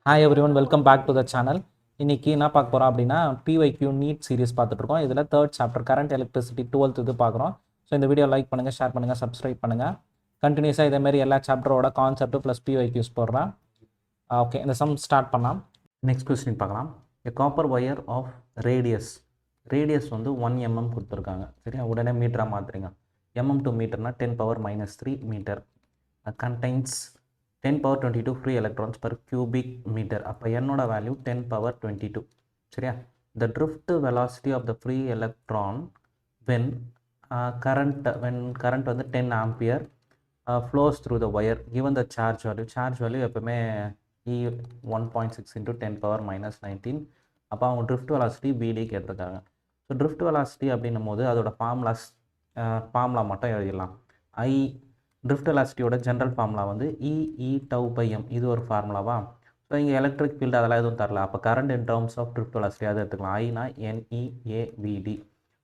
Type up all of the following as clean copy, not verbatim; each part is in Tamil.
Hi everyone, welcome back to the channel. இன்னைக்கு என்ன பார்க்க போகிறோம் அப்படின்னா பிஒய்க்யூ நீட் சீரிஸ் பார்த்துட்ருக்கோம். இதில் third chapter current electricity 12th இது பார்க்குறோம். ஸோ இந்த வீடியோ லைக் பண்ணுங்கள், ஷேர் பண்ணுங்கள், சப்ஸ்கிரைப் பண்ணுங்கள். கண்டினியூஸாக இதேமாரி எல்லா சாப்டரோட கான்செப்ட் ப்ளஸ் பிஒய்க்யூஸ் போடுறேன். ஓகே, இந்த சம் ஸ்டார்ட் பண்ணலாம். நெக்ஸ்ட் கொஸ்டின் பார்க்கலாம். A copper wire of radius வந்து 1 mm கொடுத்துருக்காங்க. சரியா, உடனே மீட்டராக மாற்றுறீங்க. mm to மீட்டர்னா 10⁻³ metre. Contains 10⁻22 free electrons per cubic meter. அப்போ என்னோட வேல்யூ 10⁻22. சரியா, the drift velocity of the free electron when current வந்து 10 ampere flows through the wire given the charge value எப்பவுமே E 1.6 into 10⁻−19. அப்போ அவங்க drift velocity VD கேட்டிருக்காங்க. ஸோ drift velocity அப்படின்னும் போது அதோட ஃபார்முலா மட்டும் எழுதிடலாம். drift velocityயோட ஜென்ரல் ஃபார்முலா வந்து E τ/m. இது ஒரு ஃபார்முலாவா. ஸோ இங்கே எலக்ட்ரிக் ஃபீல்டு அதெல்லாம் எதுவும் தரல. அப்போ current in terms of drift velocity அதை எடுத்துக்கலாம். ஐனா NEAVD.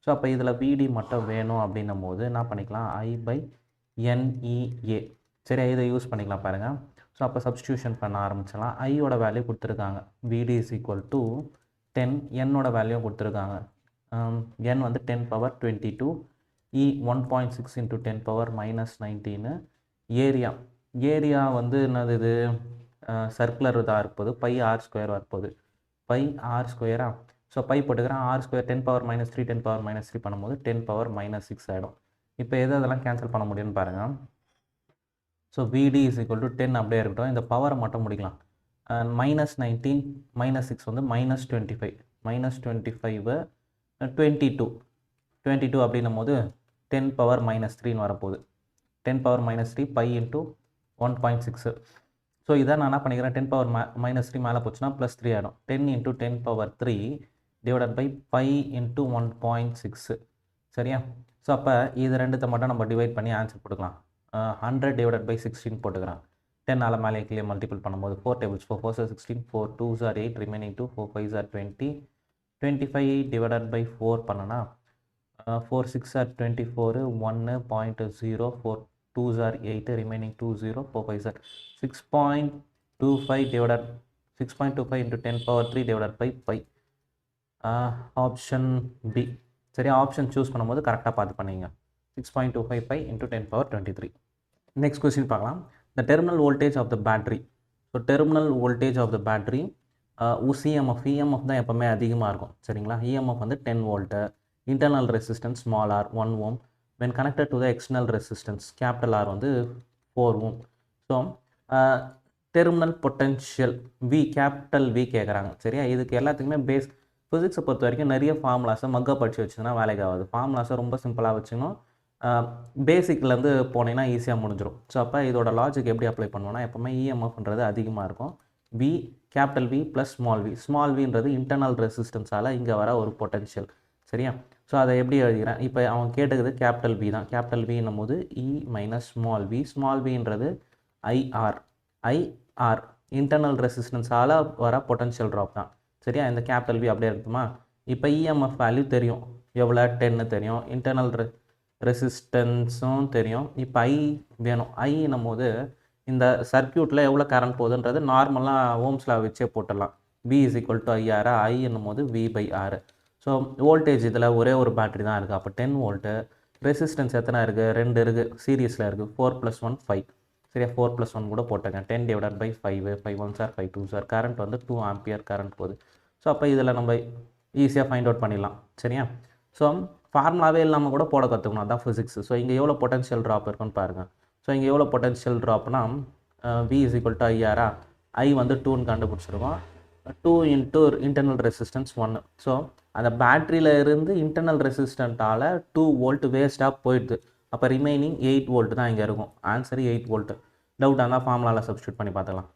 ஸோ அப்போ இதில் VD மட்டும் வேணும் அப்படின்னும் போது என்ன பண்ணிக்கலாம், I/NEA. சரி, இதை யூஸ் பண்ணிக்கலாம் பாருங்கள். ஸோ அப்போ சப்ஸ்டியூஷன் பண்ண ஆரம்பிச்சிடலாம். ஐயோட வேல்யூ கொடுத்துருக்காங்க, VD is equal to 10. என்னோட வேல்யூ கொடுத்துருக்காங்க, n வந்து 10⁻22. E 1.6 into 10⁻−19. ஏரியா வந்து என்னது, இது சர்க்குலர் இதாக இருப்பது πr² வரப்போகுது. πr². ஸோ பை போட்டுக்கிறேன். r² 10⁻−3 10⁻−3 பண்ணும்போது 10⁻−6 ஆகிடும். இப்போ அதெல்லாம் கேன்சல் பண்ண முடியும்னு பாருங்கள். So VD is equal to 10 அப்படியே இருக்கட்டும். இந்த பவரை மட்டும் முடிக்கலாம். -19 -6 வந்து -25. -25 22 அப்படின்னும் போது 10⁻−3 வரப்போகுது. 10⁻−3 π into 1.6. ஸோ இதான் நான் என்ன பண்ணிக்கிறேன், 10⁻−3 மேலே போச்சுன்னா +3 ஆகிடும். 10 into 10⁻3 டிவைடட் பை π into 1.6. சரியா, ஸோ அப்போ இது ரெண்டுத்தை மட்டும் நம்ம டிவைட் பண்ணி ஆன்சர் போட்டுக்கலாம். 100 டிவைடட் பை 16 போட்டுக்கிறேன். 10 மேலே கீழே மல்டிபிள் பண்ணும்போது 4 tables 4 4 16 4 2s are 8 remaining 2 4 5s are 20. 25 divided by 4 பண்ணனா 4 6 are 24 1.0 4 2s are 8 remaining 2 0 4 5s are 6.25 divided 6.25 into 10⁻3 divided by pi. Option B. சரி, ஆப்ஷன் சூஸ் பண்ணும்போது கரெக்டாக பார்த்து பண்ணிங்க. 6.25 pi into 10⁻23. நெக்ஸ்ட் கொஸ்டின் பார்க்கலாம். the terminal voltage of the battery. So terminal voltage of the battery EMF தான் எப்போவுமே அதிகமாக இருக்கும். சரிங்களா, EMF வந்து 10 volt. internal resistance small r 1 ohm when connected to the external resistance capital R வந்து 4 ohm. So terminal potential capital V கேட்குறாங்க. சரியா, இதுக்கு எல்லாத்துக்குமே ஃபிசிக்ஸை பொறுத்த வரைக்கும் நிறைய ஃபார்முலாஸை மக்கப் படித்து வச்சுன்னா வேலைக்கு ஆகாது. ஃபார்முலாஸை ரொம்ப சிம்பிளாக வச்சுக்கணும். பேசிக்லேருந்து போனீங்கன்னா ஈஸியாக முடிஞ்சிடும். ஸோ அப்போ இதோட லாஜிக் எப்படி அப்ளை பண்ணுவோன்னா, எப்போவுமே EMFன்றது அதிகமாக இருக்கும். கேபிட்டல் V ப்ளஸ் ஸ்மால் வின்றது இன்டர்னல் ரெசிஸ்டன்ஸால் இங்கே வர ஒரு பொட்டென்ஷியல். சரியா, ஸோ அதை எப்படி எழுதிக்கிறேன், இப்போ அவன் கேட்டுக்குது கேபிட்டல் V தான். கேபிட்டல் Vன்னும் போது E - ஸ்மால் வின்றது IR இன்டர்னல் ரெசிஸ்டன்ஸால் வர பொட்டென்ஷியல் ட்ராப் தான். சரியா, இந்த கேபிட்டல் V அப்படியே இருக்குமா. இப்போ EMF வேல்யூ தெரியும், எவ்வளோ 10 தெரியும், இன்டர்னல் ரெசிஸ்டன்ஸும் தெரியும். இப்போ I வேணும். ஐன்னும் போது இந்த சர்க்கியூட்டில் எவ்வளோ கரண்ட் போகுதுன்றது நார்மலாக ஓம்ஸில் வச்சே போட்டுடலாம். V is equal to IR. I என்னும் போது V/R. ஸோ வோல்டேஜ் இதில் ஒரே ஒரு பேட்டரி தான் இருக்குது. அப்போ 10 volt. ரெசிஸ்டன்ஸ் எத்தனை இருக்குது, 2 இருக்குது, சீரியஸில் இருக்குது. 4 + 1 5. சரியா, 4 + 1 கூட போட்டுங்க. 10 divided by 5 5 1s are 5 2s are. Current வந்து 2 ampere கரண்ட் போகுது. ஸோ அப்போ இதில் நம்ம ஈஸியாக ஃபைண்ட் அவுட் பண்ணிடலாம். சரியா, ஸோ ஃபார்முலாவே இல்லாமல் கூட போட கற்றுக்கணும், அதான் ஃபிசிக்ஸ். ஸோ இங்கே எவ்வளோ பொட்டன்ஷியல் ட்ராப் இருக்குன்னு பாருங்கள். ஸோ இங்கே எவ்வளோ potential ட்ராப்னா V is equal to IR. I வந்து 2ன்னு கண்டுபிடிச்சிருக்கோம். 2 into இன்டர்னல் ரெசிஸ்டன்ஸ் 1. ஸோ அந்த பேட்டரியில் இருந்து இன்டர்னல் ரெசிஸ்டண்ட்டால் 2 volt வேஸ்ட்டாக போயிடுது. அப்போ ரிமைனிங் 8 volt தான் இங்கே இருக்கும். Answer 8 volt. டவுட்டாக இருந்தால் ஃபார்முலாவில் சப்ஸ்டியூட் பண்ணி பார்த்துக்கலாம்.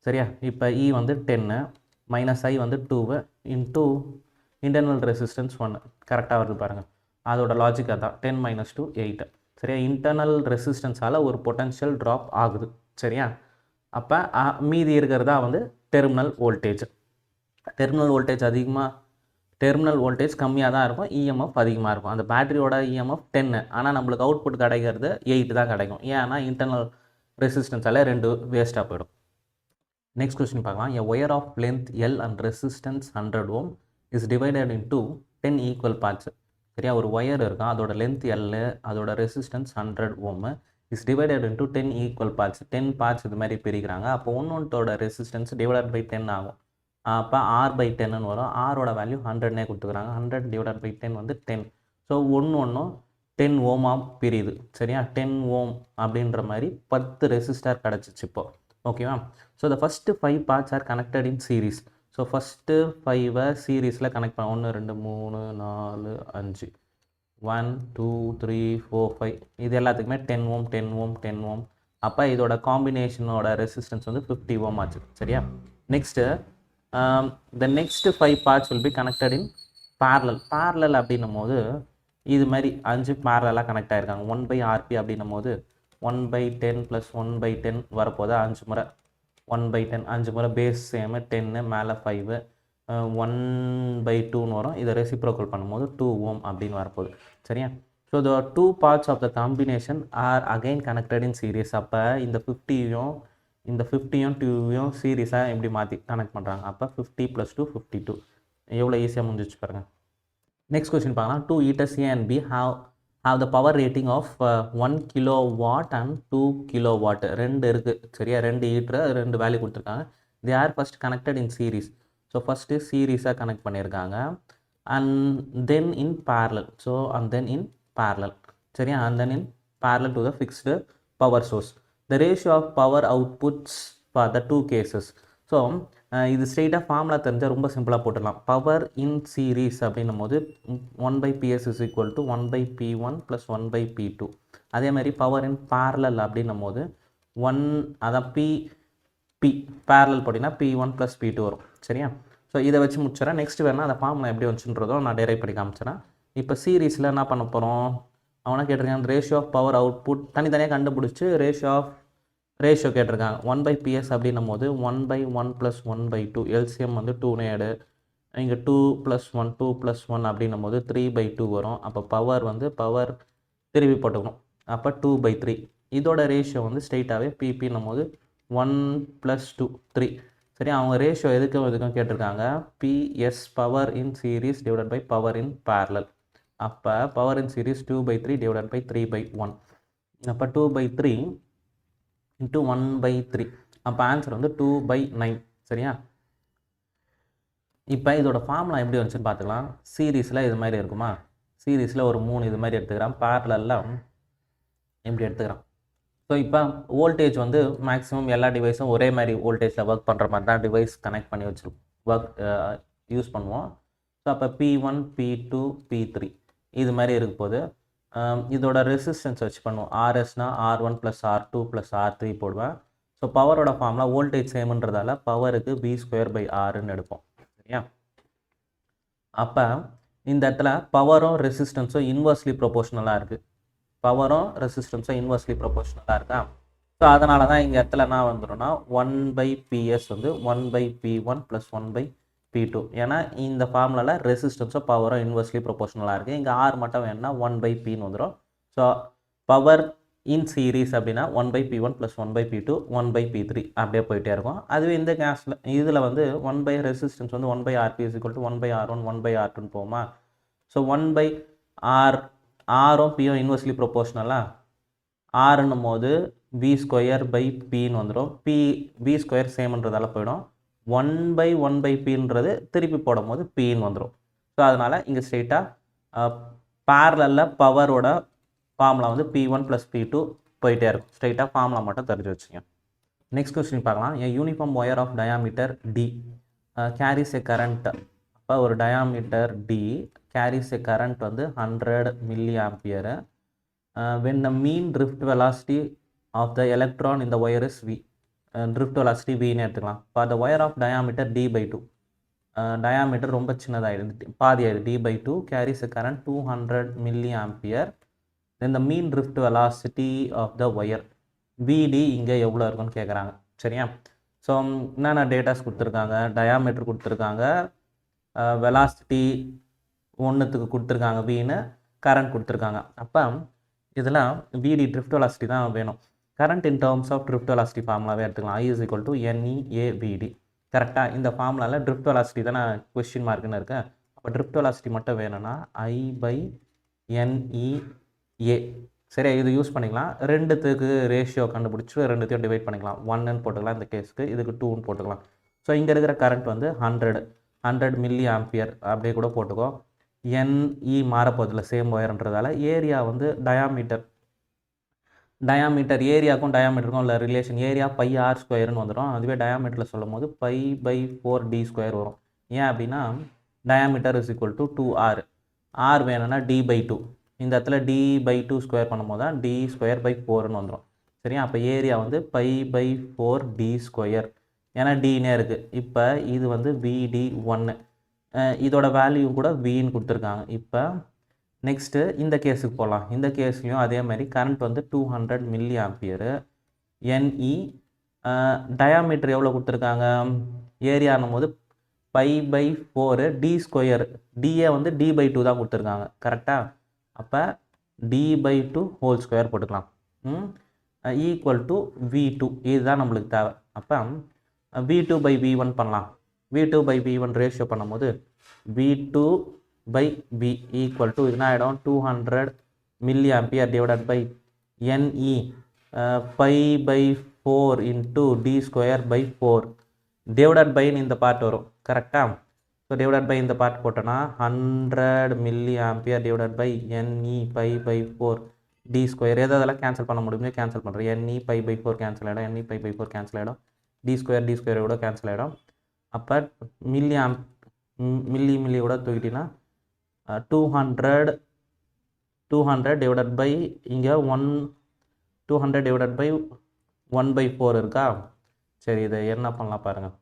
சரியா, இப்போ E வந்து 10 மைனஸ் I வந்து 2 இன்ட்டு இன்டர்னல் ரெசிஸ்டன்ஸ் 1. கரெக்டாக வருது பாருங்கள். அதோட லாஜிக் அதான். 10 - 2 8. சரியா, இன்டர்னல் ரெசிஸ்டன்ஸால் ஒரு பொட்டன்ஷியல் ட்ராப் ஆகுது. சரியா, அப்போ மீதி இருக்கிறதா வந்து டெர்மினல் வோல்டேஜ். டெர்மினல் வோல்டேஜ் கம்மியாக தான் இருக்கும், EMF அதிகமாக இருக்கும். அந்த பேட்டரியோட EMF 10, ஆனால் நம்மளுக்கு அவுட்புட் கிடைக்கிறது 8 தான் கிடைக்கும். ஏன்னா இன்டர்னல் ரெசிஸ்டன்ஸால் 2 வேஸ்ட்டாக போயிடும். நெக்ஸ்ட் கொஸ்டின் பார்க்கலாம். a wire of length L and resistance 100 ohm is divided into 10 equal parts. சரியா, ஒரு ஒயர் இருக்கும், அதோட லென்த் L, அதோட resistance 100 ohm, is divided into 10 equal parts. 10 parts இது மாதிரி பிரிக்கிறாங்க. அப்போ ஒன்னொன்றோட ரெசிஸ்டன்ஸ் டிவைடட் பை 10 ஆகும். அப்போ ஆர் பை 10ன்னு வரும். ஆரோட வேல்யூ 100னே கொடுத்துக்கிறாங்க. 100 டிவைடட் பை 10 வந்து 10. ஸோ ஒன்று 10 ஓமாக பிரியுது. சரியா, 10 ஓம் அப்படின்ற மாதிரி 10 ரெசிஸ்டர் கிடச்சிச்சு இப்போ. ஓகேவா. So the first 5 parts R connected in series. So first 5 சீரீஸில் கனெக்ட் பண்ண 1 2 3 4 5 1 2 3 4 5 இது எல்லாத்துக்குமே 10 ஓம் 10 ஓம் 10 ஓம். அப்போ இதோட காம்பினேஷனோட ரெசிஸ்டன்ஸ் வந்து 50 ஓம் ஆச்சு. சரியா. Next the next 5 parts will be connected in parallel. Parallel அப்படின்னும் போது இது மாதிரி 5 பேரலாக கனெக்ட் ஆகிருக்காங்க. 1/RP அப்படின்னும் போது 1/10 + 1/10 வரப்போது 5 முறை 1/10 5 முறை பேஸ் சேமு 10 மேலே 5 1/2ன்னு வரும். இதை ரெசிப்ரோக்கல் பண்ணும்போது 2 ஓம் அப்படின்னு வரப்போகுது. சரியா. So the 2 parts of the combination are again connected in series. அப்போ இந்த 50யும் இந்த 50யும் 2யும் சீரீஸாக எப்படி மாற்றி கனெக்ட் பண்ணுறாங்க. அப்போ 50 + 2 52. எவ்வளோ ஈஸியாக முடிஞ்சிச்சு பாருங்கள். நெக்ஸ்ட் கொஸ்டின் பார்க்கலாம். 2 heaters A and B have the power rating of 1 kilowatt and 2 kilowatt. ரெண்டு இருக்குது. சரியா, 2 ஹீட்டர் 2 வேல்யூ கொடுத்துருக்காங்க. they are first connected in series. So first சீரீஸாக கனெக்ட் பண்ணியிருக்காங்க. And then in parallel. So and then in parallel. சரியா, and then in parallel to the fixed power source. the ratio of power outputs for the two cases. So இது ஸ்ட்ரெயிட்டாக ஃபார்முலா தெரிஞ்சால் ரொம்ப சிம்பிளாக போட்டுடலாம். பவர் இன் சீரீஸ் அப்படின்னும் போது 1/PS is equal to 1/P1 + 1/P2. அதே மாதிரி பவர் இன் parallel அப்படின்னும் போது அதான் P parallel போட்டிங்கன்னா P1 + P2 வரும். சரியா. ஸோ இதை வச்சு முடிச்சிடறேன். நெக்ஸ்ட் வேணால் அந்த ஃபார்முலா எப்படி வந்துச்சுன்றதோ நான் டெரைவ் பண்ணி காமிச்சிடறேன். இப்போ சீரீஸில் என்ன பண்ண போகிறோம், அவனா கேட்டிருக்காங்க ரேஷியோ ஆஃப் பவர் அவுட்புட் தனித்தனியாக கண்டுபிடிச்சி ரேஷியோ கேட்டிருக்காங்க. 1/PS அப்படின்னும் போது 1/1 + 1/2 எல்சிஎம் வந்து 2 எடு. இங்கே 2 + 1 2 + 1 அப்படின்னும் போது 3/2 வரும். அப்போ பவர் திருப்பி போட்டுக்கணும். அப்போ 2/3. இதோட ரேஷியோ வந்து ஸ்ட்ரெயிட்டாகவே பிபின்னும் போது 1 + 2 3. சரி, அவங்க ரேஷியோ எதுக்கும் கேட்டிருக்காங்க. PS power in series divided by power in parallel. அப்போ power in series 2/3 divided by 3/1. அப்போ 2/3 × 1/3. அப்போ ஆன்சர் வந்து 2/9. சரியா. இப்போ இதோட ஃபார்முலா எப்படி வந்துச்சுன்னு பார்த்துக்கலாம். சீரீஸில் இது மாதிரி இருக்குமா, சீரீஸில் ஒரு 3 இது மாதிரி எடுத்துக்கிறான், பேரலலில் எப்படி எடுத்துக்கிறான். ஸோ இப்போ வோல்டேஜ் வந்து மேக்ஸிமம் எல்லா டிவைஸும் ஒரே மாதிரி வோல்டேஜில் ஒர்க் பண்ணுற மாதிரி தான் டிவைஸ் கனெக்ட் பண்ணி வச்சுருக்கோம், யூஸ் பண்ணுவோம். ஸோ அப்போ P1 P2 P3 இது மாதிரி இருக்கும் போது இதோட ரெசிஸ்டன்ஸ் வச்சு பண்ணுவோம். RSனா R1 + R2 + R3 போடுவேன். ஸோ பவரோட ஃபார்முலா வோல்டேஜ் சேம்ன்றதால பவருக்கு V²/Rன்னு எடுப்போம். சரியா. அப்போ இந்த இடத்துல பவரும் ரெசிஸ்டன்ஸும் இன்வெர்ஸ்லி ப்ரொபோஷனலாக இருக்குது. பவரும் ரெசிஸ்டன்ஸும் இன்வெர்ஸ்லி ப்ரொபோஷனலாக இருக்கா. ஸோ அதனால தான் இங்கே இடத்துல என்ன வந்துடும்னா 1/PS வந்து 1/P1 + 1/P2. ஏன்னா இந்த ஃபார்முலாவில் ரெசிஸ்டன்ஸும் பவரும் இன்வெர்ஸ்லி ப்ரொபோஷனலாக இருக்குது. இங்கே R மட்டும் வேணும்னா 1/Pன்னு வந்துடும். ஸோ பவர் இன் சீரீஸ் அப்படின்னா 1/P1 + 1/P2 1/P3 அப்படியே போயிட்டே இருக்கும். அதுவே இந்த கேஸில் இதில் வந்து ரெசிஸ்டன்ஸ் வந்து 1/RP is equal to 1/R1 1/R2 போகுமா. ஸோ 1/R ஆரும் பியும் இன்வெர்ஸ்லி ப்ரொபோஷனலாக ஆறுன்னும் போது V²/Pன்னு வந்துடும். V² சேம்ன்றதால போயிடும். 1/1/Pன்றது திருப்பி போடும் போது Pன்னு வந்துடும். ஸோ அதனால் இங்கே ஸ்ட்ரெயிட்டாக பேரலில் பவரோட ஃபார்முலா வந்து P1 + P2 போயிட்டே இருக்கும். ஸ்ட்ரெயிட்டாக ஃபார்முலா மட்டும் தெரிஞ்சு வச்சுங்க. நெக்ஸ்ட் கொஸ்டின் பார்க்கலாம். a uniform wire of diameter D carries a current. அப்போ ஒரு diameter D carries a current வந்து 100 mA. When the mean drift velocity of the electron in the wire is V. drift velocity Vன்னு எடுத்துக்கலாம். for the wire of diameter D/2. Diameter ரொம்ப சின்னதாகிடுது, பாதி ஆகிடுது. D/2 carries a current 200 mA. then the mean drift velocity of the wire VD இங்கே எவ்வளோ இருக்குன்னு கேட்குறாங்க. சரியா. ஸோ என்னென்ன டேட்டாஸ் கொடுத்துருக்காங்க, டயாமீட்டர் கொடுத்துருக்காங்க, வெலாசிட்டி ஒன்றுத்துக்கு கொடுத்துருக்காங்க, வீணு கரண்ட் கொடுத்துருக்காங்க. அப்போ இதில் VD ட்ரிஃப்ட் வெலாசிட்டி தான் வேணும். Current in terms of drift velocity ஃபார்முலாவே எடுத்துக்கலாம். I is equal to NEAVD. கரெக்டாக இந்த ஃபார்முலாவில் ட்ரிஃப்ட் வெலாசிட்டி தானே கொஸ்டின் மார்க்குன்னு இருக்கு. அப்போ ட்ரிஃப்ட் வெலாசிட்டி மட்டும் வேணும்னா I/NEA. சரியா, இது யூஸ் பண்ணிக்கலாம். ரெண்டுத்துக்கு ரேஷியோ கண்டுபிடிச்சி ரெண்டுத்தையும் டிவைட் பண்ணிக்கலாம். 1ன்னு போட்டுக்கலாம் இந்த கேஸுக்கு, இதுக்கு 2ன்னு போட்டுக்கலாம். ஸோ இங்கே இருக்கிற கரண்ட் வந்து 100 மில்லி ஆம்பியர் அப்படியே கூட போட்டுக்கோ. NE மாறப்போதில்லை, சேம் ஒயர்ன்றதால. ஏரியா வந்து டயாமீட்டர் ஏரியாவுக்கும் டயாமீட்டருக்கும் உள்ள ரிலேஷன் ஏரியா πr² வந்துடும். அதுவே டயாமீட்டரில் சொல்லும் போது π/4d² வரும். ஏன் அப்படின்னா diameter is equal to 2r. R வேணும்னா d/2. இந்த இடத்துல d/2² பண்ணும்போது தான் d²/4ன்னு வந்துடும். சரியா, அப்போ ஏரியா வந்து π/4d². ஏன்னா dனே இருக்குது. இப்போ இது வந்து VD1. இதோட வேல்யூ கூட Vன்னு கொடுத்துருக்காங்க. இப்போ நெக்ஸ்ட்டு இந்த கேஸுக்கு போகலாம். இந்த கேஸ்லையும் அதே மாதிரி கரண்ட் வந்து 200 மில்லி ஆம்பியரு. NE டயாமீட்டர் எவ்வளோ கொடுத்துருக்காங்க, ஏரியானும் போது π/4 d². டிஏ வந்து d/2 தான் கொடுத்துருக்காங்க. கரெக்டாக, அப்போ d/2² போட்டுக்கலாம். Equal to V2. இதுதான் நம்மளுக்கு தேவை. அப்போ V2/V1 பண்ணலாம். V2/V1 ரேஷியோ பண்ணும்போது V2/V ஈக்குவல் டு இதுனா ஆகிடும் 200 milli ampere divided by NE π/4 into d²/4 divided by இந்த பார்ட் வரும். கரெக்டாக, ஸோ டிவைடட் பை இந்த பார்ட் போட்டோன்னா 100 milli ampere divided by NE π/4 d². எதெல்லாம் கேன்சல் பண்ண முடியுமோ கேன்சல் பண்ணுறேன். NE π/4 கேன்சல் ஆகிடும், NE π/4 கேன்சல் ஆகிடும், d² கூட கேன்சல் ஆகிடும். அப்போ மில்லி கூட தூக்கிட்டீங்கன்னா 200 டிவைடட் பை இங்கே 200 டிவைடட் பை 1/4 இருக்கா. சரி, இதை என்ன பண்ணலாம் பாருங்கள்.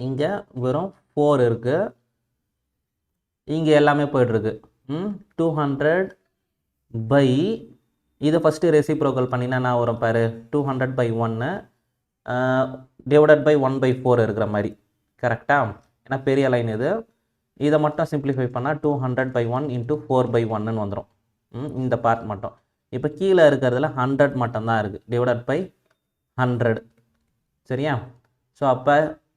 இங்கே வெறும் 4 இருக்குது, இங்கே எல்லாமே போய்ட்டுருக்கு. 200 பை இதை ஃபஸ்ட்டு ரெசிப்ரோக்கல் பண்ணினா நான் வரும் பாரு, 200/1 டிவைடட் பை 1/4 இருக்கிற மாதிரி. கரெக்டாக, ஏன்னா பெரிய லைன் இது. இதை மட்டும் சிம்பிளிஃபை பண்ணால் 200/1 இன்ட்டு 4/1ன்னு வந்துடும். இந்த பார்ட் மட்டும். இப்போ கீழே இருக்கிறதுல 100 மட்டும்தான் இருக்குது, டிவைடட் பை 100. சரியா, ஸோ அப்போ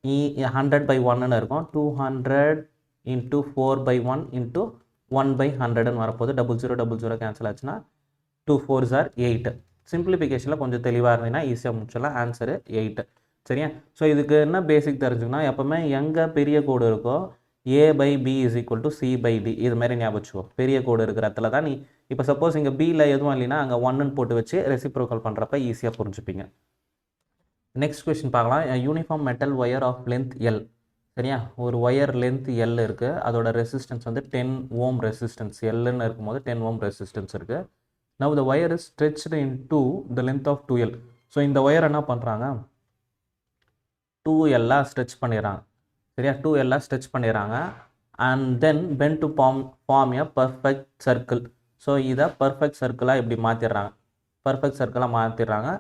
100/1ன்னு இருக்கும். 200 இன்ட்டு 4/1 இன்ட்டு 1/100ன்னு வரப்போது. 00 கேன்சல் ஆச்சுன்னா 2 4s are 8. சிம்பிளிஃபிகேஷனில் கொஞ்சம் தெளிவாக இருந்தீங்கன்னா ஈஸியாக முடிச்சிடலாம். ஆன்சரு 8. சரியா, ஸோ இதுக்கு என்ன பேசிக் தெரிஞ்சுக்கணும், எப்போவுமே எங்கே பெரிய கோடு இருக்கோ A/B is equal to C/D. இது மாதிரி ஞாபகம் வச்சுக்கோ. பெரிய கோடு இருக்கிற இடத்துல தான் நீ இப்போ சப்போஸ் இங்கே பியில் எதுவும் இல்லைன்னா அங்கே 1ன்னு போட்டு வச்சு ரெசிப்ரோக்கல் பண்ணுறப்ப ஈஸியாக புரிஞ்சுப்பீங்க. நெக்ஸ்ட் கொஸ்டின் பார்க்கலாம். Uniform metal wire of length L. சரியா, ஒரு ஒயர் லென்த் எல் இருக்குது, அதோட ரெசிஸ்டன்ஸ் வந்து 10 ஓம் ரெசிஸ்டன்ஸ். எல்லுன்னு இருக்கும்போது 10 ஓம் ரெசிஸ்டன்ஸ் இருக்குது. Now the wire is stretched into the length of 2L. So இந்த ஒயர் என்ன பண்ணுறாங்க, 2L ஸ்ட்ரெச் பண்ணிடுறாங்க. சரியா, 2L ஸ்ட்ரெச் பண்ணிடுறாங்க. And then bent to form a perfect circle. So இதை பர்ஃபெக்ட் சர்க்கிளாக இப்படி மாற்றிடுறாங்க. பர்ஃபெக்ட் சர்க்கிளாக மாற்றிடுறாங்க.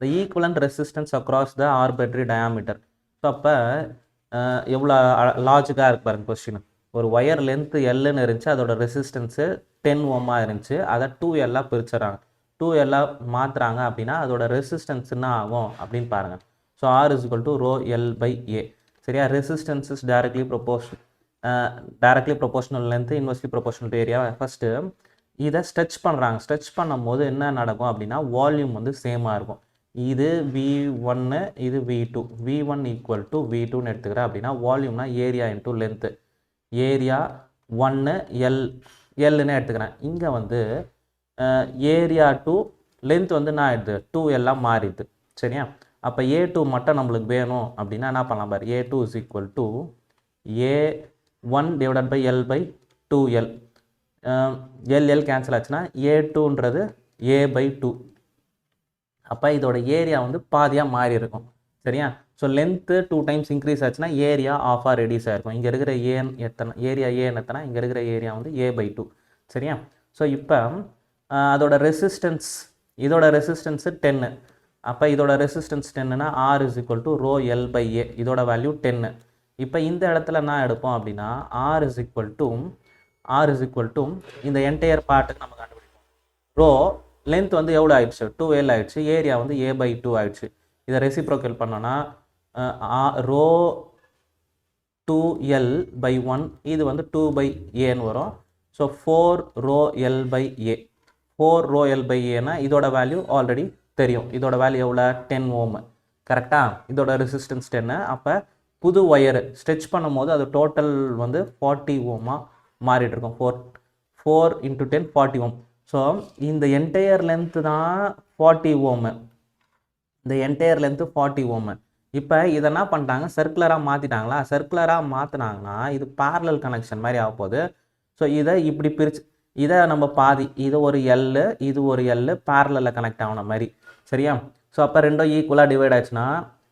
The equivalent resistance across the arbitrary diameter. So அப்போ எவ்வளோ லாஜிக்காக இருக்கு பாருங்க கொஸ்டின். ஒரு ஒயர் லென்த்து எல்லுன்னு இருந்துச்சு, அதோட ரெசிஸ்டன்ஸு 10 ஓமாக இருந்துச்சு, அதை 2L பிரிச்சுறாங்க. 2L மாற்றுறாங்க அப்படின்னா அதோட ரெசிஸ்டன்ஸ் என்ன ஆகும் அப்படின்னு பாருங்கள். So R is equal to ρL/A. சரியா, resistance is directly proportional length inversely proportional to area. First இதை ஸ்ட்ரெச் பண்ணுறாங்க. ஸ்ட்ரெச் பண்ணும்போது என்ன நடக்கும் அப்படின்னா வால்யூம் வந்து சேமாக இருக்கும். இது V1, இது V2. V1 ஈக்குவல் டு V2ன்னு எடுத்துக்கிறேன் அப்படின்னா வால்யூம்னா ஏரியா இன்ட்டு லென்த்து. ஏரியா 1 Lன்னு எடுத்துக்கிறேன். இங்கே வந்து ஏரியா டு லென்த் வந்து நான் எடுத்து 2L மாறிடுது. சரியா, அப்போ A2 மட்டும் நம்மளுக்கு வேணும் அப்படின்னா என்ன பண்ணலாம் பாரு. A2 is equal to A1 divided by L/2L. L cancel ஆச்சுன்னா A2ன்றது A/2. அப்போ இதோட ஏரியா வந்து பாதியாக மாறி இருக்கும். சரியா, ஸோ லென்த்து 2 டைம்ஸ் இன்க்ரீஸ் ஆச்சுன்னா ஏரியா ஆஃபாக ரெடியூஸ் ஆகிருக்கும். இங்கே இருக்கிற ஏரியா எத்தனை, இங்கே இருக்கிற ஏரியா வந்து A/2. சரியா, ஸோ இப்போ அதோட ரெசிஸ்டன்ஸ், இதோட ரெசிஸ்டன்ஸு 10. அப்போ இதோட resistance 10னா R is equal to ρL/A. இதோட வேல்யூ 10. இப்போ இந்த இடத்துல என்ன எடுப்போம் அப்படின்னா R is equal to இந்த என்டையர் பார்ட்டுக்கு நம்ம கண்டுபிடிப்போம். லென்த் வந்து எவ்வளோ ஆயிடுச்சு 2L ஆயிடுச்சு, ஏரியா வந்து A/2 ஆயிடுச்சு. இதை ரெசிப்ரோக்கல் பண்ணோன்னா ரோ 2L/1 இது வந்து 2/Aன்னு வரும். ஸோ 4ρL/A 4ρL/Aனா இதோட வேல்யூ ஆல்ரெடி தெரியும். இதோட வேல்யூ எவ்வளோ 10 ஓம் கரெக்டாக. இதோட ரெசிஸ்டன்ஸ் 10. அப்போ புது ஒயரு ஸ்ட்ரெச் பண்ணும்போது அது டோட்டல் வந்து 40 ஓமாக மாறிட்டு இருக்கும். 4 × 10 40 ஓம். ஸோ இந்த என்டையர் லென்த்து தான் 40 ஓமு. இந்த என்டையர் லென்த்து 40 ஓமு. இப்போ இதை என்ன பண்ணிட்டாங்க, சர்க்குலராக மாற்றிட்டாங்களா? சர்க்குலராக மாற்றினாங்கன்னா இது பேரலல் கனெக்ஷன் மாதிரி ஆக போகுது. ஸோ இதை இப்படி பிரித்து இதை நம்ம பாதி, இது ஒரு எல், இது ஒரு எல், பேரலில் கனெக்ட் ஆகின மாதிரி. சரியா? ஸோ அப்போ ரெண்டும் ஈக்குவலாக டிவைட் ஆச்சுன்னா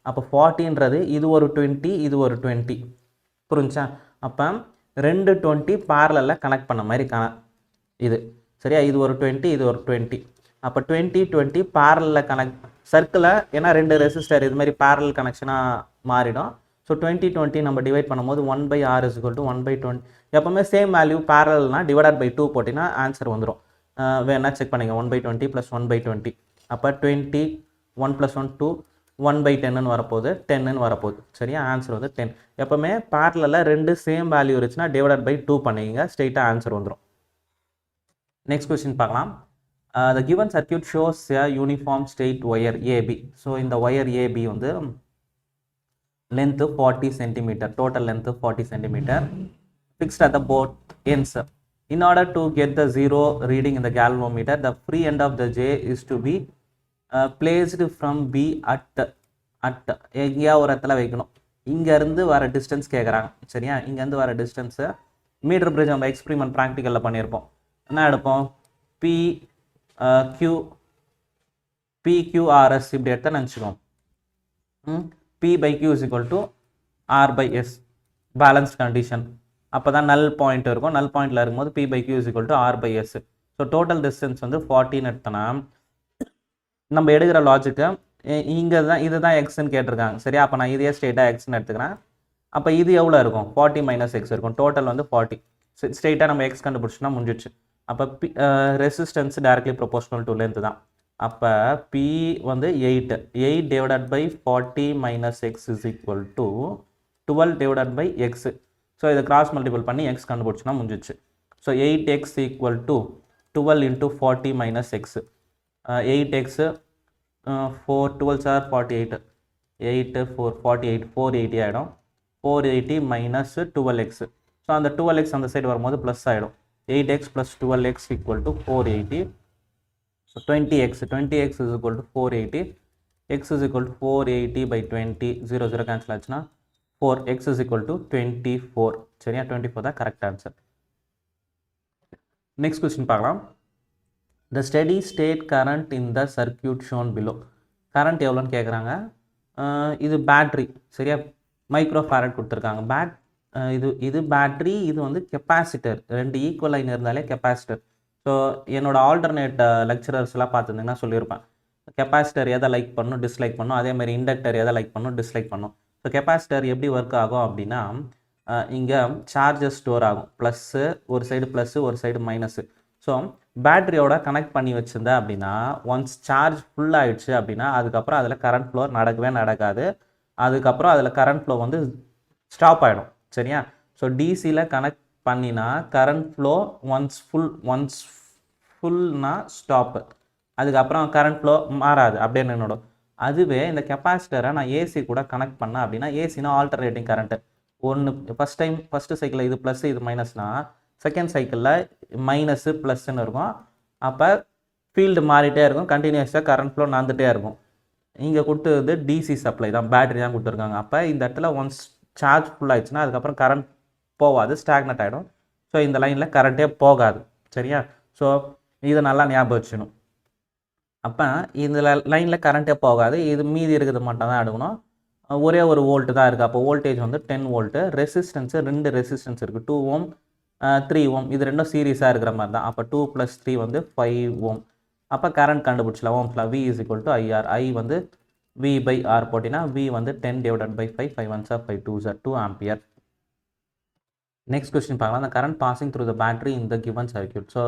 அப்போ 40ன்றது இது ஒரு 20, இது ஒரு 20. புரிஞ்சா? அப்போ 2 20 பேரலில் கனெக்ட் பண்ண மாதிரி இது. சரியா? இது ஒரு 20, இது ஒரு 20. அப்போ 20 20 பேரலில் கனெக்ட் சர்க்கிளை, ஏன்னா 2 ரெசிஸ்டர் இது மாதிரி பேரல் கனெக்ஷனாக மாறிடும். ஸோ 20 20 நம்ம டிவைட் பண்ணும்போது 1/R = 1/20. எப்போவுமே சேம் வேல்யூ பேரல்னா டிவைடட் பை 2 போட்டிங்கன்னா ஆன்சர் வந்துடும். வேணா செக் பண்ணிங்க. 1/20 + 1/20. அப்போ 20 1 + 1 2 1/10ன்னு வரப்போகுது, 10ன்னு வரப்போகுது. சரியா? ஆன்சர் வந்து 10. எப்போவுமே பேரலில் 2 சேம் வேல்யூ இருந்துச்சுன்னா டிவைடட் பை 2 பண்ணிங்க, ஸ்ட்ரெயிட்டாக ஆன்சர் வந்துடும். நெக்ஸ்ட் கொஸ்டின் பார்க்கலாம். The given circuit shows a uniform straight wire AB. So இந்த ஒயர் AB வந்து length 40 cm, total length 40 cm, fixed at the both ends. In order to get the zero reading in the galvanometer, the free end of the J is to be placed from B at எங்கேயா ஒரு இடத்துல வைக்கணும். இங்கேருந்து வர டிஸ்டன்ஸ் கேட்குறாங்க. சரியா? இங்கேருந்து வர டிஸ்டன்ஸு மீட்டர் பிரிட்ஜ் நம்ம எக்ஸ்பிரிமெண்ட் ப்ராக்டிக்கலில் பண்ணியிருப்போம். என்ன எடுப்போம்? PQRS இப்படி எடுத்தால் நினச்சிக்கோம். P/Q = R/S balanced condition. அப்போ தான் நல் பாயிண்ட் இருக்கும். நல் பாயிண்டில் இருக்கும்போது P/Q = R/S. So total distance வந்து 40ன்னு எடுத்தோன்னா நம்ம எடுக்கிற லாஜிக்கு இங்கே தான் இது தான் எக்ஸ்ன்னு கேட்டிருக்காங்க. சரியா? அப்போ நான் இதே ஸ்ட்ரெயிட்டாக எக்ஸ்ன்னு எடுத்துக்கிறேன். அப்போ இது எவ்வளோ இருக்கும்? 40 - x இருக்கும். டோட்டல் வந்து 40. ஸ்ட்ரெயிட்டாக நம்ம எக்ஸ் கண்டுபிடிச்சோன்னா முடிஞ்சிச்சு. அப்போ resistance directly proportional to length தான். அப்போ P வந்து 8 divided by 40 - x = 12 divided by x. So இதை கிராஸ் மல்டிபிள் பண்ணி எக்ஸ் கண்டுபிடிச்சோன்னா முடிஞ்சிச்சு. So 8x = 12 × 40 - x. 8x 4 12 are 48. 8 4 48 480 ஆகிடும். 480 - 12x. ஸோ அந்த 12x அந்த சைடு வரும்போது ப்ளஸ் ஆகிடும். 8x + 12x = 480. So 20x = 480. X = 480/20. 0 0 cancel ஆச்சுன்னா 4. X = 24. சரியா? 24 தான் கரெக்ட் ஆன்சர். நெக்ஸ்ட் கொஸ்டின் பார்க்கலாம். The steady state current in the circuit shown below. Current எவ்வளோன்னு கேட்குறாங்க. இது பேட்ரி. சரியா? மைக்ரோஃபாரட் கொடுத்துருக்காங்க. இது பேட்ரி, இது வந்து கெப்பாசிட்டர். 2 ஈக்குவல் லைன் இருந்தாலே கெப்பாசிட்டர். ஸோ என்னோட ஆல்டர்னேட் லெக்சரர்ஸ்லாம் பார்த்துருந்தீங்கன்னா சொல்லியிருப்பேன். கெப்பாசிட்டர் எதை லைக் பண்ணணும், டிஸ்லைக் பண்ணணும். அதேமாதிரி இண்டக்டர் எதை லைக் பண்ணணும், டிஸ்லைக் பண்ணணும். ஸோ கெப்பாசிட்டர் எப்படி ஒர்க் ஆகும் அப்படின்னா, இங்கே சார்ஜஸ் ஸ்டோர் ஆகும். ப்ளஸ்ஸு ஒரு சைடு ப்ளஸ்ஸு, ஒரு சைடு மைனஸு. ஸோ பேட்டரியோட கனெக்ட் பண்ணி வச்சுருந்தேன் அப்படின்னா, ஒன்ஸ் சார்ஜ் ஃபுல் ஆகிடுச்சு அப்படின்னா அதுக்கப்புறம் அதில் கரண்ட் ஃப்ளோ நடக்காது. அதுக்கப்புறம் அதில் கரண்ட் ஃப்ளோ வந்து ஸ்டாப் ஆகிடும். சரியா? ஸோ டிசியில் கனெக்ட் பண்ணினா கரண்ட் ஃப்ளோ ஒன்ஸ் ஃபுல்னா ஸ்டாப்பு. அதுக்கப்புறம் கரண்ட் ஃப்ளோ மாறாது, அப்படியே நின்றுடும். அதுவே இந்த கெப்பாசிட்டரை நான் ஏசி கூட கனெக்ட் பண்ணேன் அப்படின்னா, ஏசினா ஆல்டர்னேட்டிங் கரண்ட்டு. ஃபஸ்ட்டு சைக்கிளில் இது ப்ளஸ் இது மைனஸ்னா, செகண்ட் சைக்கிளில் மைனஸு ப்ளஸ்ன்னு இருக்கும். அப்போ ஃபீல்டு மாறிட்டே இருக்கும். கண்டினியூஸாக கரண்ட் ஃப்ளோ நடந்துகிட்டே இருக்கும். இங்கே கொடுத்தது டிசி சப்ளை தான், பேட்டரி தான் கொடுத்துருக்காங்க. அப்போ இந்த இடத்துல ஒன்ஸ் சார்ஜ் ஃபுல் ஆயிடுச்சுன்னா அதுக்கப்புறம் கரண்ட் போகாது, ஸ்டாக்னட் ஆகிடும். ஸோ இந்த லைனில் கரண்ட்டே போகாது. சரியா? ஸோ இதை நல்லா ஞாபகம் வச்சுக்கணும். அப்போ இந்த லைனில் கரண்ட்டே போகாது. இது மீதி இருக்கிறது மட்டும் தான் எடுக்கணும். ஒரே ஒரு வோல்ட்டு தான் இருக்குது. அப்போ வோல்டேஜ் வந்து 10 வோல்ட்டு. ரெசிஸ்டன்ஸு 2 ரெசிஸ்டன்ஸ் இருக்குது. 2 ஓம் 3 ஓம். இது ரெண்டும் சீரியஸாக இருக்கிற மாதிரி தான். அப்போ 2 + 3 வந்து 5 ஓம். அப்போ கரண்ட் கண்டுபிடிச்சலாம். ஓம்ஸில் V = IR. I வந்து V/R போட்டிங்கன்னா V வந்து 10 / 5. 5 1s are 5 2s are 2 ampere. Next question பார்க்கலாம். அந்த current passing through the battery இந்த கிவன் சர்க்யூட். ஸோ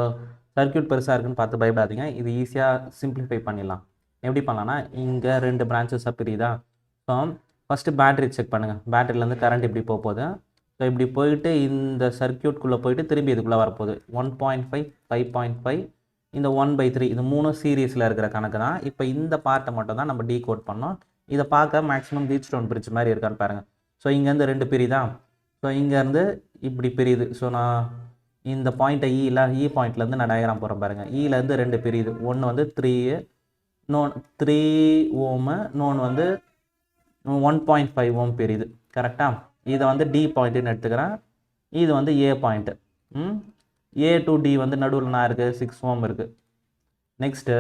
சர்க்யூட் பெருசாக இருக்குன்னு பார்த்து பயப்படாதீங்க. இது ஈஸியாக சிம்பிளிஃபை பண்ணிடலாம். எப்படி பண்ணலாம்னா, இங்கே 2 பிரான்ச்சஸாக பிரியுதா. ஸோ ஃபஸ்ட்டு பேட்டரி செக் பண்ணுங்கள். பேட்டரியிலேருந்து கரண்ட் இப்படி போகுது. ஸோ இப்படி போயிட்டு இந்த சர்க்யூட்குள்ளே போயிட்டு திரும்பி இதுக்குள்ளே வரப்போகுது. 1.5, 5.5, இந்த 1/3 இது 3 சீரீஸில் இருக்கிற கணக்கு தான். இப்போ இந்த பார்ட்டை மட்டும் தான் நம்ம டீகோட் பண்ணோம். இதை பார்க்க மேக்ஸிமம் வீட்ஸ்டோன் பிரிட்ஜ் மாதிரி இருக்கான்னு பாருங்கள். ஸோ இங்கேருந்து 2 பிரியுதா. ஸோ இங்கேருந்து இப்படி பிரியுது. ஸோ நான் இந்த பாயிண்ட்டை இ பாயிண்ட்லேருந்து நான் டயக்ராம் போகிறேன் பாருங்கள். இலேருந்து 2 பிரியுது. ஒன்று வந்து 3 ஓமு, இன்னொன்று வந்து 1.5 ஓம் பிரியுது. கரெக்டாக. இதை வந்து டி பாயிண்ட்டுன்னு எடுத்துக்கிறேன். இது வந்து ஏ பாயிண்ட்டு. ஏ டு டி வந்து நடுவில் நான் இருக்குது 6 ஓம் இருக்குது. நெக்ஸ்ட்டு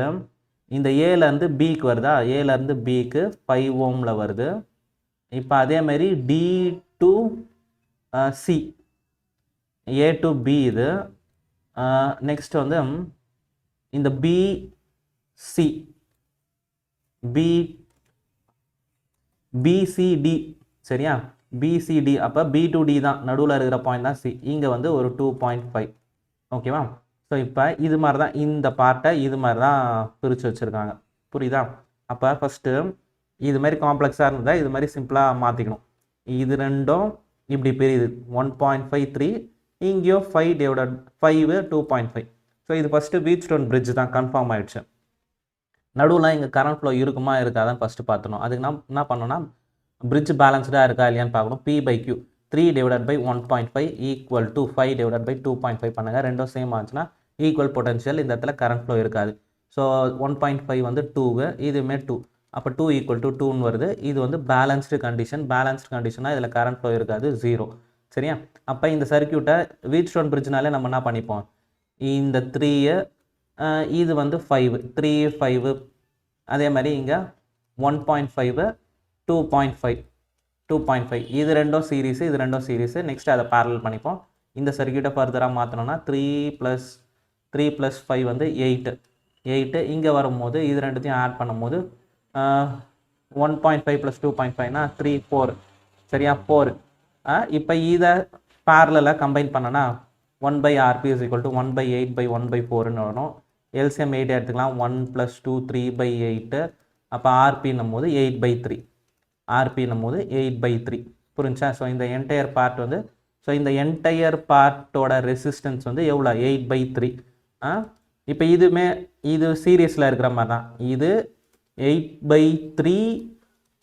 இந்த ஏலேருந்து பிக்கு வருதா. ஏலேருந்து பிக்கு 5 ஓமில் வருது. இப்போ அதேமாரி D to C, A to B இது. நெக்ஸ்ட் வந்து இந்த பிசி, பிசிடி, சரியா. பிசிடி, அப்போ பி டு டி தான் நடுவில் இருக்கிற பாயிண்ட் தான் சி. இங்கே வந்து ஒரு 2.5. ஓகேவா. ஸோ இப்போ இது மாதிரி தான் இந்த பார்ட்டை இது மாதிரி தான் பிரித்து வச்சுருக்காங்க. புரியுதா. அப்போ ஃபஸ்ட்டு இது மாதிரி காம்ப்ளெக்ஸாக இருந்தால் இது மாதிரி சிம்பிளாக மாற்றிக்கணும். இது ரெண்டும் இப்படி பிரியுது 1.53, இங்கேயோ 5 2.5. ஸோ இது ஃபஸ்ட்டு வீட்ஸ்டோன் பிரிட்ஜ் தான், கன்ஃபார்ம் ஆகிடுச்சு. நடுவில் இங்கே கரண்ட் ஃப்ளோ இருக்குமா இருக்காதான் ஃபஸ்ட்டு பார்த்துணும். அதுக்கு நான் என்ன பண்ணோன்னா, பிரிட்ஜ் பேலன்ஸ்டாக இருக்கா இல்லையான்னு பார்க்கணும். P/Q 3/1.5 ஈக்குவல் டு 5/2.5 பண்ணுங்கள். ரெண்டும் சேம் ஆச்சுன்னா ஈக்குவல் பொட்டன்ஷியல். இந்த இடத்துல கரண்ட் ஃப்ளோ இருக்காது. ஸோ 1.5 வந்து 2, இதுவுமே 2. அப்போ 2 ஈக்குவல் டு 2ன்னு வருது. இது வந்து பேலன்ஸ்டு கண்டிஷனாக இதில் கரண்ட் ஃப்ளோ இருக்காது, 0. சரியா. அப்போ இந்த சர்க்யூட்டை வீட்ஸ்டோன் பிரிட்ஜ்னாலே நம்ம என்ன பண்ணிப்போம், இந்த 3 இது வந்து 5, 3 5, அதே மாதிரி இங்கே 1.5 2.5 இது ரெண்டும் சீரீஸு, இது ரெண்டும் சீரீஸு. நெக்ஸ்ட் அதை பேரலல் பண்ணிப்போம். இந்த சர்க்யூட்டை ஃபர்தராக மாற்றணும்னா 3 + 5 வந்து 8. இங்கே வரும்போது இது ரெண்டுத்தையும் ஆட் பண்ணும்போது 1.5 + 2.5னா 3 4, சரியா, 4. இப்போ இதை பேரலாக கம்பைன் பண்ணனா 1/RP = 1/8/1/4ன்னு வரும். எல்சிஎம் 8 எடுத்துக்கலாம். 1 + 2 3/8. அப்போ ஆர்பின்னும் போது 8/3. ஆர்பின்னும் போது 8/3. புரிஞ்சா. ஸோ இந்த என்டையர் பார்ட் வந்து, ஸோ இந்த என்டையர் பார்ட்டோட ரெசிஸ்டன்ஸ் வந்து எவ்வளோ, 8/3. இப்போ இது சீரீஸில் இருக்கிற மாதிரி தான். இது 8/3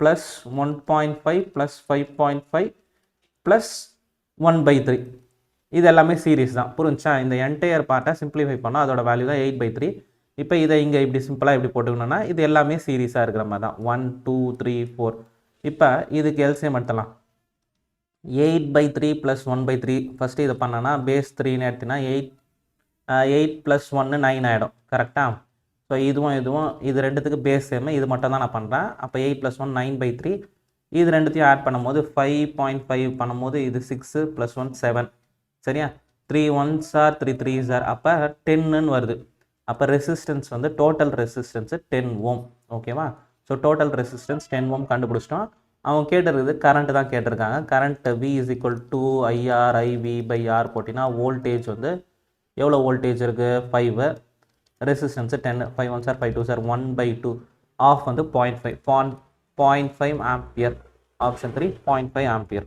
+ 1.5 + 5.5 + 1/3. இது எல்லாமே சீரீஸ் தான். புரிஞ்சா. இந்த என்டையர் பார்ட்டை சிம்பிளிஃபை பண்ணால் அதோட வேல்யூ தான் 8/3. இப்போ இதை இங்கே இப்படி சிம்பிளாக இப்படி போட்டுக்கணும்னா இது எல்லாமே சீரீஸாக இருக்கிற மாதிரி தான். 1 2 3 4. இப்போ இதுக்கு எல்சிஎம் எடுத்துலாம். 8/3 + 1/3. ஃபஸ்ட்டு இதை பண்ணனா பேஸ் 3ன்னு எடுத்தினா 8 + 1 9 ஆகிடும். கரெக்டாக. ஸோ இதுவும் இது ரெண்டுத்துக்கு பேஸ் சேம். இது மட்டும் தான் நான் பண்ணுறேன். அப்போ 8 + 1 9/3. இது ரெண்டுத்தையும் ஆட் பண்ணும்போது 5.5 பண்ணும்போது இது 6 + 1 7. சரியா. 3 1s are 3 3s are, அப்போ 10ன்னு வருது. அப்போ ரெசிஸ்டன்ஸ் வந்து டோட்டல் ரெசிஸ்டன்ஸு 10 ஓம். ஓகேவா. ஸோ டோட்டல் ரெசிஸ்டன்ஸ் 10 ஓம் கண்டுபிடிச்சிட்டோம். அவங்க கேட்டிருக்குது கரண்ட் தான் கேட்டிருக்காங்க. கரண்ட் V = IR IB/R போட்டிங்கன்னா வோல்டேஜ் வந்து எவ்வளோ வோல்டேஜ் இருக்குது, 5. Resistance 10. 5 1s are 5 2s are 1/2. Of வந்து 0.5 ampere. Option 3 0.5 ampere.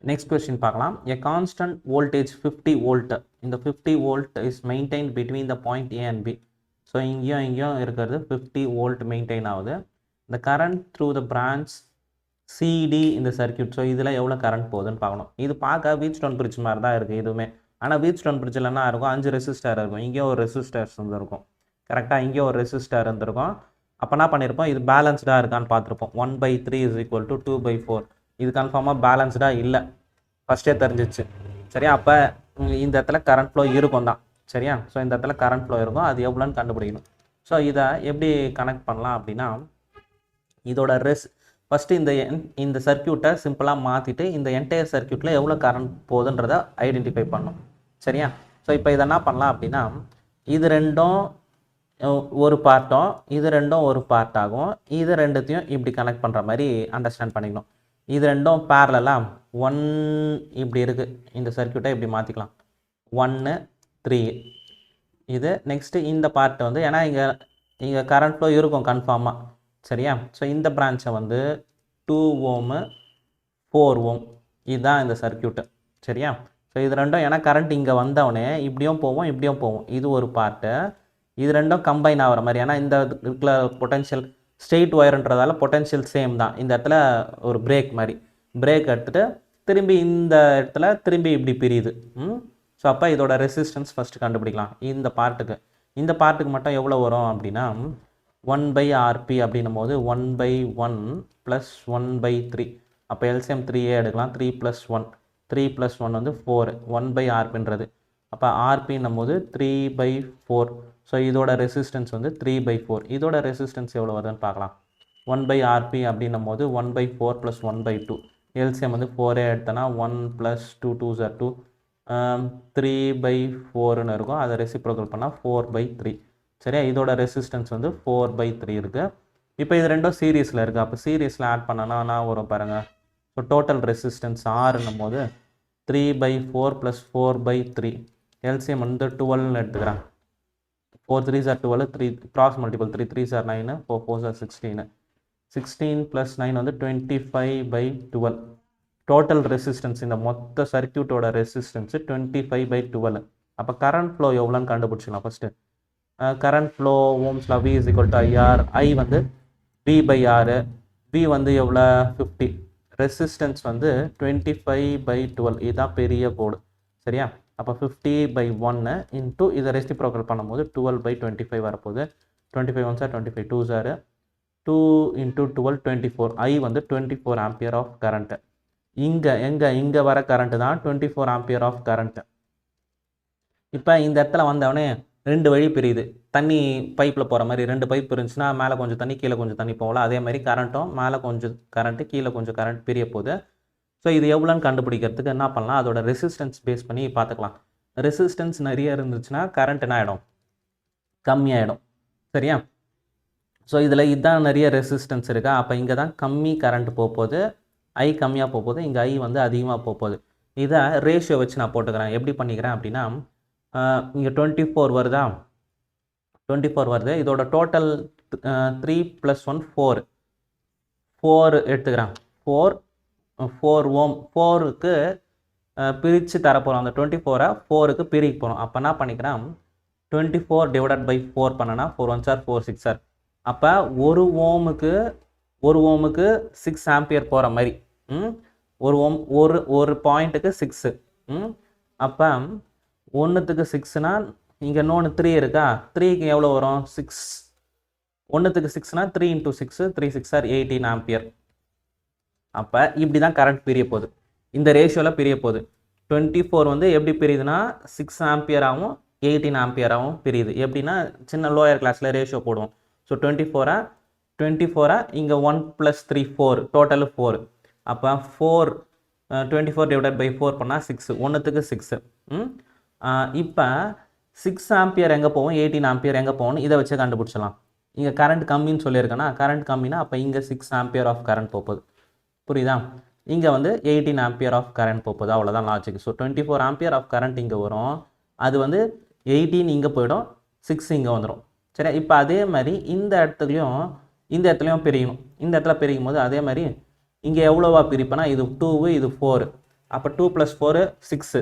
Next question பார்க்கலாம். A constant voltage 50 volt. இந்த 50 volt is maintained between the point A and B. So இங்கேயும் இருக்கிறது 50 volt மெயின்டைன் ஆகுது. இந்த current through the branch CD இந்த சர்க்யூட். ஸோ இதில் எவ்வளோ கரண்ட் போகுதுன்னு பார்க்கணும். இது பார்க்க வீட்ஸ்டோன் பிரிட்ஜ் மாதிரி தான் இருக்குது இதுவுமே. ஆனால் வீட்ஸ்டோன் பிரிட்ஜில் என்ன இருக்கும், 5 ரெசிஸ்டர் இருக்கும். இங்கேயும் ஒரு ரெசிஸ்டர்ஸ் இருந்திருக்கும். கரெக்டாக. இங்கேயும் ஒரு ரெசிஸ்டர் இருந்திருக்கும். அப்போ என்ன பண்ணியிருப்போம், இது பேலன்ஸ்டாக இருக்கான்னு பார்த்துருப்போம். 1/3 = 2/4. இது கன்ஃபார்மாக பேலன்ஸ்டாக இல்லை, ஃபஸ்ட்டே தெரிஞ்சிச்சு. சரியா. அப்போ இந்த இடத்துல கரண்ட் ஃப்ளோ இருக்கும் தான். சரியா. ஸோ இந்த இடத்துல கரண்ட் ஃப்ளோ இருக்கும். அது எவ்வளோன்னு கண்டுபிடிக்கணும். ஸோ இதை எப்படி கனெக்ட் பண்ணலாம் அப்படின்னா, இதோட ஃபஸ்ட்டு இந்த சர்க்யூட்டை சிம்பிளாக மாற்றிட்டு இந்த என்டையர் சர்க்யூட்டில் எவ்வளோ கரண்ட் போகுதுன்றதை ஐடென்டிஃபை பண்ணணும். சரியா. ஸோ இப்போ இதை என்ன பண்ணலாம் அப்படின்னா, இது ரெண்டும் ஒரு பார்ட்டும் இது ரெண்டும் ஒரு பார்ட் ஆகும். இது ரெண்டுத்தையும் இப்படி கனெக்ட் பண்ணுற மாதிரி அண்டர்ஸ்டாண்ட் பண்ணிக்கணும். இது ரெண்டும் பேரலாக 1 இப்படி இருக்குது. இந்த சர்க்யூட்டை இப்படி மாற்றிக்கலாம். 1 3 இது நெக்ஸ்ட்டு இந்த பார்ட்டை வந்து ஏன்னா இங்கே கரண்ட் ஃப்ளோ இருக்கும் கன்ஃபார்மாக. சரியா? ஸோ இந்த பிரான்ச்சை வந்து 2 ஓமு 4 ஓம் இதுதான் இந்த சர்க்யூட்டு. சரியா? ஸோ இது ரெண்டும் ஏன்னா கரண்ட் இங்கே வந்தவொடனே இப்படியும் போவோம் இப்படியும் போவோம். இது ஒரு பார்ட்டு. இது ரெண்டும் கம்பைன் ஆகிற மாதிரி ஏன்னா இந்த இருக்கிற பொட்டென்ஷியல் ஸ்ட்ரெயிட் ஒயர்ன்றதால பொட்டென்ஷியல் சேம் தான். இந்த இடத்துல ஒரு பிரேக் மாதிரி பிரேக் எடுத்துகிட்டு திரும்பி இந்த இடத்துல திரும்பி இப்படி பிரியுது. ஸோ அப்போ இதோட ரெசிஸ்டன்ஸ் ஃபஸ்ட்டு கண்டுபிடிக்கலாம். இந்த பார்ட்டுக்கு மட்டும் எவ்வளோ வரும் அப்படின்னா 1/RP அப்படின்னும் போது 1/1 + 1/3. அப்போ எல்சிஎம் 3A எடுக்கலாம். 3 + 1 3 + 1 வந்து 4 1/RPன்றது. அப்போ RPன்னும் போது 3/4. ஸோ இதோட ரெசிஸ்டன்ஸ் வந்து 3/4. இதோட ரெசிஸ்டன்ஸ் எவ்வளோ வருதுன்னு பார்க்கலாம். 1/RP அப்படின்னும் போது 1/4 + 1/2. எல்சிஎம் வந்து 4A எடுத்தோன்னா 1 + 2 2s are 2 3/4ன்னு இருக்கும். அதை ரெசிப்ரோக்கல் பண்ணால் 4/3. சரியா? இதோட ரெசிஸ்டன்ஸ் வந்து 4/3 இருக்குது. இப்போ இது ரெண்டும் சீரீஸில் இருக்குது. அப்போ சீரீஸில் ஆட் பண்ணனா நான் வரும் பாருங்கள். ஸோ டோட்டல் ரெசிஸ்டன்ஸ் ஆறுன்னும் போது 3/4 + 4/3. எல்சிஎம் வந்து 12 எடுத்துக்கிறேன். 4 3s are 12 3 cross multiple 3 3s are 9 4 4s are 16 16 + 9 வந்து 25/12. டோட்டல் ரெசிஸ்டன்ஸ் இந்த மொத்த சர்க்யூட்டோட ரெசிஸ்டன்ஸ் 25/12. அப்போ கரண்ட் ஃப்ளோ எவ்வளோன்னு கண்டுபிடிச்சிக்கலாம். First current flow Ohm's law V = IR. I வந்து V/R. V வந்து எவ்வளோ 50. ரெசிஸ்டன்ஸ் வந்து 25/12. இதுதான் பெரிய கோடு. சரியா? அப்போ 50/1 இன்ட்டு இதை ரெசிப்ரோக்கல் பண்ணும்போது 12/25 வரப்போகுது. 25 1s are 25 2s are 2 × 12 24. I வந்து 24 ஆம்பியர் ஆஃப் கரண்ட்டு. இங்கே வர கரண்ட்டு தான் 24 ஆம்பியர் ஆஃப் கரண்ட்டு. இப்போ இந்த இடத்துல வந்தவொடனே 2 வழி பிரியுது. தண்ணி பைப்பில் போகிற மாதிரி 2 பைப் இருந்துச்சுன்னா மேலே கொஞ்சம் தண்ணி கீழே கொஞ்சம் தண்ணி போகலாம். அதே மாதிரி கரண்ட்டும் மேலே கொஞ்சம் கரண்ட்டு கீழே கொஞ்சம் கரண்ட் பிரிய போகுது. ஸோ இது எவ்வளோன்னு கண்டுபிடிக்கிறதுக்கு என்ன பண்ணலாம், அதோட ரெசிஸ்டன்ஸ் பேஸ் பண்ணி பார்த்துக்கலாம். ரெசிஸ்டன்ஸ் நிறைய இருந்துச்சுன்னா கரண்ட் என்ன ஆகிடும், கம்மியாகிடும். சரியா? ஸோ இதில் இதுதான் நிறைய ரெசிஸ்டன்ஸ் இருக்கா. அப்போ இங்கே தான் கம்மி கரண்ட் போகுது, ஐ கம்மியாக போகுது, இங்கே ஐ வந்து அதிகமாக போகுது. இதை ரேஷியோ வச்சு நான் போட்டுக்கிறேன். எப்படி பண்ணிக்கிறேன் அப்படின்னா, இங்கே 24 வருதா, 24 வருது. இதோட டோட்டல் 3 + 1 4 எடுத்துக்கிறேன். 4 ஓம் 4க்கு பிரித்து தரப்போகிறோம். அந்த 24ஐ 4க்கு பிரிக்க போகிறோம். அப்போ என்ன பண்ணிக்கிறேன், 24 / 4 பண்ணனா 4 1s are 4 6 are. அப்போ ஒரு ஓமுக்கு 6 ஆம்பியர் போகிற மாதிரி. ஒரு பாயிண்ட்டுக்கு 6. அப்போ 1க்கு 6னா இங்கே இன்னொன்று 3 இருக்கா, 3க்கு எவ்வளோ வரும் 6. 1க்கு 6னா 3 × 6 3 6 are 18 ஆம்பியர். அப்போ இப்படி தான் கரண்ட் பிரிய போகுது, இந்த ரேஷியோவில் பிரிய போகுது. 24 வந்து எப்படி பிரியுதுன்னா 6 ஆம்பியராகவும் 18 ஆம்பியராகவும் பிரியுது. எப்படின்னா சின்ன லோயர் கிளாஸில் ரேஷியோ போடுவோம். ஸோ 24 இங்கே 1 + 3 4 டோட்டல் 4. அப்போ 24 / 4 பண்ணால் 6, 1க்கு 6. இப்போ 6 ஆம்பியர் எங்கே போகும், 18 ஆம்பியர் எங்கே போகணும், இதை வச்சு கண்டுபிடிச்சலாம். இங்கே கரண்ட் கம்மின்னு சொல்லியிருக்கேன்னா, கரண்ட் கம்மினா அப்போ இங்கே 6 ஆம்பியர் ஆஃப் கரண்ட் போகுது. புரியுதா? இங்கே வந்து 18 ஆம்பியர் ஆஃப் கரண்ட் போகுது. அவ்வளோதான் logic. So 24 ampere of current இங்கே வரும், அது வந்து 18 இங்கே போயிடும், 6 இங்கே வந்துடும். சரி, இப்போ அதே மாதிரி இந்த இடத்துலையும் பிரிக்கணும். இந்த இடத்துல பிரிக்கும் போது அதே மாதிரி இங்கே எவ்வளோவா பிரிப்பேன்னா, இது 2 இது 4. அப்போ 2 + 4 6.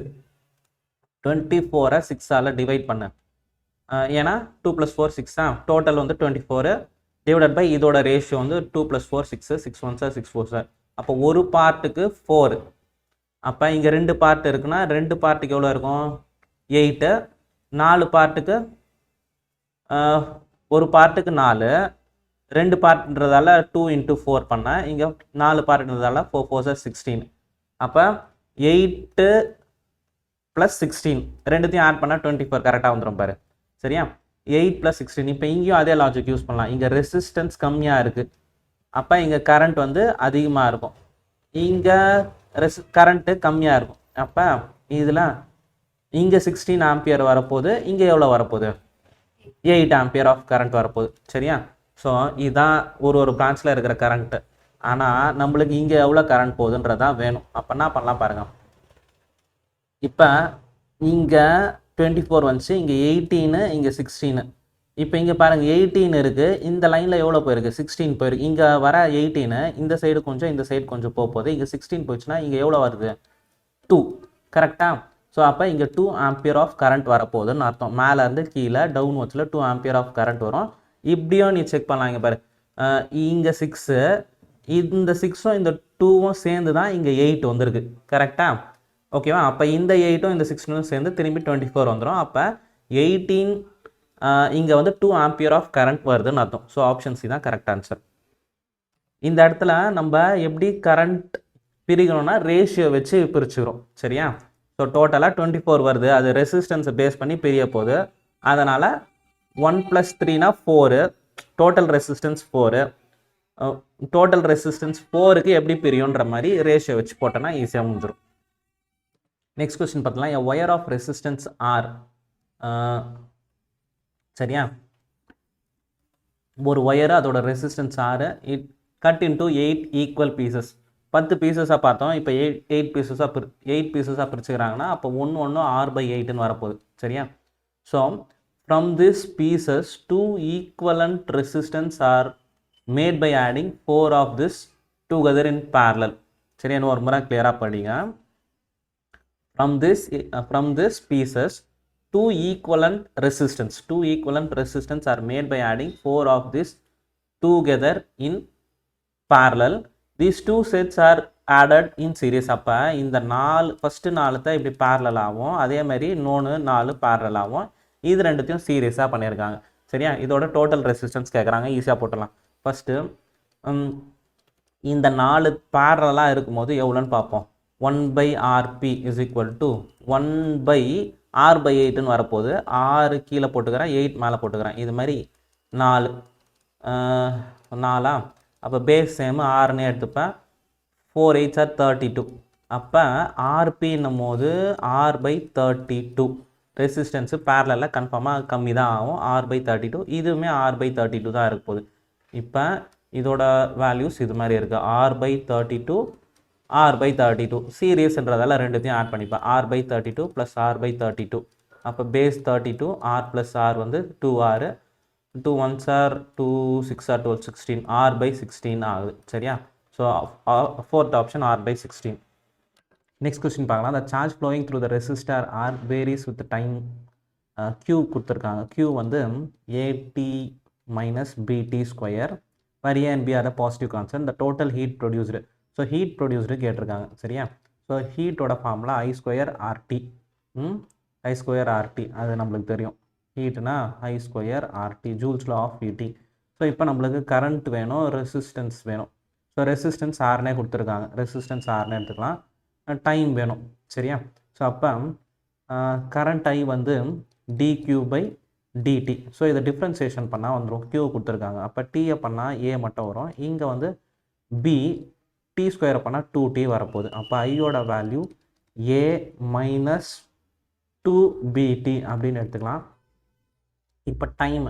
24ஐ 6ஆல் டிவைட் பண்ணு. ஏன்னா 2 + 4 6 டோட்டல் வந்து 24 டிவைடட் பை இதோட ரேஷியோ வந்து 2 + 4 6 6 1s are 6 4s are. அப்போ ஒரு பார்ட்டுக்கு 4. அப்போ இங்கே 2 பார்ட் இருக்குன்னா 2 பார்ட்டுக்கு எவ்வளோ இருக்கும் 8. 4 பார்ட்டுக்கு ஒரு பார்ட்டுக்கு 4. 2 பார்ட்ன்றதால 2 × 4 பண்ணேன். இங்கே 4 பார்ட்ன்றதால 4 4s are 16. அப்போ 8 + 16 ரெண்டுத்தையும் ஆட் பண்ணால் 24 கரெக்டாக வந்துடும் பாரு. சரியா? 8 + 16. இப்போ இங்கேயும் அதே லாஜிக் யூஸ் பண்ணலாம். இங்கே ரெசிஸ்டன்ஸ் கம்மியாக இருக்குது, அப்போ இங்கே கரண்ட் வந்து அதிகமாக இருக்கும், இங்கே கரண்ட்டு கம்மியாக இருக்கும். அப்போ இதில் இங்கே 16 ஆம்பியர் வரப்போகுது, இங்கே எவ்வளோ வரப்போகுது 8 ஆம்பியர் ஆஃப் கரண்ட் வரப்போகுது. சரியா? ஸோ இதுதான் ஒரு பிரான்ச்சில் இருக்கிற கரண்ட்டு. ஆனால் நம்மளுக்கு இங்கே எவ்வளோ கரண்ட் போகுதுன்றதான் வேணும். அப்போ என்ன பண்ணலாம் பாருங்கள். இப்போ இங்கே 24 வந்துச்சு, இங்கே 18, இங்கே 16. இப்போ இங்கே பாருங்கள் 18 இருக்குது, இந்த லைனில் எவ்வளோ போயிருக்கு 16 போயிருக்கு. இங்கே வர 18 இந்த சைடு கொஞ்சம் இந்த சைடு கொஞ்சம் போகுது. இங்கே 16 போயிடுச்சுன்னா இங்கே எவ்வளோ வருது 2, கரெக்டாக? ஸோ அப்போ இங்கே 2 ஆம்பியர் ஆஃப் கரண்ட் வரப்போகுதுன்னு அர்த்தம். மேலேருந்து கீழே டவுன் வச்சில் 2 ஆம்பியர் ஆஃப் கரண்ட் வரும். இப்படியும் நீ செக் பண்ணலாம். இங்கே பாரு, இங்கே 6, இந்த 6ம் இந்த 2வும் சேர்ந்து தான் இங்கே 8 வந்திருக்கு, கரெக்டாக? ஓகேவா? அப்போ இந்த 8ம் இந்த 16ம் சேர்ந்து திரும்பி 24 வந்துடும். அப்போ 18 இங்கே வந்து 2 ஆம்பியர் ஆஃப் கரண்ட் வருதுன்னு அர்த்தம். ஸோ ஆப்ஷன் சி தான் கரெக்ட் ஆன்சர். இந்த இடத்துல நம்ம எப்படி கரண்ட் பிரிக்கணும்னா ரேஷியோ வச்சு பிரிச்சுக்கிறோம், சரியா? ஸோ டோட்டலாக 24 வருது, அது ரெசிஸ்டன்ஸை பேஸ் பண்ணி பிரிய போகுது. அதனால் 1 + 3னா 4, டோட்டல் ரெசிஸ்டன்ஸ் 4. டோட்டல் ரெசிஸ்டன்ஸ் 4க்கு எப்படி பிரியுன்ற மாதிரி ரேஷியோ வச்சு போட்டோன்னா ஈஸியாக முடிஞ்சிடும். நெக்ஸ்ட் கொஸ்டின் பார்த்தலாம். A wire of resistance R, சரியா? ஒரு ஒயர், அதோட resistance R, it cut into 8 equal pieces. 10 பீசஸாக பார்த்தோம். இப்போ 8 பீசஸாக பிரிச்சுக்கிறாங்கன்னா அப்போ 1 R/8ன்னு வரப்போகுது, சரியா? So from this pieces 2 equivalent resistance are made by adding 4 of this together in parallel. சரியா? இன்னும் ஒரு முறை கிளியராக படிங்க. From this pieces 2 equivalent resistance are made by adding 4 of this together in parallel. These two sets are added in series. அப்போ இந்த 4 ஃபஸ்ட்டு 4 தான் இப்படி parallel ஆகும், அதே மாதிரி இன்னொன்று 4 parallel ஆகும். இது ரெண்டுத்தையும் சீரியஸாக பண்ணியிருக்காங்க, சரியா? இதோட டோட்டல் ரெசிஸ்டன்ஸ் கேட்குறாங்க, ஈஸியாக போட்டுடலாம். ஃபஸ்ட்டு இந்த 4 parallel இருக்கும்போது எவ்வளோன்னு பார்ப்போம். 1/Rp is equal to 1/R/8ன்னு வரப்போகுது. 6 கீழே போட்டுக்கிறேன், 8 மேலே போட்டுக்கிறேன். இது மாதிரி 4 அப்போ பேஸ் சேம் 6ன்னு எடுத்துப்பேன். 4 8s are 32. அப்போ ஆர்பின்னும் போது R/32 ரெசிஸ்டன்ஸு பேரலில் கன்ஃபார்மாக கம்மி தான் ஆகும். R/32, இதுவுமே R/32 தான் இருக்க போகுது. இப்போ இதோட வேல்யூஸ் இது மாதிரி இருக்குது. R/32 R/32 சீரியஸ்ன்றதால ரெண்டுத்தையும் ஆட் பண்ணிப்பேன். R/32 + R/32. அப்போ பேஸ் 32, R + R வந்து 2R, 2 1s are 2 6 are 12 16, R/16 ஆகுது, சரியா? So fourth option R/16. Next question பார்க்கலாம். The charge flowing through the resistor R varies with time. Q கொடுத்துருக்காங்க. Q வந்து AT - BT², where A and B are the positive constant. The total heat produced. So heat produced கேட்டிருக்காங்க, சரியா? So ஹீட்டோட formula I²RT. I²RT அது நம்மளுக்கு தெரியும். ஹீட்னா I²RT, Joule's law of heating. So இப்போ நம்மளுக்கு கரண்ட் வேணும், ரெசிஸ்டன்ஸ் வேணும். ஸோ ரெசிஸ்டன்ஸ் ஆர்னே கொடுத்துருக்காங்க, ரெசிஸ்டன்ஸ் ஆர்னே எடுத்துக்கலாம். டைம் வேணும், சரியா? ஸோ அப்போ கரண்ட் I வந்து dQ/dt. ஸோ இதை டிஃப்ரென்சியேஷன் பண்ணால் வந்துடும். Q கொடுத்துருக்காங்க, அப்போ Tயை பண்ணால் A மட்டும் வரும். இங்கே வந்து B T² பண்ணால் 2T வரப்போகுது. அப்போ ஐயோட வேல்யூ A - 2BT அப்படின்னு எடுத்துக்கலாம். இப்போ டைம்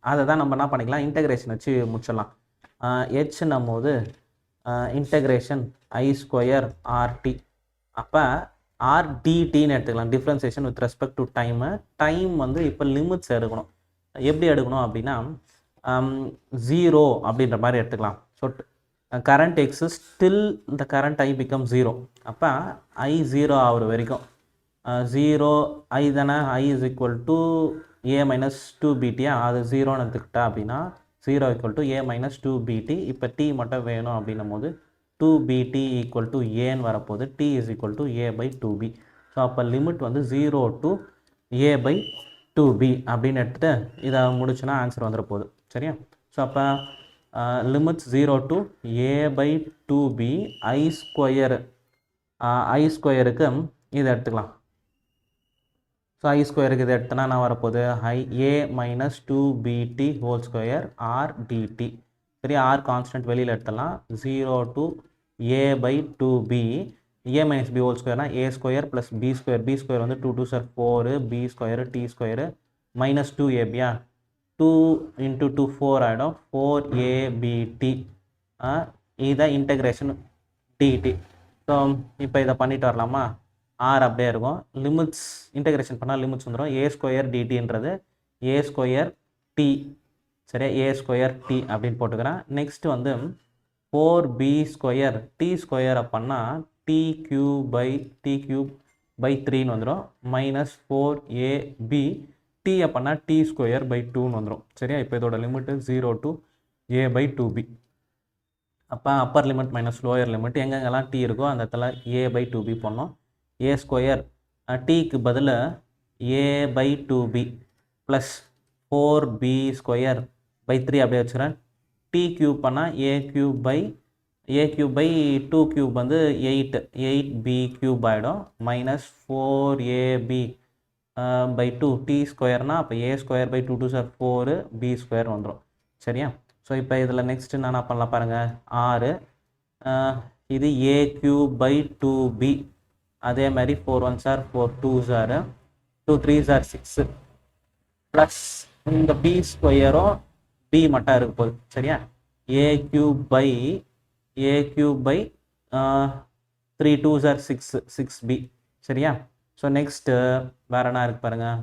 அதை தான் நம்ம என்ன பண்ணிக்கலாம், இன்டகிரேஷன் வச்சு முடிச்சிடலாம். ஹெச்ன்னும் போது இன்டகிரேஷன் I²RT. அப்போ RDTன்னு எடுத்துக்கலாம், differentiation with respect to time. Time வந்து இப்போ லிமிட்ஸ் எடுக்கணும். எப்படி எடுக்கணும் அப்படின்னா 0 அப்படின்ற மாதிரி எடுத்துக்கலாம். So current exists till the current I becomes 0. அப்போ I 0 ஆகிற வரைக்கும் 0 I தானே, I is equal to A - 2BT. அது 0ன்னு எடுத்துக்கிட்டா அப்படின்னா 0 = A - 2BT. இப்போ T மட்டும் வேணும் அப்படின்னும் போது 2BT = Aன்னு வரப்போகுது. T is equal to A/2B. So அப்போ லிமிட் வந்து 0 to A/2B அப்படின்னு எடுத்துகிட்டு இதை முடிச்சுன்னா ஆன்சர் வந்துட போகுது, சரியா? ஸோ அப்போ limits 0 to A/2B I²க்கு இதை எடுத்துக்கலாம். ஸோ I²க்கு இதை எடுத்தனா நான் வரப்போகுது A - 2BT² RDT. சரி, R கான்ஸ்டன்ட் வெளியில் எடுத்துடலாம். 0 to A/2B. A - B² A² + B² வந்து 2 2s are 4, B² T² - 2AB. 2 × 2 4 ஆகிடும், 4ABT. இதை இன்டெகிரேஷன் டிடி. ஸோ இப்போ இதை பண்ணிட்டு வரலாமா? ஆர் அப்படியே இருக்கும். லிமிட்ஸ் இன்டெகிரேஷன் பண்ணால் லிமிட்ஸ் வந்துடும். ஏ ஸ்கொயர் டிடின்றது ஏ ஸ்கொயர் டி, சரியா? ஏ ஸ்கொயர் டி அப்படின்னு போட்டுக்கிறேன். நெக்ஸ்ட் வந்து 4b ஸ்கொயர் டி ஸ்கொயர் அப்படின்னா டி கியூப் பை 3ன்னு வந்துடும். மைனஸ் 4ab டி அப்படின்னா டி ஸ்கொயர் பை 2ன்னு வந்துடும், சரியா? இப்போ இதோட லிமிட்டு 0 to a/2b. அப்போ upper limit minus lower limit எங்கெங்கெல்லாம் டி இருக்கோ அந்த இடத்துல a/2b பண்ணோம். ஏ ஸ்கொயர் டீக்கு பதில் a/2b plus 4b square by 3 அப்படியே வச்சுக்கிறேன். டி கியூப் பண்ணால் ஏ கியூப் பை 2 கியூப் வந்து 8b கியூப் ஆகிடும். மைனஸ் 4ab பை 2 டி ஸ்கொயர்னால் அப்போ A square by 2 sir 4b square வந்துடும், சரியா? ஸோ இப்போ இதில் நெக்ஸ்ட்டு நான் பண்ணலாம் பாருங்கள். 6 இது ஏ கியூப் பை 2b, அதே மாதிரி 4 1 சார் 4 2 சார் 2 3 சார் 6 ப்ளஸ் இந்த பி ஸ்கொயரும் பி மட்டும் இருக்க போகுது, சரியா? A cube by 3 2 sir 6b, சரியா? ஸோ நெக்ஸ்ட்டு வேறு என்ன இருக்குது பாருங்கள்.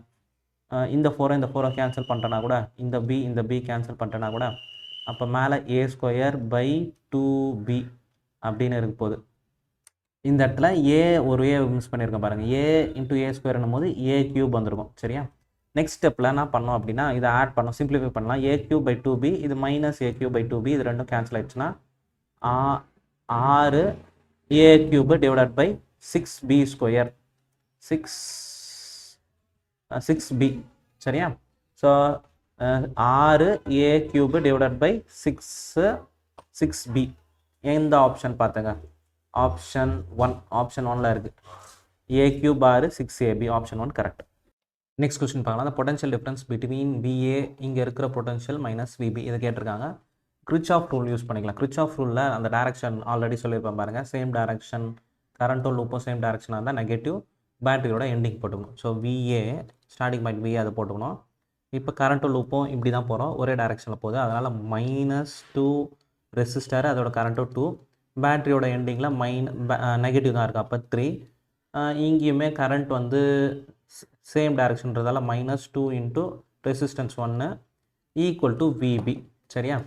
இந்த 4 கேன்சல் பண்ணுறேன்னா கூட இந்த பி கேன்சல் பண்ணுறேன்னா கூட அப்போ மேலே ஏ ஸ்கொயர் பை 2b அப்படின்னு இருக்க போகுது. இந்த இடத்துல ஏ ஒரு ஏ மிஸ் பண்ணியிருக்கேன் பாருங்கள். ஏ இன்ட்டு ஏ ஸ்கொயர்னும் போது ஏ கியூப் வந்துருக்கும், சரியா? நெக்ஸ்ட் ஸ்டெப்பில் என்ன பண்ணோம் அப்படின்னா இதை ஆட் பண்ணோம், சிம்பிளிஃபை பண்ணலாம். ஏ கியூப் பை 2b இது minus a cube by 2b இது ரெண்டும் கேன்சல் ஆகிடுச்சுன்னா 6 A cube divided by 6b square 6b, சரியா? So 6 A cube divided by 6b எந்த ஆப்ஷன் பார்த்துங்க? ஆப்ஷன் 1ல் இருக்குது. A cube 6 6ab option 1 correct. Next question பார்க்கலாம். அந்த பொட்டன்ஷியல் டிஃப்ரென்ஸ் பிட்வீன் VA இங்கே இருக்கிற பொட்டன்ஷியல் மைனஸ் VB இதை கேட்டிருக்காங்க. கிரிச்சாஃப் ரூல் யூஸ் பண்ணிக்கலாம். கிரிச்சாஃப் ரூலில் அந்த டைரக்ஷன் ஆல்ரெடி சொல்லியிருப்பேன் பாருங்கள். சேம் டைரக்ஷன் கரண்ட்டோ லூப்போ சேம் டைரக்ஷனாக இருந்தால் நெகட்டிவ் பேட்டரியோட எண்டிங் போட்டுக்கணும். So VA starting point VA அதை போட்டுக்கணும். இப்போ கரண்ட்டோ லூப்பும் இப்படி தான் போகிறோம், ஒரே டைரக்ஷனில் போகுது. அதனால் -2 ரெசிஸ்டர் அதோட கரண்ட்டோ 2, பேட்டரியோட எண்டிங்கில் நெகட்டிவ் தான் இருக்குது, அப்போ 3. இங்கேயுமே கரண்ட் வந்து சேம் டைரக்ஷன்றதால -2 into resistance 1 equal to VB, சரியா?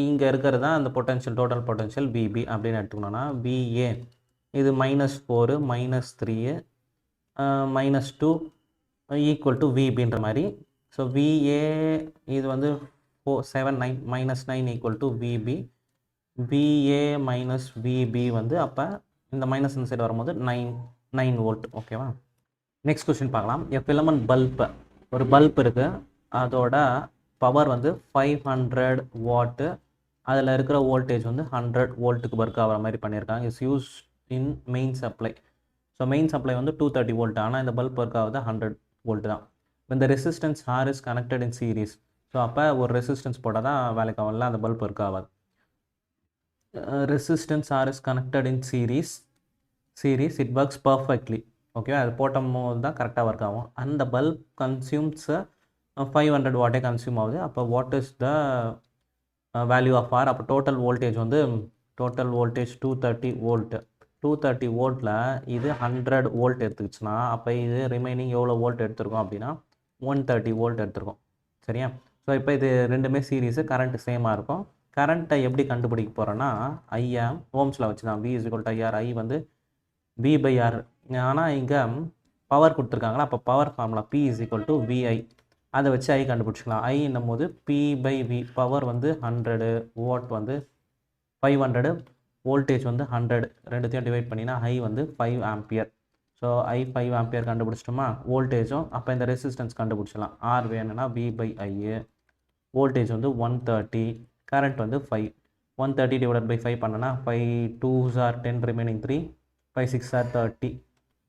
இங்கே இருக்கிறது தான் அந்த பொட்டன்ஷியல், டோட்டல் பொட்டன்ஷியல் VB அப்படின்னு எடுத்துக்கணும்னா VA இது -4 -3 -2 ஈக்குவல் டு VBன்ற மாதிரி. ஸோ VA இது வந்து 7 9 -9 equal to VB. VA minus VB வந்து அப்போ இந்த மைனஸ் இந்த சைடு வரும்போது 9 வோல்ட், ஓகேவா? நெக்ஸ்ட் கொஸ்டின் பார்க்கலாம். ஃபிலமெண்ட் பல்பு, ஒரு பல்ப் இருக்குது, அதோட பவர் வந்து 500 வாட்டு, அதில் இருக்கிற வோல்டேஜ் வந்து 100 வோல்ட்டுக்கு ஒர்க் ஆகிற மாதிரி பண்ணியிருக்காங்க. Is use in main supply. So main supply வந்து 230 வோல்ட், ஆனால் இந்த பல்ப் ஒர்க் ஆகுது 100 வோல்ட் தான். இந்த resistance R is connected in series. So அப்போ ஒரு ரெசிஸ்டன்ஸ் போட்டால் தான் வேலைக்கு ஆகல, அந்த பல்ப் ஒர்க் ஆகாது. Resistance R is connected in series it works perfectly, okay? அது போட்டும் போது தான் கரெக்டாக ஒர்க் ஆகும். அந்த பல்ப் கன்சியூம்ஸ் 500 வாட்டே கன்சியூம் ஆகுது. அப்போ what is the value of R? அப்போ டோட்டல் வோல்டேஜ் 230 வோல்ட். 230 வோல்ட்டில் இது 100 வோல்ட் எடுத்துக்கிச்சுன்னா அப்போ இது ரிமைனிங் எவ்வளோ வோல்ட் எடுத்துருக்கோம் அப்படின்னா 130 வோல்ட் எடுத்துருக்கோம், சரியா? ஸோ இப்போ இது ரெண்டுமே சீரீஸு, கரண்ட் சேமாக இருக்கும். கரண்ட்டை எப்படி கண்டுபிடிக்க போகிறோன்னா ஐஎம் ஓம்ஸில் வச்சு தான். V = IR, I வந்து V/R. ஆனால் இங்கே பவர் கொடுத்துருக்காங்களா, அப்போ பவர் ஃபார்முலா P = VI, அதை வச்சு I கண்டுபிடிச்சிக்கலாம். I என்னும் போது P/V, பவர் வந்து 100, வாட் வந்து 500, வோல்டேஜ் வந்து 100, ரெண்டுத்தையும் டிவைட் பண்ணினா I வந்து 5 ஆம்பியர். ஸோ I 5 ஆம்பியர் கண்டுபிடிச்சிட்டோமா? வோல்டேஜும் அப்போ இந்த ரெசிஸ்டன்ஸ் கண்டுபிடிச்சிடலாம். R வேணும்னா V/I, வோல்டேஜ் வந்து 130, கரண்ட் வந்து 5. 130 டிவைடட் பை 5 பண்ணனா 5 2s are 10, ரிமைனிங் 3, 5 6 are 30,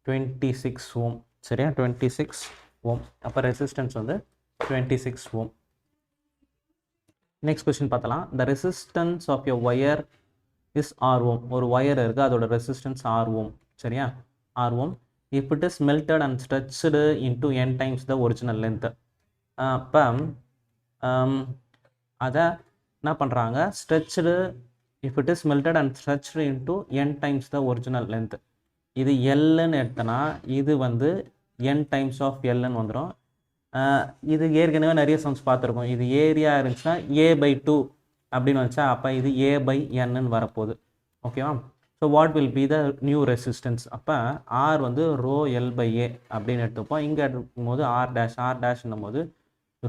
26 ஓம், சரியா? 26 ஓம். அப்போ ரெசிஸ்டன்ஸ் வந்து 26 ஓம். நெக்ஸ்ட் கொஸ்டின் பார்த்தலாம். The resistance of your wire is R ohm. ஒரு ஒயர் இருக்குது, அதோட ரெசிஸ்டன்ஸ் R ஓம், சரியா? R ohm. If it is melted and stretched into n times the original length. அப்போ அதை என்ன பண்ணுறாங்க, stretched if it is melted and stretched into n times the original length. இது எல்லுன்னு எடுத்தனா இது வந்து n டைம்ஸ் ஆஃப் எல்லுன்னு வந்துடும். இது ஏற்கனவே நிறைய சம்ஸ் பார்த்துருக்கோம். இது ஏரியா இருந்துச்சுன்னா a/2 அப்படின்னு வந்துச்சா, அப்போ இது a/n வரப்போகுது. ஓகேவா? So what will be the new resistance? அப்போ ஆர் வந்து ரோ எல்/a அப்படின்னு எடுத்துப்போம். இங்கே எடுக்கும்போது ஆர் டேஷ்னும் போது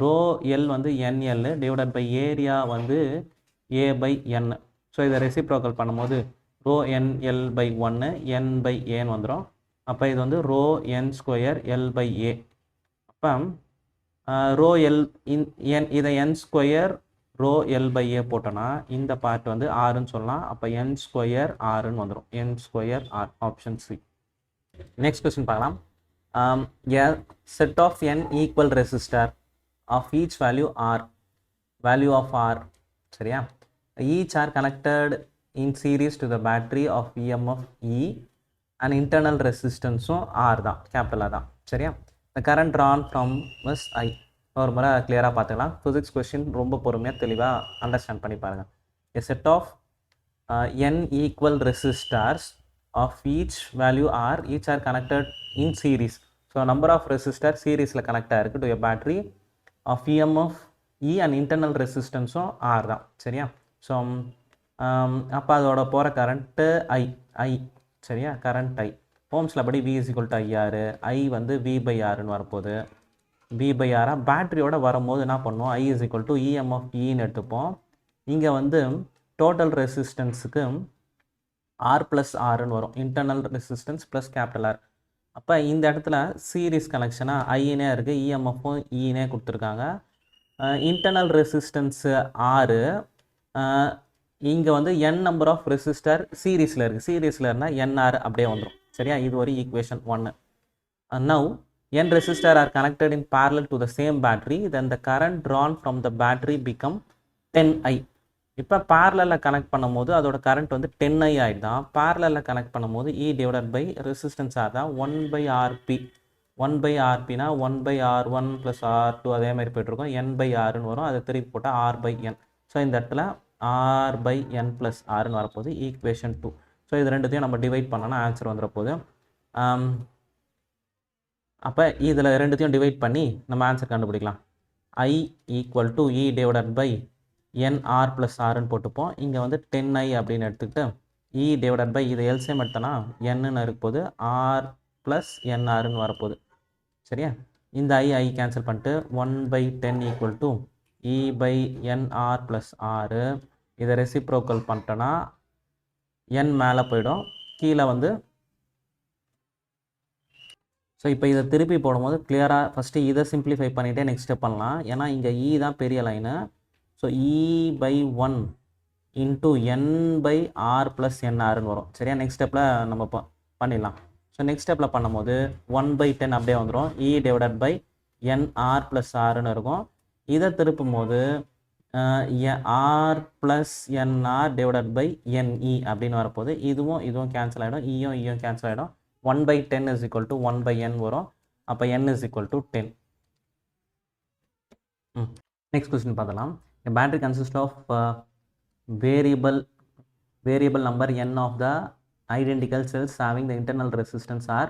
ரோ எல் வந்து NL டிவைடட் பை ஏரியா வந்து a/n. ஸோ இதை ரெசிப்ரோக்கல் பண்ணும்போது ரோ NL/1 n/aன்னு வந்துடும். அப்போ இது வந்து ரோ n² L/a. அப்போ ரோ எல் இதை n² ரோ L/a போட்டோன்னா இந்த பார்ட் வந்து ஆறுன்னு சொல்லலாம். அப்போ n² ஆறுன்னு வந்துடும். n² R, option C. Next question பார்க்கலாம். A set of n equal resistor of each value of r, சரியா? Each are connected in series to the battery of EMF E and internal resistance R தான், கேபிட்டல் R தான், சரியா? The current drawn from is I. ஒரு முறை கிளியராக பார்த்துக்கலாம். ஃபிசிக்ஸ் கொஸ்டின் ரொம்ப பொறுமையாக தெளிவாக அண்டர்ஸ்டாண்ட் பண்ணி பாருங்கள். A set of n equal resistors of each value R, each are connected in series. So number of resistor சீரீஸில் கனெக்ட் ஆகிருக்கு to a battery of EMF E and internal resistance R தான், சரியா? ஸோ அப்போ அதோட போகிற கரண்ட்டு I, சரியா? கரண்ட் I ஓம்ஸில் படி V = IR. I வந்து V/Rன்னு வரப்போகுது. V/R பேட்டரியோட வரும்போது என்ன பண்ணுவோம்? I = EMF Eன்னு எடுத்துப்போம். இங்கே வந்து டோட்டல் ரெசிஸ்டன்ஸுக்கு R+Rன்னு வரும். Internal resistance plus capital R. அப்போ இந்த இடத்துல சீரீஸ் கனெக்ஷனாக ஐனே இருக்குது, இஎம்எஃப்பும் ஈனே கொடுத்துருக்காங்க. Internal resistance R. இங்கே வந்து n நம்பர் ஆஃப் ரெசிஸ்டர் சீரீஸில் இருக்குது. சீரீஸில் இருந்தால் NR அப்படியே வந்துடும், சரியா? இது ஒரு equation 1. Now n resistor are connected in parallel to the same battery, then the current drawn from the battery become 10I. இப்போ பேரலில் கனெக்ட் பண்ணும்போது அதோட கரண்ட் வந்து 10I ஆகிடுதான். பேரலில் கனெக்ட் பண்ணும்போது E divided by resistance R தான் 1/RP. 1/RPனா 1/R1 + R2 அதே மாதிரி போய்ட்டுருக்கோம். n/Rன்னு வரும். அதை திருப்பி போட்டால் R/n. ஸோ இந்த இடத்துல R/n + Rன்னு வரப்போகுது. ஈக்குவேஷன் 2. ஸோ இது ரெண்டுத்தையும் நம்ம டிவைட் பண்ணோன்னா ஆன்சர் வந்துட போகுது. அப்போ இதில் ரெண்டுத்தையும் டிவைட் பண்ணி நம்ம ஆன்சர் கண்டுபிடிக்கலாம். I = E divided by NR + Rன்னு போட்டுப்போம். இங்கே வந்து 10I அப்படின்னு எடுத்துக்கிட்டு E டிவைடட் பை இதை எல்சிஎம் எடுத்தோன்னா Nன்னு இருக்க போது R + NRன்னு வரப்போகுது, சரியா? இந்த I கேன்சல் பண்ணிட்டு 1/10 = E/NR + R. இதை ரெசிப்ரோக்கல் பண்ணிட்டோன்னா n மேலே போயிடும், கீழே வந்து. ஸோ இப்போ இதை திருப்பி போடும்போது கிளியராக ஃபஸ்ட்டு இதை சிம்பிளிஃபை பண்ணிவிட்டே நெக்ஸ்ட் ஸ்டெப் பண்ணலாம். ஏன்னா இங்கே E தான் பெரிய லைனு. ஸோ E/1 × n/R + NRன்னு வரும், சரியா? நெக்ஸ்ட் ஸ்டெப்பில் நம்ம பண்ணிடலாம். ஸோ நெக்ஸ்ட் ஸ்டெப்பில் பண்ணும்போது 1/10 அப்படியே வந்துடும். E டிவைடட் பை NR + Rன்னு இருக்கும். இதை திருப்பும் போது R + NR divided by NE அப்படின்னு வரப்போகுது. இதுவும் கேன்சல் ஆகிடும், ஈயும் கேன்சல் ஆகிடும். 1/10 = 1/n வரும். அப்போ n = 10. நெக்ஸ்ட் கொஸ்டின் பார்த்தலாம். A battery consists of variable number n of the identical cells having the internal resistance R,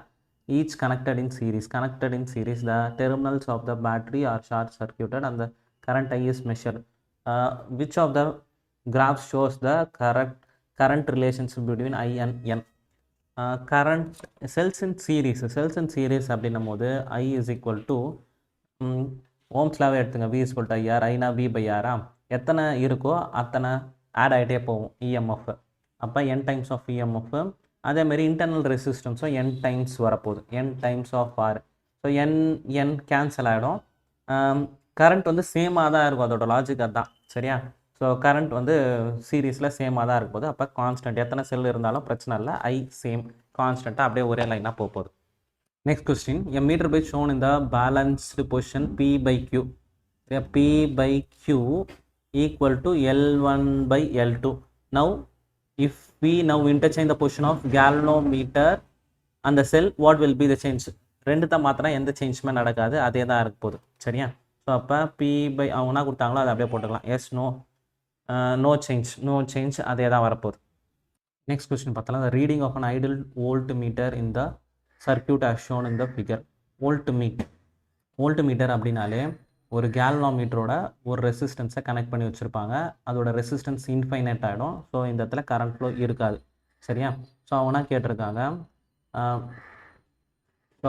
each connected in series. The terminals of the battery are short circuited and the current I is measured. Which of the graphs shows the current relationship between I and n? Current cells in series அப்படின்னும் போது I = ஓம்ஸ்லாவே எடுத்துங்க. V = IR. ஐனா V/R. எத்தனை இருக்கோ அத்தனை ஆட் ஆகிட்டே போகும் EMF. அப்போ n டைம்ஸ் ஆஃப் EMF. அதேமாரி இன்டர்னல் ரெசிஸ்டன்ஸும் n டைம்ஸ் வரப்போகுது, n times of R. So n cancel ஆகிடும். கரண்ட் வந்து சேமாக தான் இருக்கும், அதோட லாஜிக் அதுதான், சரியா? ஸோ கரண்ட் வந்து சீரீஸில் சேமாக தான் இருக்க போகுது. அப்போ கான்ஸ்டன்ட் எத்தனை செல் இருந்தாலும் பிரச்சனை இல்லை, I சேம் கான்ஸ்டண்ட்டாக அப்படியே ஒரே லைனாக போகுது. Next question. A meter bit shown in the balanced position P/Q. P/Q = L1/L2. Now if we interchange the position of galvanometer and the cell, what will be the change? ரெண்டு தான் மாத்திரம் எந்த சேஞ்சுமே நடக்காது, அதே தான் இருக்க போகுது, சரியா? ஸோ அப்போ P/அவங்கன்னா கொடுத்தாங்களோ அதை அப்படியே போட்டுக்கலாம். எஸ் நோ நோ சேஞ்ச் அதே தான் வரப்போகுது. நெக்ஸ்ட் கொஸ்டின் பார்த்தலாம். the reading of an idle voltmeter in the circuit as shown in the figure. Voltmeter அப்படின்னாலே ஒரு கேல்வாமீட்டரோட ஒரு ரெசிஸ்டன்ஸை கனெக்ட் பண்ணி வச்சுருப்பாங்க. அதோட ரெசிஸ்டன்ஸ் இன்ஃபைனைட் ஆகிடும். ஸோ இந்த இடத்துல கரண்ட் ஃப்ளோ இருக்காது. சரியா? ஸோ அவனா கேட்டிருக்காங்க ஸோ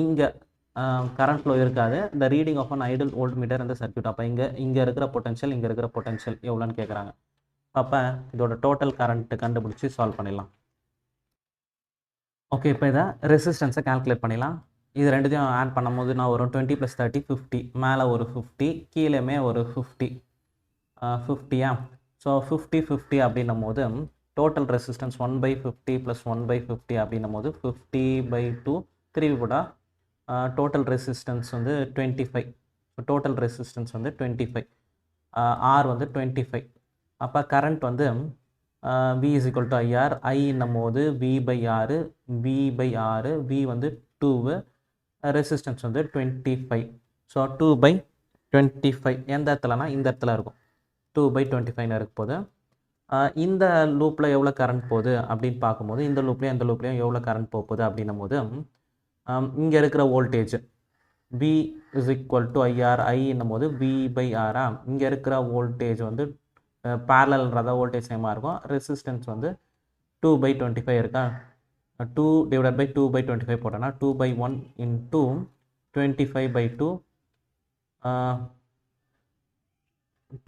இங்கே கரண்ட் ஃப்ளோ இருக்காது. The reading of an ideal voltmeter இந்த சர்க்யூட். அப்போ இங்கே இருக்கிற பொட்டன்ஷியல் இங்கே இருக்கிற பொட்டன்ஷியல் எவ்வளோன்னு கேட்குறாங்க. அப்போ இதோட டோட்டல் கரண்ட்டு கண்டுபிடிச்சி சால்வ் பண்ணிடலாம். ஓகே, இப்போ இதை ரெசிஸ்டன்ஸை கால்குலேட் பண்ணிடலாம். இது ரெண்டுத்தையும் ஆட் பண்ணும்போது நான் வரும் 20 + 30 50. மேலே ஒரு 50, கீழேயுமே ஒரு 50. 50யா? ஸோ 50 அப்படின்னும் போது டோட்டல் ரெசிஸ்டன்ஸ் 1/50 + 1/50 அப்படின்னும் போது 50/2 திருப்பி போட்டால் டோட்டல் ரெசிஸ்டன்ஸ் வந்து 25. ஸோ டோட்டல் ரெசிஸ்டன்ஸ் வந்து 25. ஆர் வந்து 25. அப்போ கரண்ட் வந்து V = IR. I என்னும் போது V/R, V/R, V வந்து 2, ரெசிஸ்டன்ஸ் வந்து 25. ஸோ 2/25 எந்த இடத்துலனா இந்த இடத்துல இருக்கும். 2/25 இருக்க போது இந்த லூப்பில் எவ்வளோ கரண்ட் போகுது அப்படின்னு பார்க்கும்போது இந்த லூப்லேயும் இந்த லூப்லேயும் எவ்வளோ கரண்ட் போகுது அப்படின்னும் போது இங்கே இருக்கிற வோல்டேஜ் V = IR. I என்னும் போது V/R. இங்கே இருக்கிற வோல்டேஜ் வந்து பேரலல்ன்றத வோல்டேஜ் சேமாக இருக்கும். ரெசிஸ்டன்ஸ் வந்து 2/25 இருக்கா. 2 / 2/25 போட்டோன்னா 2/1 × 25/2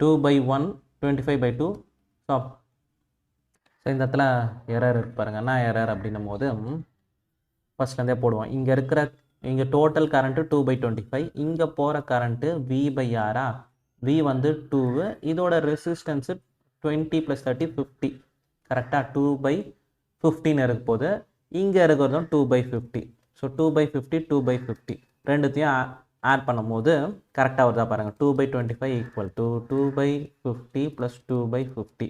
2/1 25/2. ஸோ இந்த இடத்துல எரர் இருக்கு பாருங்கள். என்ன எரர் அப்படின்னும் போது ஃபஸ்ட்லேருந்தே போடுவோம். இங்கே டோட்டல் கரண்ட்டு 2/25. இங்கே போகிற கரண்ட்டு V/R. V வந்து 2, இதோட ரெசிஸ்டன்ஸு 20 + 30 50. கரெக்டாக 2/15 இருக்க போது. இங்கே இருக்கிறதும் 2/50. ஸோ 2/50 2/50 ரெண்டுத்தையும் ஆட் பண்ணும்போது கரெக்டாக வருதா பாருங்கள். 2/25 = 2/50 + 2/50.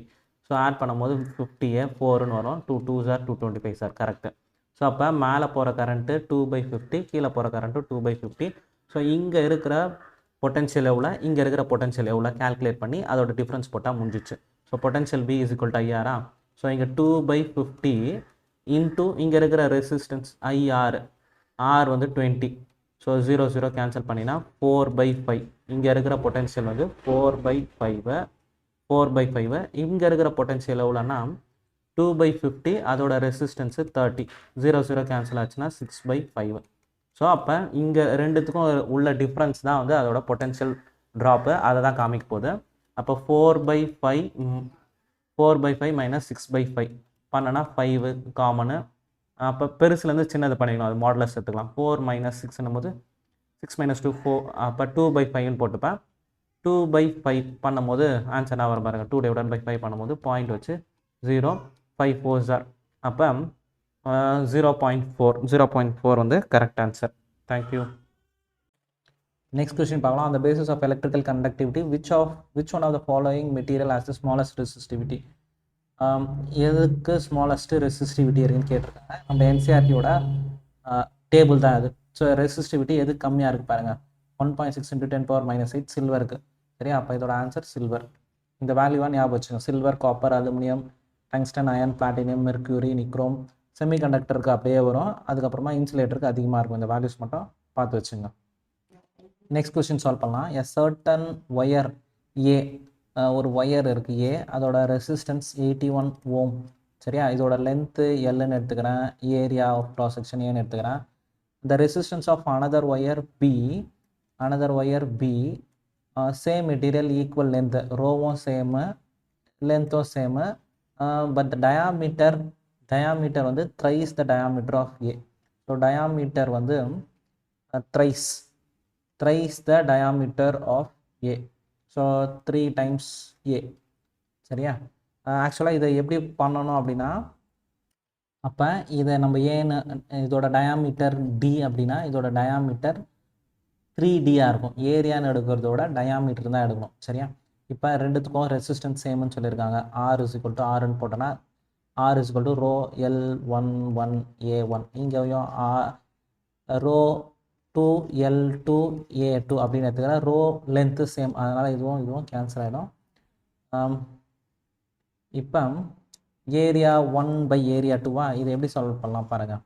ஸோ ஆட் பண்ணும்போது 50 4ன்னு வரும். 2 2s are 225 sir correct. So அப்போ மேலே போகிற கரண்ட்டு 2/50, கீழே போகிற கரண்ட்டு 2/50. ஸோ இங்கே இருக்கிற பொட்டன்ஷியல் எவ்வளோ, இங்கே இருக்கிற பொட்டன்ஷியல் எவ்வளோ கால்குலேட் பண்ணி அதோட டிஃப்ரென்ஸ் போட்டால் முடிஞ்சிச்சு. So potential V = IR. So இங்கே 2/50 இன்ட்டு இங்கே இருக்கிற ரெசிஸ்டன்ஸ் IR. R வந்து 20. ஸோ 0 0 கேன்சல் பண்ணினா 4/5. இங்கே இருக்கிற பொட்டன்ஷியல் வந்து 4/5. இங்கே இருக்கிற பொட்டன்ஷியல் எவ்வளோன்னா 2/50, அதோட ரெசிஸ்டன்ஸு 30. 0 0 கேன்சல் ஆச்சுன்னா 6/5. ஸோ அப்போ இங்கே ரெண்டுத்துக்கும் உள்ள டிஃப்ரென்ஸ் தான் வந்து அதோட பொட்டன்ஷியல் ட்ராப்பு. அதை தான் காமிக்க போகுது. அப்போ 4/5 - 6/5 பண்ணனா 5 காமனு. அப்போ பெருசுலேருந்து சின்னது பண்ணிக்கணும். அது மாடலஸ் எடுத்துக்கலாம். 4 - 6 போது 6 - 2 4. அப்போ 2/5ன்னு போட்டுப்பேன். 2/5 பண்ணும்போது ஆன்சர் நான் வர பாருங்கள். 2/5 பண்ணும்போது பாயிண்ட் வச்சு 0 5 4s are. அப்போ 0.4 வந்து correct answer. Thank you. Next question பார்க்கலாம். அந்த basis of electrical conductivity which one of the following material has the smallest resistivity? எதுக்கு ஸ்மாலஸ்ட் ரெசிஸ்டிவிட்டி இருக்குன்னு கேட்டிருக்காங்க. நம்ம என்சிஆர்டியோட டேபிள் தான் அது. ஸோ ரெசிஸ்டிவிட்டி எது கம்மியாக இருக்குது பாருங்கள். 1.6 × 10⁻⁸ சில்வருக்கு. சரியா? அப்போ இதோட ஆன்சர் சில்வர். இந்த வேல்யூவாக ஞாபகம் வச்சுக்கோங்க. Silver, copper, aluminium, tungsten, iron, platinum, mercury, nichrome. செமிகண்டக்டருக்கு அப்படியே வரும். அதுக்கப்புறமா இன்சுலேட்டருக்கு அதிகமாக இருக்கும். இந்த வேல்யூஸ் மட்டும் பார்த்து வச்சுங்க. நெக்ஸ்ட் கொஸ்டின் சால்வ் பண்ணலாம். எ சர்டன் ஒயர் ஏ, ஒரு ஒயர் இருக்குது ஏ, அதோட ரெசிஸ்டன்ஸ் 81 Ω. சரியா? இதோட லென்த்து எல்லுன்னு எடுத்துக்கிறேன். ஏரியா ஆஃப் க்ராஸ் செக்ஷன் ஏன்னு எடுத்துக்கிறேன். The resistance of another wire B same material equal length. ரோவும் சேமு, லென்த்தும் சேமு. பட் டயாமீட்டர் வந்து thrice the diameter of A. So diameter வந்து thrice the diameter of A. So 3 times A. சரியா? ஆக்சுவலாக இதை எப்படி பண்ணணும் அப்படின்னா, அப்போ இதை நம்ம ஏன்னு இதோட டயாமீட்டர் டி அப்படின்னா இதோட டயாமீட்டர் 3Dயாக இருக்கும். ஏரியான்னு எடுக்கிறதோட டயாமீட்டர் தான் எடுக்கணும். சரியா? இப்போ ரெண்டுத்துக்கும் ரெசிஸ்டன்ஸ் சேம்னு சொல்லியிருக்காங்க. R = Rன்னு போட்டோன்னா R = ρL11A1. இங்கேயும் ρ2L2A2 அப்படின்னு எடுத்துக்கிறேன். ரோ லென்த்து சேம், அதனால் இதுவும் கேன்சல் ஆகிடும். இப்போ ஏரியா 1/ஏரியா 2வா இது எப்படி சால்வ் பண்ணலாம் பாருங்கள்.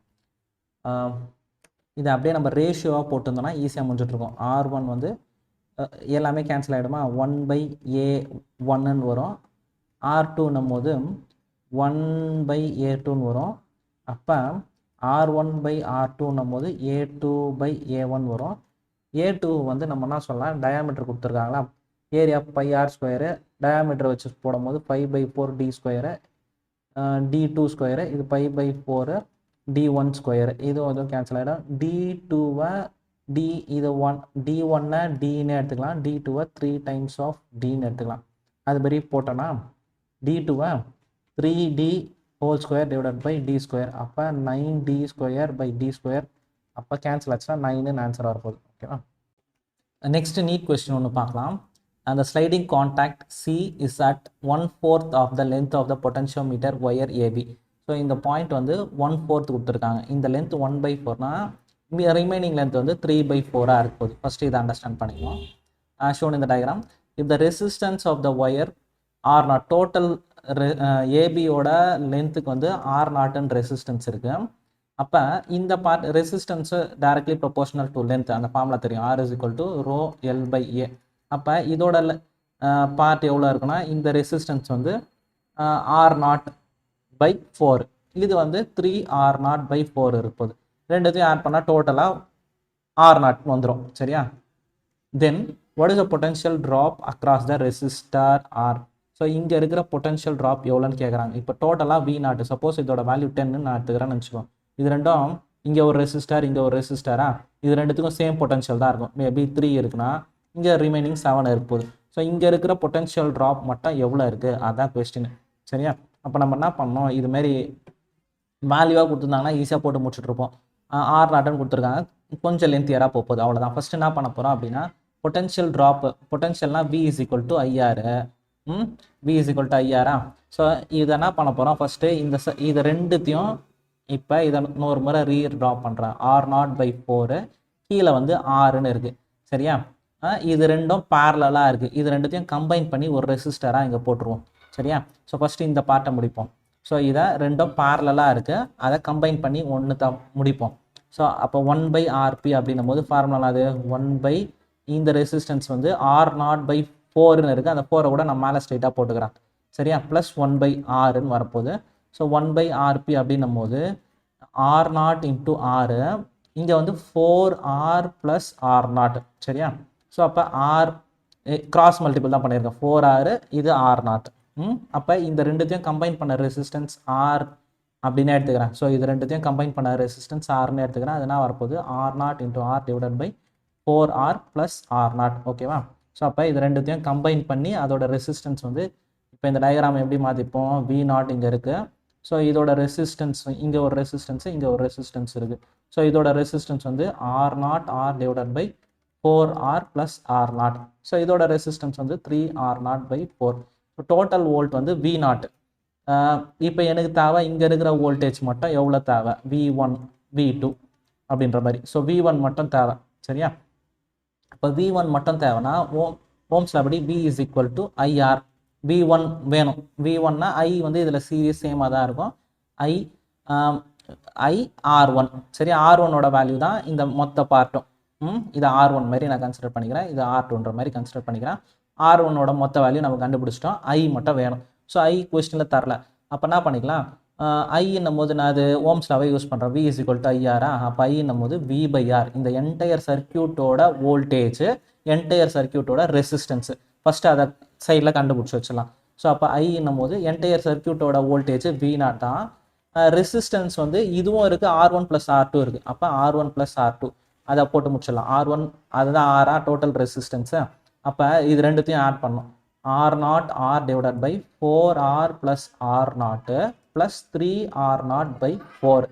இதை அப்படியே நம்ம ரேஷியோவாக போட்டிருந்தோம்னா ஈஸியாக முடிஞ்சிட்ருக்கோம். R1 வந்து எல்லாமே கேன்சல் ஆகிடுமா, 1/A1ன்னு வரும். R2ன்னும் போது 1/A2ன்னு வரும். அப்போ R1/R2ன்னும் போது A2/A1 வரும். A2 வந்து நம்ம என்ன சொல்லலாம், டயாமீட்டர் கொடுத்துருக்காங்களா, ஏரியா πr², டயாமீட்டர் வச்சு போடும்போது 5/4d², d2², இது π/4 d1², இதுவும் கேன்சல் ஆகிடும். d2வை d இதை d1-ஐ dன்னு எடுத்துக்கலாம், d2வை 3 டைம்ஸ் ஆஃப் dன்னு எடுத்துக்கலாம். அது மாதிரி போட்டோன்னா d2வை 3d² /d², அப்போ 9d²/d², அப்போ கேன்சல் ஆச்சுன்னா 9ன்னு ஆன்சர் வரப்போகுது. ஓகேவா. நெக்ஸ்ட் நீட் கொஸ்டின் ஒன்று பார்க்கலாம். அந்த sliding contact C is at 1/4 of the length of the potentiometer wire AB. So இந்த பாயிண்ட் வந்து 1/4 கொடுத்துருக்காங்க. இந்த லென்த் 1/4னா ரிமைனிங் லென்த் வந்து 3/4 இருக்குது. ஃபர்ஸ்ட் இதை அண்டர்ஸ்டாண்ட் பண்ணிக்கலாம். ஷோன் இந்த diagram, if the resistance of the wire R0, total ஏபியோட லென்த்துக்கு வந்து R0ன்னு ரெசிஸ்டன்ஸ் இருக்குது. அப்போ இந்த part resistance directly proportional to length, அந்த ஃபார்முலா தெரியும், R = ρL/A. அப்போ இதோட பார்ட் எவ்வளோ இருக்குன்னா, இந்த ரெசிஸ்டன்ஸ் வந்து R0/4, இது வந்து 3R0/4 இருப்பது. ரெண்டுத்தையும் ஆட் பண்ணால் டோட்டலாக R0 வந்துடும். சரியா. Then what is the potential drop across the resistor R? So இங்கே இருக்கிற பொட்டன்ஷியல் ட்ராப் எவ்வளோன்னு கேட்குறாங்க. இப்போ டோட்டலாக V0, சப்போஸ் இதோட வேல்யூ 10ன்னு நான் எடுத்துக்கிறேன்னு வச்சுக்கோம். இது ரெண்டும் இங்கே ஒரு ரெசிஸ்டார், இங்கே ஒரு ரெசிஸ்டாரா, இது ரெண்டுத்துக்கும் சேம் பொட்டன்ஷியல் தான் இருக்கும். மேபி 3 இருக்குன்னா இங்கே ரிமைனிங் 7 இருப்போது. ஸோ இங்கே இருக்கிற பொட்டன்ஷியல் ட்ராப் மட்டும் எவ்வளோ இருக்குது, அதுதான் கொஸ்டின். சரியா. அப்போ நம்ம என்ன பண்ணோம், இதுமாரி வேல்யூவாக கொடுத்துருந்தாங்கன்னா ஈஸியாக போட்டு முடிச்சுட்ருப்போம். R0ன்னு கொடுத்துருக்காங்க, கொஞ்சம் லென்த்தியராக போகுது, அவ்வளோதான். ஃபஸ்ட்டு என்ன பண்ண போகிறோம் அப்படின்னா, பொட்டன்ஷியல் ட்ராப்பு, பொட்டன்ஷியல்னால் V = IR, V = IR. So இதை என்ன பண்ண போகிறோம், ஃபஸ்ட்டு இது ரெண்டுத்தையும் இப்போ இதை இன்னொரு முறை ட்ராப் பண்ணுறேன். R0/4, கீழே வந்து Rன்னு இருக்குது. சரியா. இது ரெண்டும் பேரலாக இருக்குது. இது ரெண்டுத்தையும் கம்பைன் பண்ணி ஒரு ரெசிஸ்டராக இங்கே போட்டுருவோம். சரியா. ஸோ ஃபஸ்ட்டு இந்த பார்ட்டை முடிப்போம். ஸோ இதை ரெண்டும் பேரலாக இருக்குது, அதை கம்பைன் பண்ணி ஒன்று தான் முடிப்போம். ஸோ அப்போ 1/RP அப்படின்னும் போது ஃபார்முலா அது 1/ இந்த ரெசிஸ்டன்ஸ் வந்து R0/4ன்னு இருக்குது. அந்த 4 கூட நான் மேலே ஸ்ட்ரைட்டாக போட்டுக்கிறேன். சரியா. ப்ளஸ் 1/Rன்னு வரப்போகுது. ஸோ 1/RP அப்படின்னும் போது R0 × R, இங்கே வந்து 4R + R0. சரியா. ஸோ அப்போ R கிராஸ் மல்டிபிள் தான் பண்ணியிருக்கேன், 4R, இது R0. அப்போ இந்த ரெண்டுத்தையும் கம்பைன் பண்ண ரெசிஸ்டன்ஸ் R அப்படின்னு எடுத்துக்கிறேன். ஸோ இது ரெண்டுத்தையும் கம்பைன் பண்ண ரெசிஸ்டன்ஸ் Rன்னு எடுத்துக்கிறேன். அது என்ன வரப்போகுது, R0 × R / 4R + R0. ஓகேவா. ஸோ அப்போ இது ரெண்டுத்தையும் கம்பைன் பண்ணி அதோட ரெசிஸ்டன்ஸ் வந்து, இப்போ இந்த டயக்ராம் எப்படி மாற்றிப்போம், V0 இங்கே இருக்குது. ஸோ இதோட ரெசிஸ்டன்ஸ், இங்கே ஒரு ரெசிஸ்டன்ஸு, இங்கே ஒரு ரெசிஸ்டன்ஸ் இருக்குது. ஸோ இதோட ரெசிஸ்டன்ஸ் வந்து R0R / 4R + R0. ஸோ இதோட ரெசிஸ்டன்ஸ் வந்து 3R0/4. ஸோ டோட்டல் வோல்ட் வந்து V0. இப்போ எனக்கு தேவை இங்கே இருக்கிற வோல்டேஜ் மட்டும் எவ்வளோ தேவை, V1 V2 அப்படின்ற மாதிரி. ஸோ V1 மட்டும் தேவை. சரியா. இப்போ V1 மட்டும் தேவைன்னா ஓம்ஸில் அப்படி V = IR. V1 வேணும். V1னா I வந்து இதில் சீரியஸ் சேமாக தான் இருக்கும். IR1. சரி. R1ஓட வேல்யூ தான் இந்த மொத்த பார்ட்டும். இது R1 மாதிரி நான் கன்சிடர் பண்ணிக்கிறேன், இது R2ன்ற மாதிரி கன்சிடர் பண்ணிக்கிறேன். R1ஓட மொத்த வேல்யூ நம்ம கண்டுபிடிச்சிட்டோம். I மட்டும் வேணும். ஸோ I கொஸ்டினில் தரல. அப்போ என்ன பண்ணிக்கலாம், ஐன்னும் போது நான் அது ஓம்ஸ்லாவே யூஸ் பண்ணுறேன். V = IR. அப்போ ஐன்னும் போது V/R, இந்த என்டையர் சர்க்கியூட்டோட வோல்டேஜ், என்டையர் சர்க்கியூட்டோட ரெசிஸ்டன்ஸு, ஃபஸ்ட்டு அதை சைடில் கண்டுபிடிச்சி வச்சிடலாம். ஸோ அப்போ ஐன்னும் போது என்டையர் சர்க்கியூட்டோட வோல்டேஜ் V0 தான். ரெசிஸ்டன்ஸ் வந்து இதுவும் இருக்குது, R1 + R2 இருக்குது. அப்போ R1 + R2 அதை போட்டு முடிச்சிடலாம். R1 அதுதான் R டோட்டல் ரெசிஸ்டன்ஸு. அப்போ இது ரெண்டுத்தையும் ஆட் பண்ணோம். R0R / 4R + R0 + 3R0/4.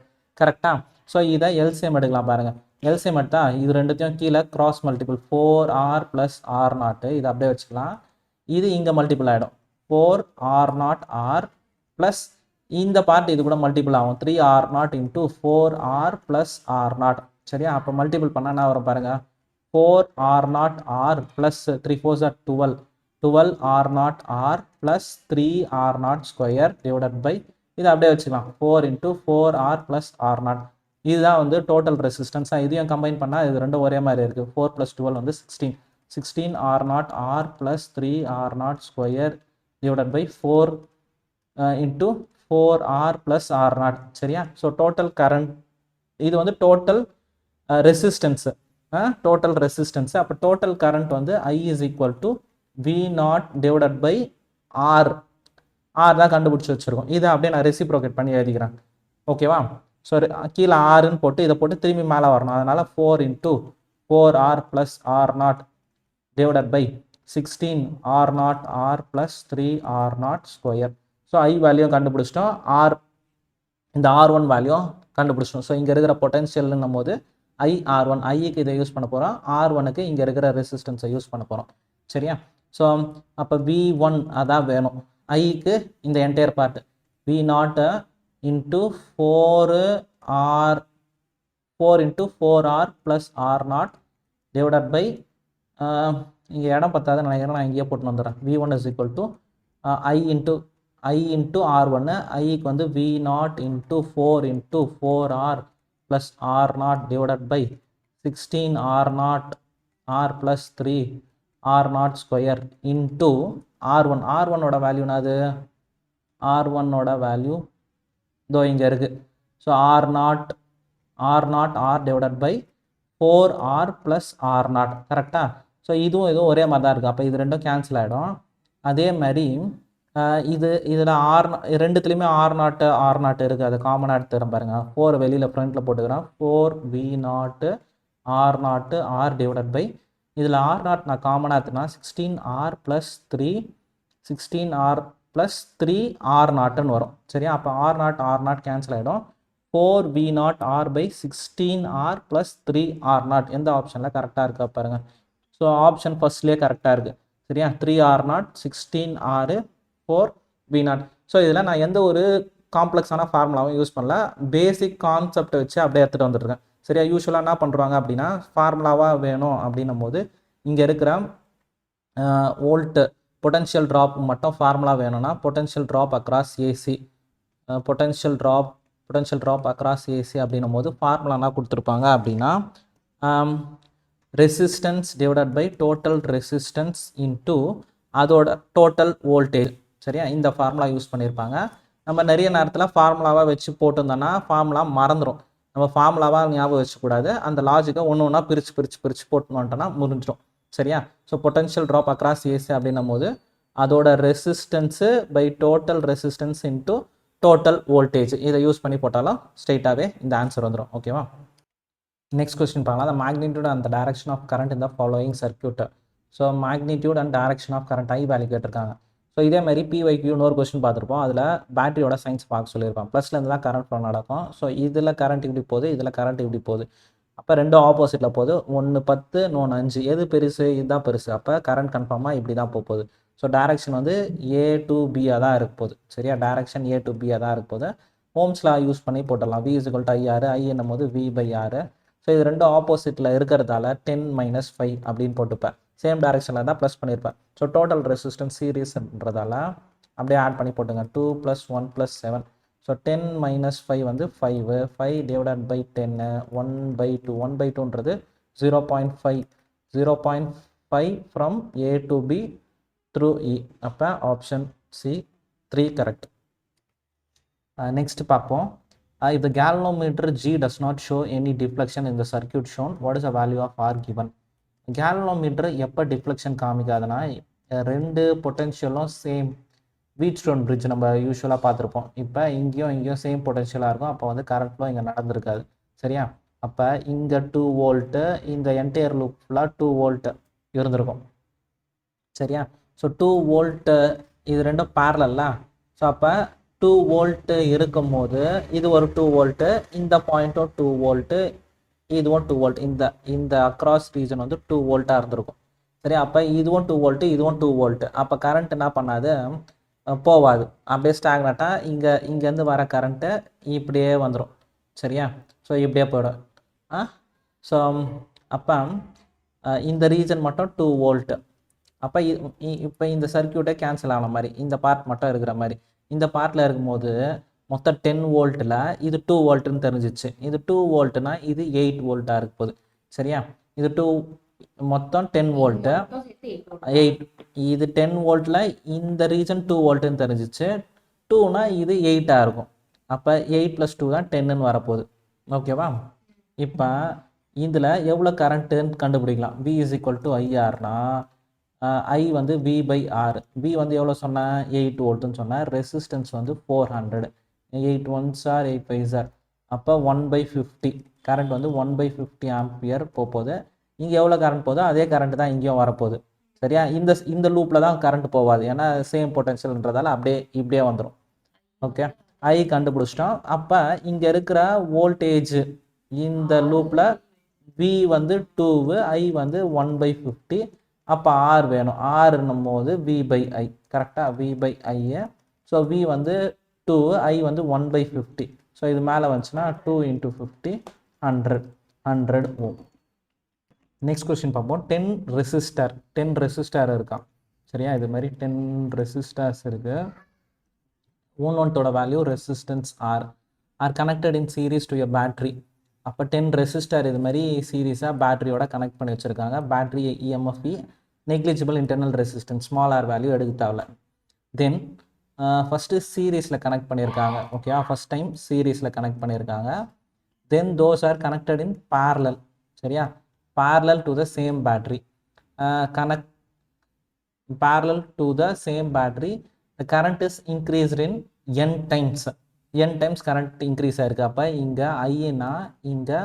கரெக்டா. ஸோ இதை எல்சிஎம் எடுக்கலாம் பாருங்கள். எல்சிஎம் எடுத்தா இது ரெண்டுத்தையும் கீழே கிராஸ் மல்டிபிள் 4R + R0, இதை அப்படியே வச்சுக்கலாம். இது இங்கே மல்டிபிள் ஆகிடும், 4R0R ப்ளஸ் இந்த பார்ட் இது கூட மல்டிபிள் ஆகும், 3R0 × 4R + R0. சரியா. அப்போ மல்டிபிள் பண்ணால் என்ன வரும் பாருங்கள், 4R0R + 3 4 12, 12 R naught R plus 3 R naught square divided by இதை அப்படியே வச்சுக்கலாம் 4 into 4 R plus R naught. இதுதான் வந்து டோட்டல் ரெசிஸ்டன்ஸாக. இதையும் கம்பைன் பண்ணால் இது ரெண்டும் ஒரே மாதிரி இருக்குது. 4 + 12 வந்து 16. 16 R naught R plus 3 R naught square divided by 4 into 4 R plus R naught. சரியா? ஸோ டோட்டல் கரண்ட் இது வந்து டோட்டல் ரெசிஸ்டன்ஸு. Total resistance. அப்போ டோட்டல் கரண்ட் வந்து I is equal to V0 divided by R. R தான் கண்டுபிடிச்சி வச்சுருக்கோம். இதை அப்படியே நான் ரெசிப்ரோகேட் பண்ணி எழுதிக்கிறேன். ஓகேவா? ஸோ கீழே ஆறுன்னு போட்டு இதை போட்டு திரும்பி மேலே வரணும். அதனால் 4 into 4 R plus R naught divided by 16 R naught R plus 3 R naught square. So I value கண்டுபிடிச்சிட்டோம். ஆர் இந்த R1 வேல்யூ கண்டுபிடிச்சிட்டோம். ஸோ இங்கே இருக்கிற பொட்டன்ஷியல்னும் போது IR1. ஐக்கு இதை யூஸ் பண்ண போகிறோம். R1க்கு இங்கே இருக்கிற ரெசிஸ்டன்ஸை யூஸ் பண்ண போகிறோம். சரியா? ஸோ அப்போ V1 அதான் வேணும். ஐக்கு இந்த entire part V0 into 4 into 4R plus R0 divided by இங்கே இடம் பத்தாது நினைக்கிறேன், நான் இங்கேயே போட்டு வந்துடுறேன். V1 is equal to I into R1. ஐக்கு வந்து V0 into 4 into 4R plus R0 divided by 16 R0 R plus 3 R0 square into R1. R1ஓட வேல்யூனாது R1ஓட வேல்யூ இதோ இங்கே இருக்குது. So R0 R divided by 4R plus R0. கரெக்டாக? ஸோ இதுவும் ஒரே மாதிரி தான் இருக்குது. அப்போ இது ரெண்டும் கேன்சல் ஆகிடும். அதே மாதிரி இதில் ரெண்டுத்துலேயுமே R0 இருக்குது. அது காமனாக எடுத்துக்கிறேன் பாருங்கள். 4 வெளியில் ஃப்ரண்ட்டில் போட்டுக்கிறேன். 4V0 R0 R divided by இதில் R0 நான் காமனாக எடுத்துனா 16R ப்ளஸ் 3 16R ப்ளஸ் 3 R0ன்னு வரும். சரியா? அப்போ R0 கேன்சல் ஆகிடும். 4V0 R by 16R plus 3 R0 எந்த ஆப்ஷனில் கரெக்டாக இருக்கா பாருங்கள். ஸோ ஆப்ஷன் ஃபர்ஸ்ட்லேயே கரெக்டாக இருக்குது. சரியா? 3R0 16R 4V0. ஸோ இதில் நான் எந்த ஒரு காம்ப்ளெக்ஸான ஃபார்முலாவும் யூஸ் பண்ணல. பேசிக் கான்செப்டை வச்சு அப்படியே எடுத்துகிட்டு வந்துருக்கேன். சரியா? யூஸ்வலாக என்ன பண்ணுறாங்க அப்படின்னா ஃபார்முலாவாக வேணும் அப்படின்னும் போது இங்கே இருக்கிற வோல்ட்டு பொட்டன்ஷியல் ட்ராப் மட்டும் ஃபார்முலா வேணும்னா potential drop across AC potential drop across AC அப்படின்னும் போது ஃபார்முலானா கொடுத்துருப்பாங்க அப்படின்னா resistance divided by total resistance into அதோட டோட்டல் வோல்டேஜ். சரியா? இந்த ஃபார்முலா யூஸ் பண்ணியிருப்பாங்க. நம்ம நிறைய நேரத்தில் ஃபார்முலாவாக வச்சு போட்டிருந்தோன்னா ஃபார்முலா மறந்துடும். நம்ம ஃபார்முலாவாக ஞாபகம் வச்சுக்கூடாது. அந்த லாஜிக்கை ஒன்று பிரித்து போட்டுனோன்ட்டோன்னா முடிஞ்சிடும். சரியா? So potential drop across AC அப்படின்னும் போது அதோட resistance by total resistance into total voltage இதை யூஸ் பண்ணி போட்டாலும் ஸ்ட்ரெயிட்டாகவே இந்த ஆன்சர் வந்துடும். ஓகேவா? நெக்ஸ்ட் கொஸ்டின் பார்க்கலாம். the magnitude and the direction of current in the following circuit. So magnitude and direction of current I value கேட்டிருக்காங்க. ஸோ இதே மாதிரி PYQ இன்னொரு கொஸ்டின் பார்த்துருப்போம். அதில் பேட்டரியோட சயின்ஸ் பார்க்க சொல்லியிருப்பான். ப்ளஸ்லேருந்து தான் கரண்ட் ஃப்ளோ நடக்கும். ஸோ இதில் கரண்ட் இப்படி போகுது, இதில் கரண்ட் இப்படி போகுது. அப்போ ரெண்டும் ஆப்போசிட்டில் போகுது. 1 10 இன்னொன்று 5. எது பெருசு? இதுதான் பெருசு. அப்போ கரண்ட் கன்ஃபார்மாக இப்படி தான் போகுது. ஸோ டைரக்ஷன் வந்து A to B தான் இருக்க போகுது. சரியா? டைரக்ஷன் A to B தான் இருக்க போகுது. ஓம்ஸ் லா யூஸ் பண்ணி போட்டுடலாம். V = IR. I என்னும் போது V/R. ஸோ இது ரெண்டும் ஆப்போசிட்டில் இருக்கிறதால 10 - 5 அப்படின்னு போட்டுப்பேன். சேம் டைரக்ஷனில் தான் ப்ளஸ் பண்ணியிருப்பேன். ஸோ டோட்டல் ரெசிஸ்டன்ஸ் சீரீஸ்ன்றதால அப்படியே ஆட் பண்ணி போட்டுங்க. 2 + 1 + 7. ஸோ 10 - 5 வந்து 5. 5 டிவைடட் பை 10 1/2. 1/2ன்றது 0.5. 0.5 from A to B through E. அப்போ ஆப்ஷன் C 3 கரெக்ட். நெக்ஸ்ட் பார்ப்போம். If the galvanometer G does not show any deflection in the circuit shown, what is the value of R given? galvanometer எப்போ டிஃப்ளெக்ஷன் காமிக்காதுன்னா ரெண்டு பொட்டன்ஷியலும் சேம் வீட்ஸ்டோன் பிரிட்ஜ் நம்ம யூஸ்வலாக பார்த்துருப்போம். இப்போ இங்கேயும் சேம் பொட்டன்ஷியலாக இருக்கும். அப்போ வந்து கரண்ட் ஃப்ளோ இங்கே நடந்திருக்காது. சரியா? அப்போ இங்கே 2 வோல்ட்டு, இந்த என்டையர் லூப் ஃபுல்லாக 2 வோல்ட்டு இருந்திருக்கும். சரியா? ஸோ 2 வோல்ட்டு இது ரெண்டும் பேரலல்ல. ஸோ அப்போ 2 வோல்ட்டு இருக்கும் போது இது ஒரு 2 வோல்ட்டு, இந்த பாயிண்ட்டும் 2 வோல்ட்டு, இதுவும் 2 வோல்ட். இந்த அக்ராஸ் ரீஜன் வந்து 2 வோல்ட்டாக இருந்திருக்கும். சரி? அப்போ இதுவும் 2 வோல்ட்டு, இதுவும் 2 வோல்ட்டு. அப்போ கரண்ட் என்ன பண்ணாது? போவாது. அப்படியே ஸ்டாக்னட்டாக இங்கேருந்து வர கரண்ட்டு இப்படியே வந்துடும். சரியா? ஸோ இப்படியே போயிடும். ஸோ அப்போ இந்த ரீஜன் மட்டும் 2 வோல்ட்டு. அப்போ இப்போ இந்த சர்க்கியூட்டை கேன்சல் ஆன மாதிரி இந்த பார்ட் மட்டும் இருக்கிற மாதிரி இந்த பார்ட்டில் இருக்கும்போது மொத்தம் 10 வோல்ட்டில் இது 2 வோல்ட்டுன்னு தெரிஞ்சிச்சு. இது 2 வோல்ட்டுனா இது 8 வோல்ட்டாக இருக்க போகுது. சரியா? இது 2 மொத்தம் 10 வோல்ட்டு 8 இது 10 வோல்ட்டில் இந்த ரீஜன் 2 வோல்ட்டுன்னு தெரிஞ்சிச்சு. 2னா இது 8ஆக இருக்கும். அப்போ 8 + 2 தான் 10ன்னு வரப்போகுது. ஓகேவா? இப்போ இதில் எவ்வளோ கரண்ட்டுன்னு கண்டுபிடிக்கலாம். V = IRனா I வந்து V/R. V வந்து எவ்வளோ சொன்னேன்? 8 வோல்ட்டுன்னு சொன்னேன். ரெசிஸ்டன்ஸ் வந்து 400. 8 1s are 8 5s are. அப்போ 1/50 கரண்ட் வந்து 1/50 ஆம்பியர் போகுது. இங்கே எவ்வளோ கரண்ட் போதோ அதே கரண்ட் தான் இங்கேயும் வரப்போகுது. சரியா? இந்த லூப்பில் தான் கரண்ட் போகாது. ஏன்னா சேம் பொட்டன்ஷியல்ன்றதால அப்படியே இப்படியே வந்துடும். ஓகே, ஐ கண்டுபிடிச்சிட்டோம். அப்போ இங்கே இருக்கிற வோல்டேஜ் இந்த லூப்பில் V வந்து 2, I வந்து 1/50. அப்போ R வேணும். Rன்னும் போது V/I. கரெக்டாக? V/I. ஸோ V வந்து 2, I வந்து 1/50. ஸோ இது மேலே வந்துச்சுன்னா 2 × 50 100 Ω. நெக்ஸ்ட் கொஸ்டின் பார்ப்போம். 10 ரெசிஸ்டர் இருக்கான். சரியா? இது மாதிரி 10 ரெசிஸ்டர்ஸ் இருக்கு. ஒன்னோட value resistance R connected in series to a battery. அப்போ 10 ரெசிஸ்டர் இது மாதிரி சீரீஸாக பேட்டரியோட கனெக்ட் பண்ணி வச்சுருக்காங்க. Battery EMF negligible internal resistance small R value எடுக்க தேவையில்ல. தென் ஃபஸ்ட்டு சீரீஸில் கனெக்ட் பண்ணியிருக்காங்க. ஓகேவா? ஃபஸ்ட் டைம் சீரீஸில் கனெக்ட் பண்ணியிருக்காங்க. Then those are connected in parallel. சரியா? parallel to the same battery. Connect parallel to the same battery, the current is increased in n times. n times current increase ஆயிருக்கு. அப்போ இங்கே ஐனா இங்கே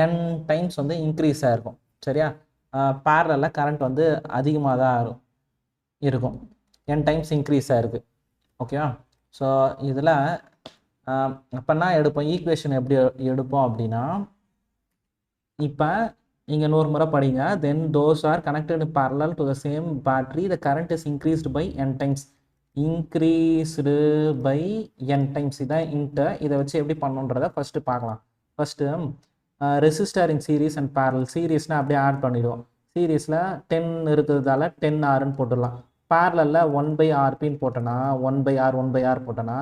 n times வந்து இன்க்ரீஸ் ஆகிருக்கும். சரியா? பேரலில் கரண்ட் வந்து அதிகமாக தான் இருக்கும். n times இன்க்ரீஸ் ஆகிருக்கு. ஓகேவா? ஸோ இதில் அப்போனா எடுப்போம் ஈக்குவேஷன் எப்படி எடுப்போம் அப்படின்னா, இப்போ இங்கே 100 முறை படிங்க. Then those are connected in parallel to the same battery, the current is increased by n times. increased by n times. இதான் இதை வச்சு எப்படி பண்ணுன்றதை ஃபஸ்ட்டு பார்க்கலாம். First resistor in series and parallel. சீரீஸ்னால் அப்படியே ஆட் பண்ணிவிடுவோம். சீரீஸில் 10 இருக்கிறதால 10Rன்னு போட்டுடலாம். பேரலில் 1/RPன்னு போட்டோன்னா 1/R போட்டோன்னா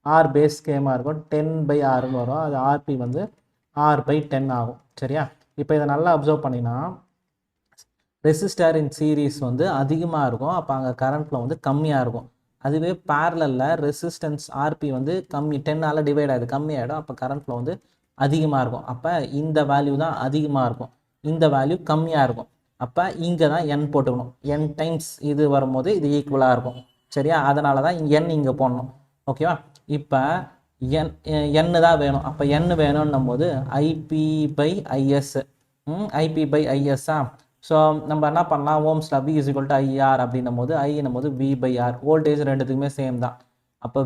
R பேஸ் கேமாக இருக்கும். 10/Rன்னு வரும். அது RP வந்து R/10 ஆகும். சரியா? இப்போ இதை நல்லா அப்சர்வ் பண்ணினா ரெசிஸ்டர் இன் சீரீஸ் வந்து அதிகமாக இருக்கும். அப்போ அங்கே கரண்ட்டில் வந்து கம்மியாக இருக்கும். அதுவே பேரலில் ரெசிஸ்டன்ஸ் RP வந்து கம்மி 10ஆல் டிவைட் ஆகுது, கம்மியாகிடும். அப்போ கரண்ட்டில் வந்து அதிகமாக இருக்கும். அப்போ இந்த வேல்யூ தான் அதிகமாக இருக்கும், இந்த வேல்யூ கம்மியாக இருக்கும். அப்போ இங்கே தான் n போட்டுக்கணும். n டைம்ஸ் இது வரும்போது இது ஈக்குவலாக இருக்கும். சரியா? அதனால தான் n இங்கே போடணும். ஓகேவா? இப்போ n தான் வேணும். அப்போ n வேணும்னும் போது IP/IS. IP/IS. ஸோ நம்ம என்ன பண்ணலாம்? ஓம்ஸ் லா V = IR அப்படின்னும் போது ஐன்னும் போது V/R. வோல்டேஜ் ரெண்டுத்துக்குமே சேம் தான். அப்போ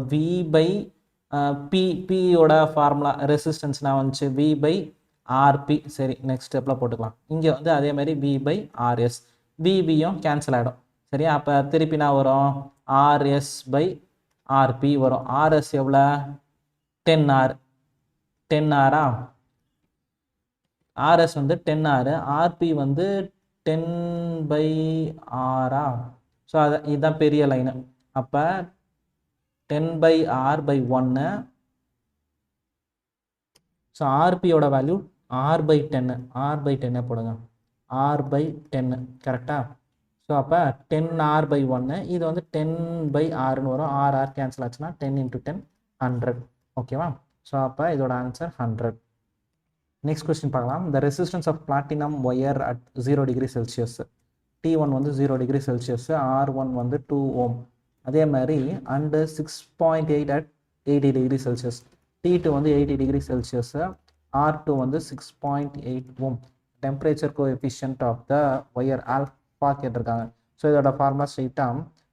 P/Pயோட ஃபார்முலா ரெசிஸ்டன்ஸ்னால் வந்துச்சு V/RP. சரி, நெக்ஸ்ட் ஸ்டெப்பில் போட்டுக்கலாம். இங்கே வந்து அதே மாதிரி V/RS. VBயும் கேன்சல் ஆகிடும். சரியா? அப்போ திருப்பி நான் வரும் RS/RP வரும். RS எவ்வளோ? 10R. 10Rா? RS வந்து 10R. RP வந்து 10/Rா? ஸோ இதுதான் பெரிய லைனு. அப்போ 10/R/1. So RPயோட value R/10. R/10 போடுங்க. R/10 கரெக்டாக? ஸோ அப்போ 10R/1. இது வந்து 10/Rன்னு வரும். RR கேன்சல் ஆச்சுன்னா 10 × 10 100. ஓகேவா? ஸோ அப்போ இதோட ஆன்சர் 100. நெக்ஸ்ட் கொஸ்டின் பார்க்கலாம். The resistance of platinum wire at 0°C. T1 வந்து 0°C. R1 வந்து 2 Ω. அதே மாதிரி அண்டு 6.8 at 80°C. T2 வந்து 80°C. R2 வந்து 6.8 Ω. Temperature coefficient of the wire alpha கேட்டிருக்காங்க. ஸோ இதோட ஃபார்முலா ஸ்ட்ரெயிட்டாக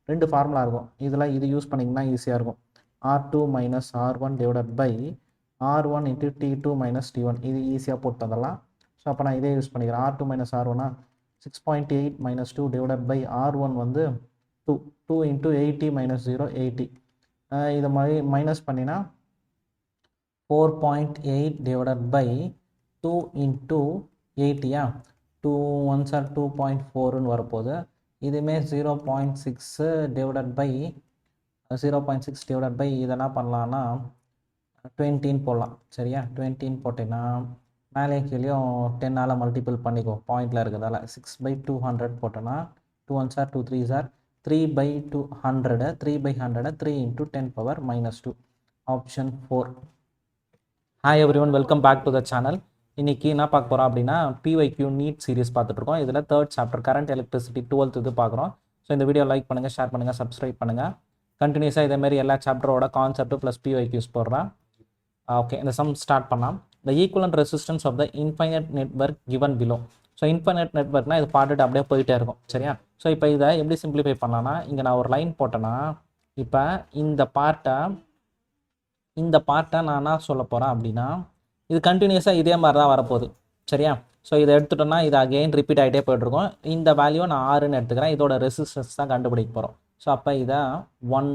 2 ஃபார்முலா இருக்கும். இதில் இது யூஸ் பண்ணிங்கன்னா ஈஸியாக இருக்கும். R2 - R1 / R1 × T2 - T1. இது ஈஸியாக போட்டு வந்துடலாம். ஸோ அப்போ நான் இதே யூஸ் பண்ணிக்கிறேன். R2 - R1 6.8 - 2 / R1 வந்து 2 × 80 - 0 80. இதை மாதிரி மைனஸ் பண்ணினா 4.8 / 2 × 80. 2 1s are 2.4ன்னு வரப்போகுது. இதுவுமே 0.6 டிவைடட் பை 0.6 டிவைடட் பை இதை என்ன பண்ணலான்னா 20 போடலாம். சரியா, 20 போட்டேன்னா மேலே கீழேயும் 10ஆல் மல்டிபிள் பண்ணிக்கோ, பாயிண்டில் இருக்கிறதால 6/200 போட்டோன்னா 2 1s are 2 3s are 3/200 3/100 3 × 10⁻⁻2 option 4. Hi everyone, welcome back to the channel. இன்றைக்கி என்ன பார்க்க போகிறோம் அப்படின்னா PYQ நீட் சீரிஸ் பார்த்துட்ருக்கோம். இதில் 3rd chapter current electricity 12th இது பார்க்குறோம். ஸோ இந்த வீடியோ லைக் பண்ணுங்கள், ஷேர் பண்ணுங்கள், சப்ஸ்கிரைப் பண்ணுங்கள். கண்டினியூஸாக இதேமாரி எல்லா சாப்டரோட கான்செப்ட் ப்ளஸ் PYQs போடுறேன். ஓகே, இந்த சம் ஸ்டார்ட் பண்ணலாம். The equivalent resistance of the infinite network given below. So infinite நெட்வொர்க்னால் இது பார்த்துட்டு அப்படியே போயிட்டே இருக்கும். சரியா, ஸோ இப்போ இதை எப்படி சிம்பிளிஃபை பண்ணலான்னா, இங்கே நான் ஒரு லைன் போட்டேன்னா இப்போ இந்த பார்ட்டை நான் என்ன சொல்ல போகிறேன் அப்படின்னா இது கண்டினியூஸாக இதே மாதிரி தான் வரப்போகுது. சரியா, ஸோ இதை எடுத்துட்டோன்னா இது அகெயின் ரிப்பீட் ஆகிட்டே போய்ட்டுருக்கோம். இந்த வேல்யூ நான் 6ன்னு எடுத்துக்கிறேன். இதோட ரெசிஸ்டன்ஸ் தான் கண்டுபிடிக்க போகிறோம். ஸோ அப்போ இதை 1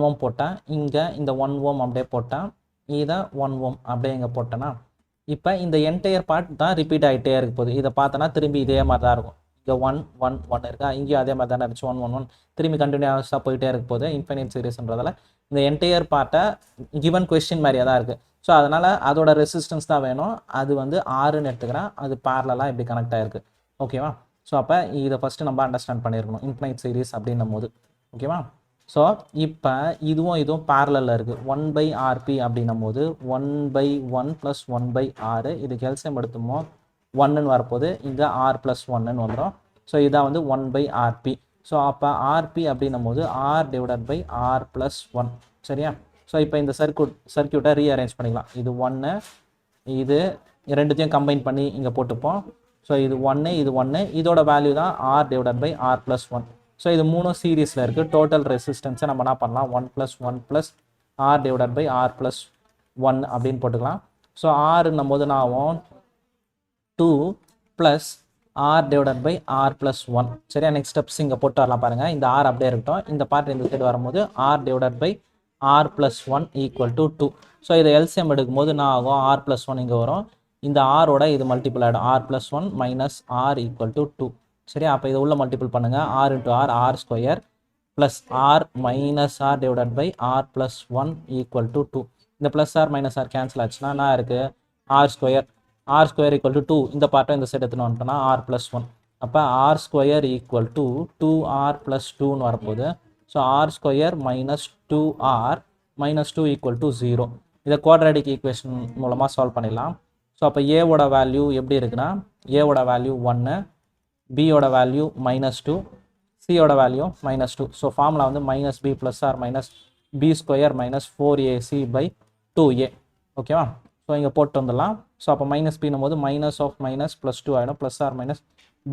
ஓம் போட்டேன். இங்கே இந்த 1 ஓம் அப்படியே போட்டேன். இதை 1 ஓம் அப்படியே இங்கே போட்டேன்னா இப்போ இந்த என்டையர் பார்ட் தான் ரிப்பீட் ஆகிட்டே இருக்க போகுது. இதை பார்த்தோன்னா திரும்பி இதே மாதிரி தான் இருக்கும். இங்கே 1 1 1 இருக்கா, இங்கேயும் அதே மாதிரி தானே இருந்துச்சு. 1 1 1 திரும்பி கண்டினியூஸாக போயிட்டே இருக்க போகுது இன்ஃபைனைட் சீரிஸ்ன்றதால இந்த என்டையர் பார்ட்டை கிவன் கொஸ்டின் மாதிரியே தான் இருக்குது. ஸோ அதனால் அதோட ரெசிஸ்டன்ஸ் தான் வேணும். அது வந்து 6ன்னு எடுத்துக்கிறேன். அது பேரலாக இப்படி கனெக்ட் ஆகிருக்கு. ஓகேவா, ஸோ அப்போ இதை ஃபஸ்ட்டு நம்ம அண்டர்ஸ்டாண்ட் பண்ணியிருக்கணும் இன்ஃபைனைட் சீரிஸ் அப்படின்னும் போது. ஓகேவா, ஸோ இப்போ இதுவும் பேரலில் இருக்குது. 1/RP அப்படின்னும் போது 1/1 + 1/6 இதுக்கு எல்சிஎம் எடுத்துமோ 1ன்னு வரப்போது. இங்கே R + 1ன்னு வந்துடும். ஸோ இதான் வந்து 1/RP. ஸோ அப்போ RP அப்படின்னும் போது R / R + 1. சரியா, ஸோ இப்போ இந்த சர்க்யூட்டை ரீஅரேஞ்ச் பண்ணிக்கலாம். இது 1, இது ரெண்டுத்தையும் கம்பைன் பண்ணி இங்கே போட்டுப்போம். ஸோ இது 1 இது 1, இதோட வேல்யூ தான் R / R + 1. ஸோ இது 3 சீரீஸில் இருக்குது. டோட்டல் ரெசிஸ்டன்ஸை நம்ம என்ன பண்ணலாம், 1 + 1 + R / R + 1 அப்படின்னு போட்டுக்கலாம். ஸோ ஆறுன்னும் போது நான் ஆகும் 2 + R / R + 1. சரியா, நெக்ஸ்ட் ஸ்டெப்ஸ் இங்கே போட்டு வரலாம் பாருங்கள். இந்த R அப்படியே இருக்கட்டும். இந்த பார்ட் இந்த சைடு வரும்போது R / R + 1 = 2. ஸோ இதை எல்சிஎம் எடுக்கும்போது நான் ஆகும் R + 1 இங்கே வரும். இந்த ஆரோட இது மல்டிபிள் ஆகிடும். R + 1 - R = 2. சரியா, அப்போ இதை உள்ள மல்டிபிள் பண்ணுங்கள். R × R R² + R - R / R + 1 = 2. இந்த +R - R கேன்சல் ஆச்சுன்னா என்ன இருக்குது, R² = 2. இந்த பார்ட்டை இந்த சைடு எடுத்துன்னு வந்துட்டோம்னா R + 1. அப்போ R² = 2R + 2ன்னு வரப்போகுது. So R² - 2R - 2 = 0. இதை குவாட்ராட்டிக் ஈக்குவேஷன் மூலமாக சால்வ் பண்ணிடலாம். ஸோ அப்போ ஏவோட வேல்யூ எப்படி இருக்குன்னா, ஏவோட வேல்யூ 1, பியோட வேல்யூ -2, சியோட வேல்யூ -2. ஸோ ஃபார்முலா வந்து -b + R - b² - 4ac/2a. ஓகேவா, ஸோ இங்கே போட்டு வந்துடலாம். ஸோ அப்போ -bன்னும் போது -(-2) ஆகிடும். +R - b²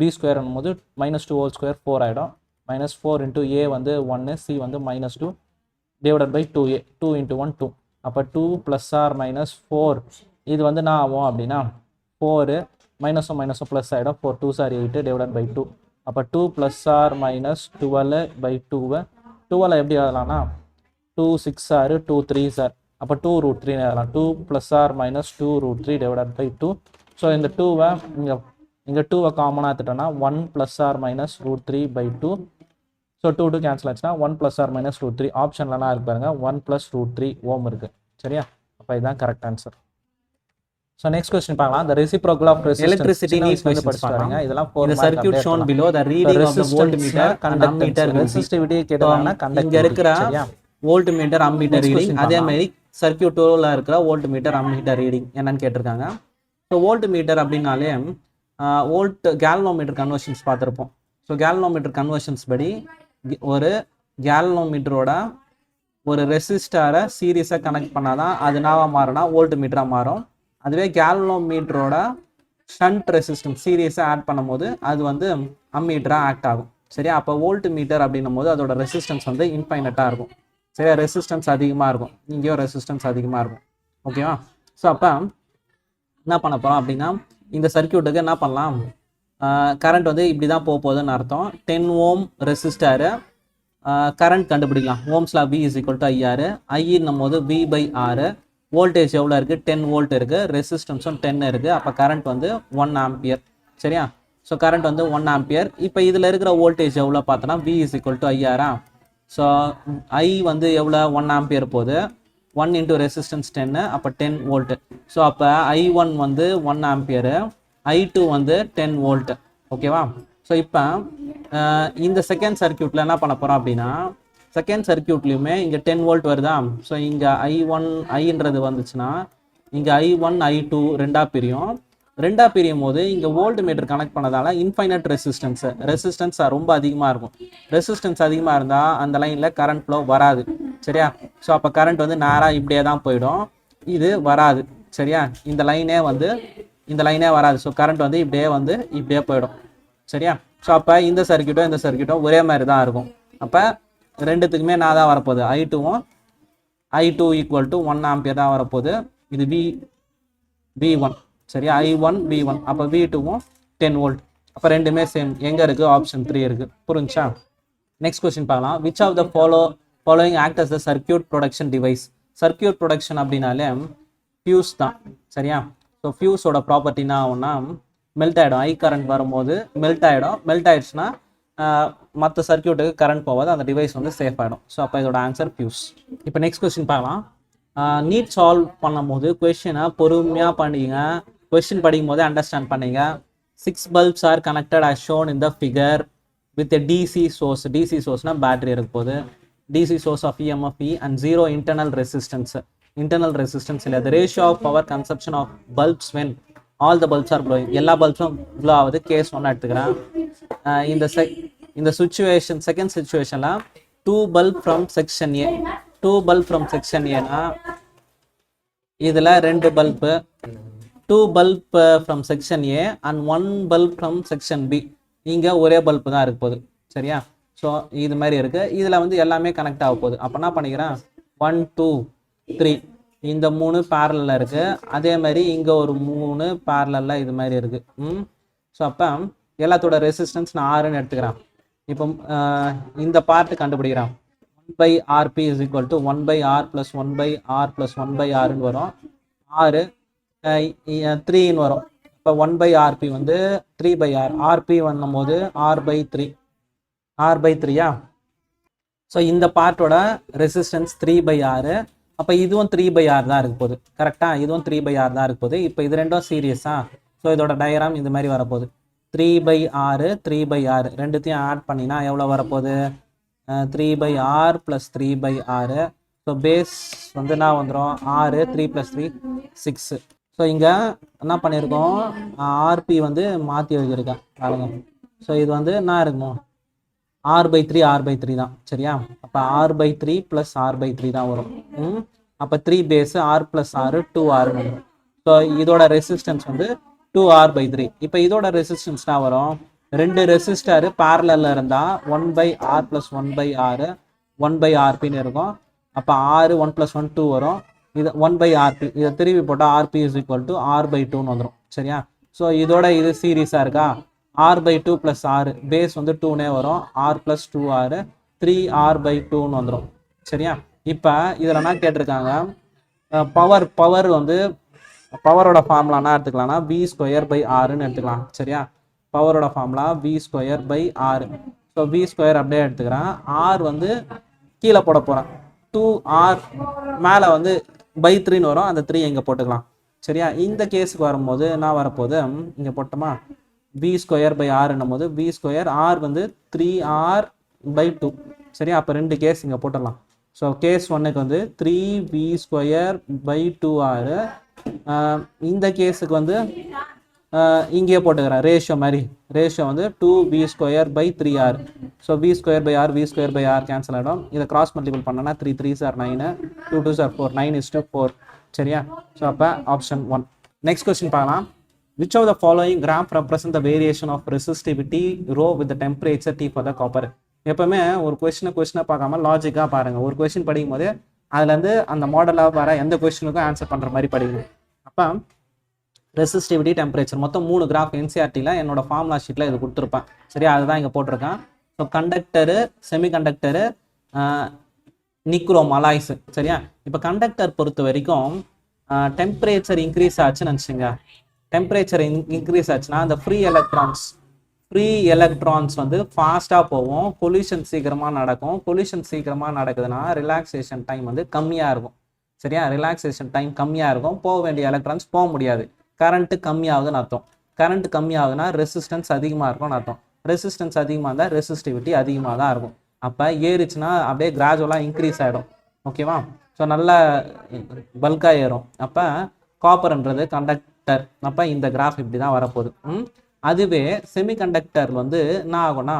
போது -2² 4 ஆகிடும். -4 × a வந்து 1, c வந்து -2 / 2a. 2 × 1 2. அப்போ 2 + R - 4 இது வந்து என்ன ஆகும் அப்படின்னா 4 -1 ப்ளஸ் ஆகிடும். 4 2s are 8 / 2. அப்போ 2 + R - 12/2. 12 எப்படி எழுதலாம்னா 2 6 are 2 3s are. அப்போ 2√3 எழுதலாம். 2 + R - 2√3 / 2. ஸோ இந்த 2வை இங்கே 2வை காமனாக எடுத்துட்டோன்னா 1 + R - √3/2. ஸோ 2 2 கேன்சல் ஆச்சுன்னா 1 + R - √3. ஆப்ஷன்லாம் இருக்கு பாருங்க, 1 + √3 ஓம் இருக்குது. சரியா, அப்போ இதுதான் correct answer. So next question பார்க்கலாம். The reciprocal of electricity needs வந்து படிச்சுட்டு வரீங்க. இதெல்லாம் in the circuit shown below the reading of the voltmeter and ammeter resistivity கேட்டாங்கன்னா இங்க இருக்கிற voltmeter ammeter reading அதே மாதிரி circuit 2ல இருக்கிற voltmeter ammeter reading என்னன்னு கேட்டிருக்காங்க. ஸோ வோல்ட்மீட்டர் அப்படின்னாலே கேல்வனோமீட்டர் கன்வர்ஷன்ஸ் பார்த்துருப்போம். ஸோ கேல்வனோமீட்டர் கன்வர்ஷன்ஸ் படி ஒரு கேல்வனோமீட்டரோட ஒரு ரெசிஸ்டரை சீரீஸாக கனெக்ட் பண்ணாதான் அது என்னவா மாறும்னா வோல்ட்மீட்டராக மாறும். அதுவே கேல்வனோமீட்டரோட ஷண்ட் ரெசிஸ்டன்ஸ் சீரீஸாக ஆட் பண்ணும்போது அது வந்து அம்மீட்டராக ஆக்ட் ஆகும். சரியா, அப்போ வோல்ட்மீட்டர் அப்படின்னும் போது அதோட ரெசிஸ்டன்ஸ் வந்து இன்ஃபைனட்டாக இருக்கும். சரியா, ரெசிஸ்டன்ஸ் அதிகமாக இருக்கும். இங்கேயும் ரெசிஸ்டன்ஸ் அதிகமாக இருக்கும். ஓகேவா, ஸோ அப்போ என்ன பண்ண போகிறோம் அப்படின்னா இந்த சர்க்யூட்டுக்கு என்ன பண்ணலாம், கரண்ட் வந்து இப்படி தான் போக போகுதுன்னு அர்த்தம். 10 ஓம் ரெசிஸ்டரு கரண்ட் கண்டுபிடிக்கலாம். ஓம்ஸ்லா V = IR. ஐன்னும் போது V/R. வோல்டேஜ் எவ்வளோ இருக்குது, 10 வோல்ட் இருக்குது. ரெசிஸ்டன்ஸும் 10 இருக்குது. அப்போ கரண்ட் வந்து 1 ஆம்பியர். சரியா, ஸோ கரண்ட் வந்து 1 ஆம்பியர். இப்போ இதில் இருக்கிற வோல்டேஜ் எவ்வளோ பார்த்தோன்னா V is equal to IR. So I வந்து எவ்வளோ 1 ஆம்பியர் போகுது, 1 இன்ட்டு ரெசிஸ்டன்ஸ் 10, அப்போ 10 வோல்ட்டு. ஸோ அப்போ I1 வந்து 1 ஆம்பியரு, I2 வந்து 10 வோல்ட்டு. ஓகேவா? ஸோ இப்போ இந்த செகண்ட் சர்க்யூட்டில் என்ன பண்ண போகிறோம் அப்படின்னா, செகண்ட் சர்க்யூட்லேயுமே இங்கே 10 வோல்ட் வருதா. ஸோ இங்கே ஐன்றது வந்துச்சுன்னா இங்கே I1 I2 ரெண்டாக பிரியும் போது இங்கே வோல்ட் மீட்டர் கனெக்ட் பண்ணதால இன்ஃபைனட் ரெசிஸ்டன்ஸ் ரொம்ப அதிகமாக இருக்கும். ரெசிஸ்டன்ஸ் அதிகமாக இருந்தால் அந்த லைனில் கரண்ட் ஃப்ளோ வராது. சரியா? ஸோ அப்போ கரண்ட் வந்து நேராக இப்படியே தான் போயிடும், இது வராது. சரியா? இந்த லைனே வராது. ஸோ கரண்ட் வந்து இப்படியே போயிடும். சரியா? ஸோ அப்போ இந்த சர்க்யூட்டும் ஒரே மாதிரி தான் இருக்கும். அப்போ ரெண்டுத்துக்குமே நான் தான் வரப்போகுது, I2 ஈக்குவல் டு 1 ஆம்பியர் தான் வரப்போகுது. இது V1. சரியா? I1 V1, அப்போ V2வும் 10 வோல்ட். அப்போ ரெண்டுமே சேம். எங்கே இருக்குது? ஆப்ஷன் 3 இருக்குது. புரிஞ்சா? நெக்ஸ்ட் கொஸ்டின் பார்க்கலாம். Which of the following act as the circuit protection device. Circuit protection அப்படின்னாலே ஃபியூஸ் தான். சரியா? ஸோ ஃபியூஸோட ப்ராப்பர்ட்டினா ஆகும்னா மெல்ட் ஆகிடும். ஐ கரண்ட் வரும்போது மெல்ட் ஆகிடுச்சுன்னா மற்ற சர்க்யூட்டுக்கு கரண்ட் போகாது, அந்த டிவைஸ் வந்து சேஃப் ஆகிடும். ஸோ அப்போ இதோட ஆன்சர் ஃபியூஸ். இப்போ நெக்ஸ்ட் கொஸ்டின் பார்க்கலாம். நீட் சால்வ் பண்ணும்போது கொஸ்டினை பொறுமையாக பண்ணிங்க, கொஸ்டின் படிக்கும் போதே அண்டர்ஸ்டாண்ட் பண்ணிங்க. 6 bulbs are connected as shown in the figure with a DC source. DC source-னா பேட்டரி இருக்க போது. DC source of EMF E and 0 internal resistance. இல்லை. The ratio of power consumption of bulbs when all the bulbs are glowing. எல்லா பல்ப்ஸும் க்ளோ ஆகுது. கேஸ் 1 எடுத்துக்கிறேன். இந்த சுச்சுவேஷன், செகண்ட் சுச்சுவேஷனில் 2 bulb from section A. 2 bulb from section Aனா இதில் 2 bulb. 2 bulb from section A and 1 bulb from section B. இங்கே ஒரே பல்பு தான் இருக்க போகுது. சரியா? ஸோ இது மாதிரி இருக்குது. இதில் வந்து எல்லாமே கனெக்ட் ஆக போகுது. அப்போ என்ன பண்ணிக்கிறேன், 1 2 3 இந்த 3 பேரலில் இருக்குது. அதே மாதிரி இங்கே ஒரு 3 பேரலில் இது மாதிரி இருக்குது. ஸோ அப்போ எல்லாத்தோட ரெசிஸ்டன்ஸ் நான் 6ன்னு எடுத்துக்கிறேன். இப்போ இந்த பார்ட்டு கண்டுபிடிக்கிறேன். 1/RP is equal to 1/R plus 1/R plus 1/Rன்னு வரும். 6 3ன்னு வரும். இப்போ 1/RP வந்து 3/R. RP பண்ணும் போது R/3. ஸோ இந்த பார்ட்டோட ரெசிஸ்டன்ஸ் 3/R. அப்போ இதுவும் 3/R தான் இருக்க போகுது. கரெக்டாக? இதுவும் 3/R தான் இருக்க போகுது. இப்போ இது ரெண்டும் சீரியஸா? ஸோ இதோட டயக்ராம் இது மாதிரி வரப்போகுது. 3/R ரெண்டுத்தையும் ஆட் பண்ணினா எவ்வளோ வரப்போகுது, 3/R plus 3/R. So base வந்து என்ன வந்துடும், 6, 3 + 3 6. ஸோ இங்கே என்ன பண்ணியிருக்கோம், RP வந்து மாற்றி எழுதியிருக்கேன் பாருங்க. ஸோ இது வந்து என்ன இருக்குமோ R/3 தான். சரியா? அப்போ R/3 + R/3 தான் வரும். அப்போ 3 பேஸு R + R 2R வரும். ஸோ இதோட ரெசிஸ்டன்ஸ் வந்து 2R/3. இப்போ இதோட ரெசிஸ்டன்ஸ் தான் வரும், 2 ரெசிஸ்டர் பேரலில் இருந்தால் 1/R + 1/R 1/RPன்னு இருக்கும். அப்போ R 1 + 1 2 வரும். இது 1/RP. இதை திருப்பி போட்டால் RP is equal to R/2ன்னு வந்துடும். சரியா? ஸோ இதோட இது சீரீஸாக இருக்கா, R/2 + R பேஸ் வந்து 2னே வரும். R + 2R 3R/2ன்னு வந்துடும். சரியா? இப்போ இதில் என்ன கேட்டிருக்காங்க, பவர் வந்து பவரோட ஃபார்முலானா எடுத்துக்கலாம்னா V²/Rன்னு எடுத்துக்கலாம். சரியா? பவரோட ஃபார்முலா V²/R. ஸோ V² அப்படியே எடுத்துக்கிறேன். R வந்து கீழே போட போகிறேன். 2R மேலே வந்து /3ன்னு வரும். அந்த 3 இங்கே போட்டுக்கலாம். சரியா? இந்த கேஸுக்கு வரும்போது என்ன வரப்போகுது, இங்கே போட்டோமா V²/Rன்னும் போது V², R வந்து 3R/2. சரியா? அப்போ 2 கேஸ் இங்கே போட்டுடலாம். ஸோ கேஸ் 1க்கு வந்து 3V²/2R. இந்த கேஸுக்கு வந்து இங்கேயே போட்டுக்கிறேன் ரேஷியோ மாதிரி. ரேஷியோ வந்து 2V²/3R. ஸோ V²/R கேன்சல் ஆகிடும். இதை கிராஸ் மல்டிபிள் பண்ணனா 3 3s are 9, 2 2s are 4, 9:4. சரியா? ஸோ அப்போ ஆப்ஷன் 1. நெக்ஸ்ட் கொஸ்டின் பார்க்கலாம். Which of the following graph represent the variation of resistivity ρ with the temperature T for the copper? எப்பவுமே ஒரு கொஸ்டினை பார்க்காம லாஜிக்காக பாருங்கள். ஒரு கொஸ்டின் படிக்கும் போது அதுலேருந்து அந்த மாடலாக வர எந்த கொஸ்டினுக்கும் ஆன்சர் பண்ணுற மாதிரி படிக்கணும். அப்போ ரெசிஸ்டிவிட்டி, டெம்பரேச்சர் மொத்தம் 3 கிராஃப் NCERT-ல என்னோட ஃபார்முலா ஷீட்டில் இது கொடுத்துருப்பேன். சரியா? அதுதான் இங்கே போட்டிருக்கேன். So conductor, semiconductor, nichrome, alloys. சரியா? இப்போ கண்டக்டர் பொறுத்த வரைக்கும் டெம்பரேச்சர் இன்க்ரீஸ் ஆச்சுன்னு நினச்சிங்க. டெம்பரேச்சர் இன்க்ரீஸ் ஆச்சுன்னா அந்த ஃப்ரீ எலக்ட்ரான்ஸ் ஃப்ரீ எலக்ட்ரான்ஸ் வந்து ஃபாஸ்ட்டாக போகும், கொலிஷன் சீக்கிரமாக நடக்கும். கொலிஷன் சீக்கிரமாக நடக்குதுன்னா ரிலாக்ஸேஷன் டைம் வந்து கம்மியாக இருக்கும். சரியா, ரிலாக்ஸேஷன் டைம் கம்மியாக இருக்கும், போக வேண்டிய எலக்ட்ரான்ஸ் போக முடியாது. கரண்ட்டு கம்மியாகுதுன்னு அர்த்தம். கரண்ட் கம்மியாகுதுன்னா ரெசிஸ்டன்ஸ் அதிகமாக இருக்கும்னு அர்த்தம். ரெசிஸ்டன்ஸ் அதிகமாக இருந்தால் ரெசிஸ்டிவிட்டி அதிகமாக தான் இருக்கும். அப்போ ஏறிச்சுன்னா அப்படியே கிராஜுவலாக இன்க்ரீஸ் ஆகிடும். ஓகேவா? ஸோ நல்லா பல்காக ஏறும். அப்போ காப்பர்ன்றது கண்டக்டர். அப்போ இந்த கிராஃப் இப்படி தான் வரப்போகுது. அதுவே செமிகண்டக்டர் வந்து என்ன ஆகும்னா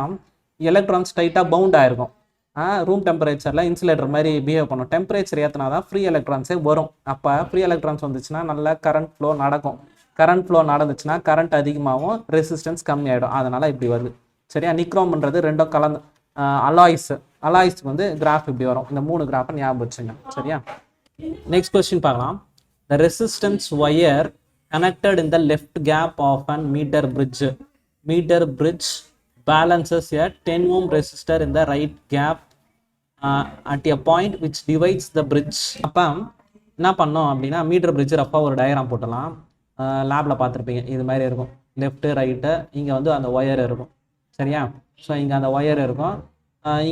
எலக்ட்ரான்ஸ் டைட்டாக பவுண்ட் ஆகிருக்கும். ரூம் டெம்பரேச்சரில் இன்சுலேட்டர் மாதிரி பிஹேவ் பண்ணும். டெம்பரேச்சர் ஏற்றினா தான் ஃப்ரீ எலக்ட்ரான்ஸே வரும். அப்போ ஃப்ரீ எலக்ட்ரான்ஸ் வந்துச்சுன்னா நல்ல கரண்ட் ஃப்ளோ நடக்கும். கரண்ட் ஃப்ளோ நடந்துச்சுன்னா கரண்ட் அதிகமாகவும் ரெசிஸ்டன்ஸ் கம்மியாயிடும். அதனால் இப்படி வருது. சரியா, நிக்ரோம்ன்றது ரெண்டும் கலந்து அலாய்ஸ் வந்து கிராஃப் இப்படி வரும். இந்த 3 கிராஃபை ஞாபகம் வச்சுங்க. சரியா, நெக்ஸ்ட் கொஸ்டின் பார்க்கலாம். The resistance wire connected in the left gap of an meter bridge balances a 10 ohm resistor in the right gap at a point which divides the bridge. அப்போ என்ன பண்ணோம் அப்படின்னா மீட்டர் பிரிட்ஜ் ரஃபாக ஒரு டயக்ராம் போட்டலாம். லேபில் பார்த்துருப்பீங்க, இது மாதிரி இருக்கும். லெஃப்ட்டு ரைட்டு, இங்கே வந்து அந்த ஒயர் இருக்கும். சரியா, ஸோ இங்கே அந்த ஒயர் இருக்கும்.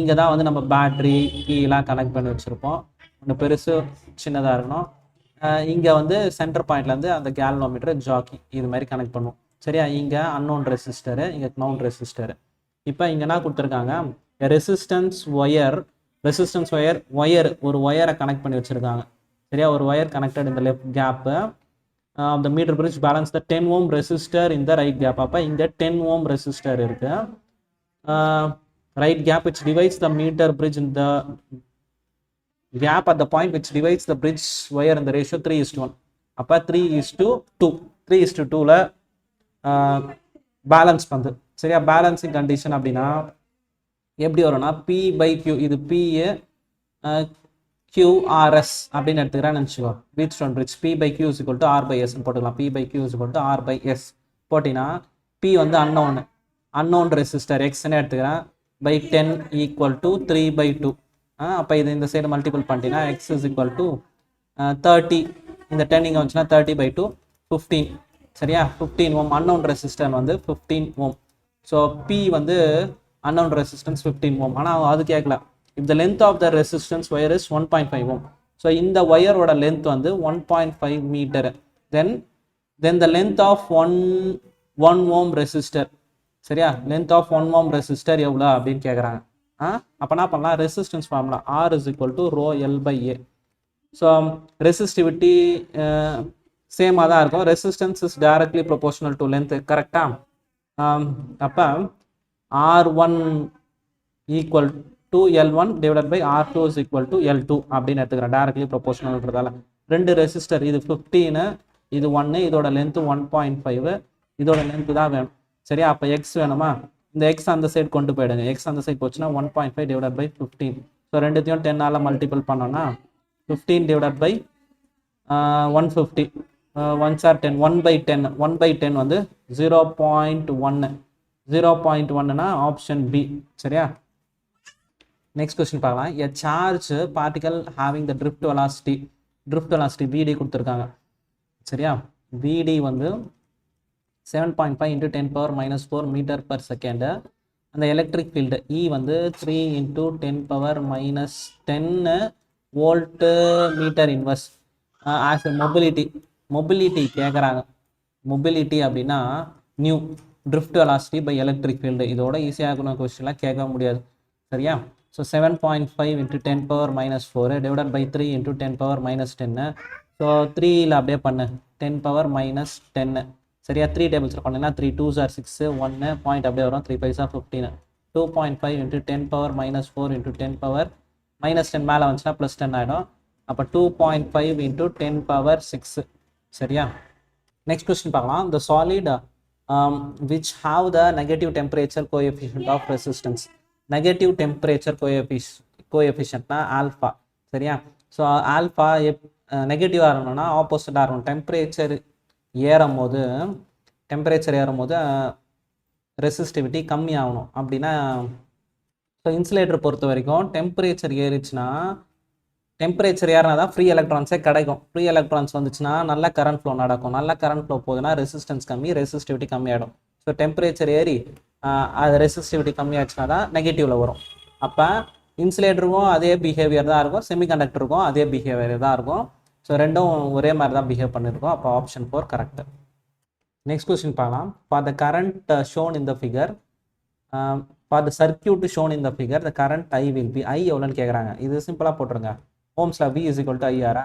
இங்கே தான் வந்து நம்ம பேட்ரி கீலாம் கனெக்ட் பண்ணி வச்சுருப்போம். ஒன்று பெருசு சின்னதாக இருக்கணும். இங்கே வந்து சென்டர் பாயிண்ட்லேருந்து அந்த கேல்வனோமீட்டர் ஜாக்கி இது மாதிரி கனெக்ட் பண்ணுவோம். சரியா, இங்கே அன்னோன் ரெசிஸ்டரு, இங்கே நோன் ரெசிஸ்டரு. இப்போ இங்கே என்ன கொடுத்துருக்காங்க, ரெசிஸ்டன்ஸ் ஒயர் ஒரு ஒயரை கனெக்ட் பண்ணி வச்சுருக்காங்க. சரியா, ஒரு ஒயர் கனெக்டட் இந்த left gap the meter bridge balance the 10 ohm resistor in the right gap. அப்போ இங்கே 10 ohm resistor இருக்கு. Right gap which divides the meter bridge in the gap at the point which divides the bridge wire in the ratio 3:1. அப்போ 3:2 3:2ல பேலன்ஸ் பண்ணுது. சரியா, பேலன்சிங் கண்டிஷன் அப்படின்னா எப்படி வரும்னா P/Q, இது P QRS அப்படின்னு எடுத்துக்கிறேன்னு நினச்சிக்கோ. Wheatstone bridge P/Q is equal to R/S போட்டுக்கலாம். P/Q is equal to R/S போட்டிங்கன்னா P வந்து அன்னோன் ரெசிஸ்டர் எக்ஸ்ன்னு எடுத்துக்கிறேன் by 10 equal to 3/2. அப்போ இது இந்த சைடு மல்டிபிள் பண்ணிட்டீங்கன்னா எக்ஸ் இஸ் ஈக்குவல் டு 30. இந்த 10 இங்கே வந்துச்சுன்னா 30/2 15. சரியா, 15 ஓம். அன்னோன் ரெசிஸ்டன்ஸ் வந்து 15 ஓம். ஸோ பி வந்து அன்னோன் ரெசிஸ்டன்ஸ் 15 ஓம். ஆனால் அது கேட்கல. If the length of the resistance wire is 1.5 ohm. So இந்த ஒயரோட லென்த் வந்து 1.5 metre. Then the length of one ohm resistor. சரியா, லென்த் ஆஃப் 1 ஓம் ரெசிஸ்டர் எவ்வளோ அப்படின்னு கேட்குறாங்க. அப்போ என்ன பண்ணலாம், resistance formula R is equal to rho L/A. ஸோ ரெசிஸ்டிவிட்டி சேமாக தான் இருக்கும். Resistance is directly proportional to length. கரெக்டாக? அப்போ R1 equal to L1 divided by R2 is equal to L2 அப்படின்னு எடுத்துக்கிறேன். டைரக்ட்லி ப்ரொபோர்ஷனல்ன்றதால 2 ரெசிஸ்டர், இது 15, இது 1, இதோட லென்த்து 1.5, இதோட லென்த்து தான் வேணும். சரியா, அப்போ எக்ஸ் வேணுமா, இந்த எக்ஸ் அந்த சைடு கொண்டு போயிடுங்க. எக்ஸ் அந்த சைடு போச்சுன்னா 1.5 டிவைடட் பை 15. ஸோ ரெண்டுத்தையும் 10ஆல் மல்டிபிள் பண்ணோன்னா 15 டிவைடட் பை 150. 1s are 10. 1/10. 1/10 வந்து 0.1. 0.1னா ஆப்ஷன் பி. சரியா, நெக்ஸ்ட் கொஸ்டின் பார்க்கலாம். A charge particle having the drift velocity V D கொடுத்துருக்காங்க. சரியா, விடி வந்து 7.5 × 10⁻⁻4 மீட்டர் பர் செகண்டு. அந்த எலக்ட்ரிக் ஃபீல்டு இ வந்து 3 × 10⁻10 volt metre inverse. As a mobility கேட்குறாங்க. மொபிலிட்டி அப்படின்னா நியூ drift velocity by electric field. இதோட ஈஸியாக இருக்கணும், கொஸ்டின்லாம் கேட்க முடியாது. சரியா, ஸோ 7.5 × 10⁻⁻4 டிவைடட் பை 3 × 10⁻⁻10. ஸோ 3ல் அப்படியே பண்ணு 10⁻⁻10. சரியா, 3 டேபிள்ஸில் பண்ணிங்கன்னா 3 2s are 6, 1 பாயிண்ட் அப்படியே வரும். 3 5s are 15. 2.5 × 10⁻⁻4 × 10⁻⁻10 மேலே வந்துச்சுன்னா +10 ஆகிடும். அப்போ 2.5 × 10⁻6. சரியா, நெக்ஸ்ட் கொஸ்டின் பார்க்கலாம். The solid which have the negative temperature coefficient of resistance. Negative temperature கோஎஃபிஷியன்ட்னா ஆல்ஃபா. சரியா, ஸோ ஆல்ஃபா நெகட்டிவாக இருக்கணும்னா ஆப்போசிட்டாக இருக்கணும். டெம்பரேச்சர் ஏறும் போது ரெசிஸ்டிவிட்டி கம்மி ஆகணும். அப்படின்னா ஸோ இன்சுலேட்டர் பொறுத்த வரைக்கும் டெம்பரேச்சர் ஏறிச்சுன்னா, டெம்பரேச்சர் ஏறினா தான் ஃப்ரீ எலக்ட்ரான்ஸே கிடைக்கும். ஃப்ரீ எலக்ட்ரான்ஸ் வந்துச்சுன்னா நல்ல கரண்ட் ஃப்ளோ நடக்கும். நல்ல கரண்ட் ஃப்ளோ போகுதுன்னா ரெசிஸ்டன்ஸ் கம்மி, ரெசிஸ்டிவிட்டி கம்மியாகிடும். ஸோ டெம்பரேச்சர் ஏறி அது ரெசிஸ்டிவிட்டி கம்மியாச்சுன்னா தான் நெகட்டிவில் வரும். அப்போ இன்சுலேட்டருக்கும் அதே பிஹேவியர் தான் இருக்கும், செமிகண்டக்டருக்கும் அதே பிஹேவியர் தான் இருக்கும். ஸோ ரெண்டும் ஒரே மாதிரி தான் பிஹேவ் பண்ணியிருக்கோம். அப்போ ஆப்ஷன் 4 கரெக்டு. நெக்ஸ்ட் கொஸ்டின் பார்க்கலாம். For the current shown in the figure, for the circuit shown in the figure the current I will be, I எவ்வளோன்னு கேட்குறாங்க. இது சிம்பிளாக போட்டுருங்க. ஓம்ஸில் V = IR,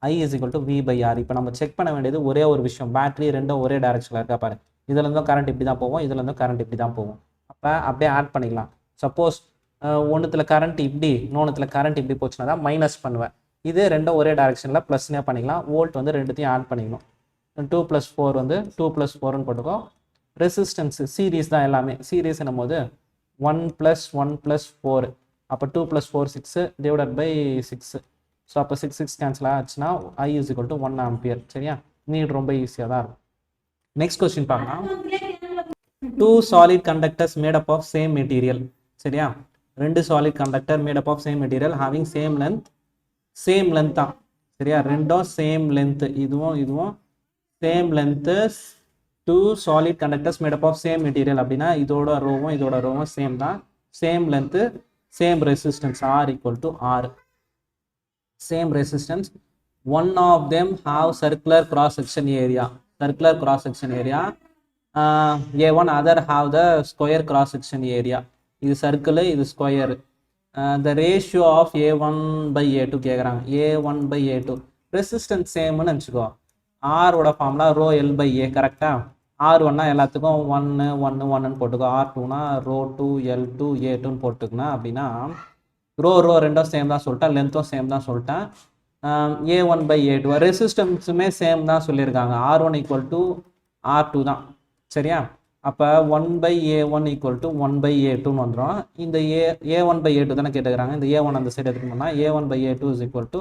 I = V/R. இப்போ நம்ம செக் பண்ண வேண்டியது ஒரே ஒரு விஷயம், பேட்டரி ரெண்டும் ஒரே டைரக்ஷனில் இருக்கா பாரு. இதுலேருந்தும் கரண்ட் இப்படி தான் போகும், இதுலேருந்தும் கரண்ட் இப்படி தான் போகும். அப்போ அப்படியே ஆட் பண்ணிக்கலாம். சப்போஸ் ஒன்றுத்தில் கரண்ட் இப்படி, இன்னொன்றுத்தில் கரண்ட் இப்படி போச்சுன்னா தான் மைனஸ் பண்ணுவேன். இது ரெண்டும் ஒரே டைரக்ஷனில் ப்ளஸ்னே பண்ணிக்கலாம். வோல்ட் வந்து ரெண்டுத்தையும் ஆட் பண்ணிக்கணும். 2 + 4 வந்து 2 + 4ன்னு போட்டுக்கோ. ரெசிஸ்டன்ஸ் சீரீஸ் தான் எல்லாமே. சீரீஸ் என்னும் போது 1 + 1 + 4, அப்போ 2 + 4 6 / 6. ஸோ அப்போ 6 6 கேன்சல் ஆச்சுன்னா I = 1 ஆம்பியர். சரியா, நீட் ரொம்ப ஈஸியாக தான் இருக்கும். நெக்ஸ்ட் கொஸ்டின் பார்க்கலாம். 2 solid conductors made up of same material. சரியா, 2 solid conductor made up of same material having same length தான். சரியா, ரெண்டும் சேம் லென்த், இதுவும் same length. 2 solid conductors made up of same material அப்படின்னா இதோட ரோவும் சேம் தான். Same length, same resistance, R = R. Same resistance. One of them have circular cross section area. A1 other have the square cross section area. இது சர்க்கிள், இது square. the ratio of A1/A2 கேட்குறாங்க. A1/A2 resistance சேம்னு நினச்சிக்கோ. ஆரோட ஃபார்முலா ρL/A. கரெக்டாக, R1னா எல்லாத்துக்கும் 1 1 1ன்னு போட்டுக்கோ. R2னா ρ2 L2 A2ன்னு போட்டுக்கணும். அப்படின்னா ரோ ரெண்டும் சேம் தான் சொல்லிட்டேன், லென்த்தும் சேம் தான் சொல்லிட்டேன். A1/A2 ரெசிஸ்டன்ஸுமே சேம் தான் சொல்லியிருக்காங்க. R1 = R2 தான். சரியா, அப்போ 1/A1 = 1/A2ன்னு வந்துடும். இந்த A1/A2 தானே கேட்டுக்கிறாங்க. இந்த A1 அந்த சைடு எடுத்துக்கணும்னா A1/A2 =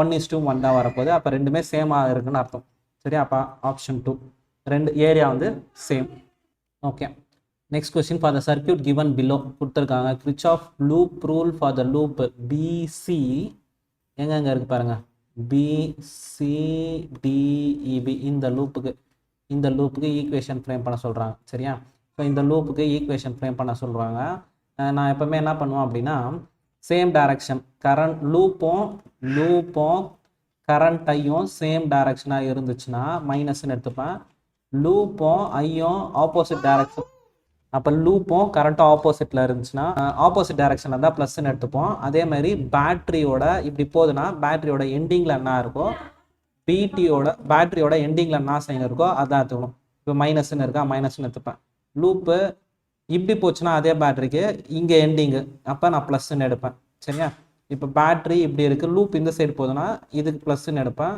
1:1 தான் வரப்போகுது. அப்போ ரெண்டுமே சேமாக இருக்குன்னு அர்த்தம். சரியா, அப்போ ஆப்ஷன் 2, ரெண்டு ஏரியா வந்து same. Okay, next question. For the circuit given below கொடுத்துருக்காங்க. Kirchhoff loop rule for the loop BC எங்கெங்கே இருக்குது பாருங்கள். BCDEB இந்த லூப்புக்கு ஈக்குவேஷன் ஃப்ரேம் பண்ண சொல்கிறாங்க. சரியா, ஸோ இந்த லூப்புக்கு ஈக்குவேஷன் ஃப்ரேம் பண்ண சொல்கிறாங்க. நான் எப்போவுமே என்ன பண்ணுவேன் அப்படின்னா, சேம் டைரக்ஷன் கரண்ட் லூப்பும் கரண்ட்டையும் சேம் டைரக்ஷனாக இருந்துச்சுன்னா மைனஸ்ன்னு எடுத்துப்பேன். லூப்பும் ஐயும் ஆப்போசிட் டைரக்ஷன், அப்போ லூப்பும் கரண்ட்டும் ஆப்போசிட்டில் இருந்துச்சுன்னா ஆப்போசிட் டைரக்ஷனில் இருந்தால் ப்ளஸ்ன்னு எடுத்துப்போம். அதே மாதிரி பேட்டரியோட இப்படி போகுதுன்னா பேட்டரியோட எண்டிங்கில் என்ன இருக்கோ, பேட்டரியோட எண்டிங்கில் என்ன சைன் இருக்கோ அதான் எடுத்துக்கணும். இப்போ மைனஸ்ன்னு இருக்கா, மைனஸ்ன்னு எடுத்துப்பேன். லூப்பு இப்படி போச்சுன்னா அதே பேட்டரிக்கு இங்கே எண்டிங்கு, அப்போ நான் ப்ளஸ்ன்னு எடுப்பேன். சரியா, இப்போ பேட்டரி இப்படி இருக்குது, லூப் இந்த சைடு போகுதுன்னா இதுக்கு ப்ளஸ்ன்னு எடுப்பேன்.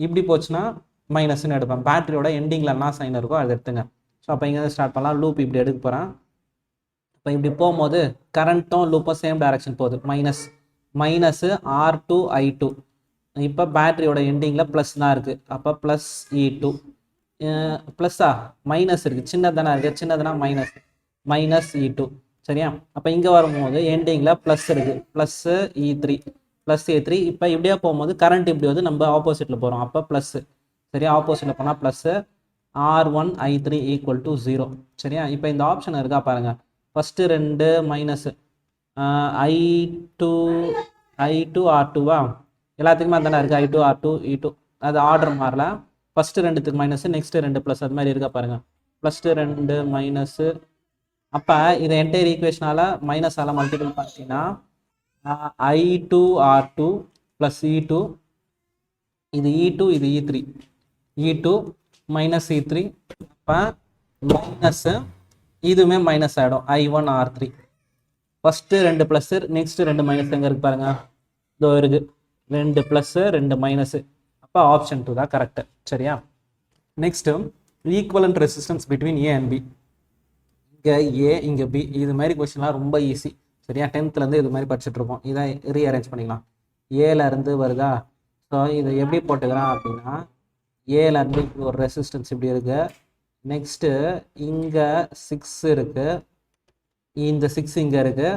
இப்படி போச்சுன்னா மைனஸ்ன்னு எடுப்பேன். பேட்டரியோட எண்டிங்கில் என்ன சைன் இருக்கோ அதை எடுத்துங்க. ஸோ அப்போ இங்கேருந்து ஸ்டார்ட் பண்ணலாம். லூப் இப்படி எடுக்க போகிறேன். இப்போ இப்படி போகும்போது கரண்ட்டும் லூப்பும் சேம் டைரக்ஷன் போகுது. Minus R2 I2. இப்போ பேட்டரியோட எண்டிங்கில் ப்ளஸ் தான் இருக்குது. அப்போ ப்ளஸ் E2 ப்ளஸ்ஸா மைனஸ் இருக்குது, சின்னதானே இருக்குது, சின்னதுனா மைனஸ் E2. சரியா, அப்போ இங்கே வரும்போது எண்டிங்கில் ப்ளஸ் இருக்குது, ப்ளஸ் E3. இப்போ இப்படியே போகும்போது கரண்ட் இப்படி வந்து நம்ம ஆப்போசிட்டில் போகிறோம். அப்போ ப்ளஸ்ஸு. சரியா, ஆப்போசிட்டில் போனால் ப்ளஸ்ஸு. R1 I3 = 0. சரியா, இப்போ இந்த ஆப்ஷன் இருக்கா பாருங்கள். ஃபஸ்ட்டு 2 மைனஸ் I2 R2வா எல்லாத்துக்குமே தானே இருக்குது. I2 R2 E2 அது ஆர்டர் மாறல. ஃபஸ்ட்டு 2த்துக்கு மைனஸ், நெக்ஸ்ட்டு 2 ப்ளஸ், அது மாதிரி இருக்கா பாருங்கள். First 2 minus. அப்போ இதை என்டையர் ஈக்குவேஷனால் மைனஸால் மல்டிபிள் பண்ணிட்டீங்கன்னா I2 R2 + E2, இது E2 இது E2 மைனஸ் E3. அப்போ மைனஸு இதுவுமே மைனஸ் ஆகிடும். I1 R3 first 2 plus, next 2 minus எங்கே இருக்குது பாருங்கள், இதோ இருக்குது. 2 ப்ளஸ்ஸு 2 மைனஸு. அப்போ ஆப்ஷன் 2 தான் கரெக்டு. சரியா, next equivalent resistance between A and B. இங்கே A இங்கே B, இது மாதிரி கொஸ்டின்லாம் ரொம்ப ஈஸி. சரியா, 10th இது மாதிரி படிச்சுட்ருப்போம். இதை ரீஅரேஞ்ச் பண்ணிக்கலாம். ஏலேருந்து வருதா, ஸோ இதை எப்படி போட்டுக்கிறேன் அப்படின்னா, ஏலேருந்து ஒரு ரெசிஸ்டன்ஸ் இப்படி இருக்குது. நெக்ஸ்ட்டு இங்கே 6 இருக்குது, இந்த 6 இங்கே இருக்குது.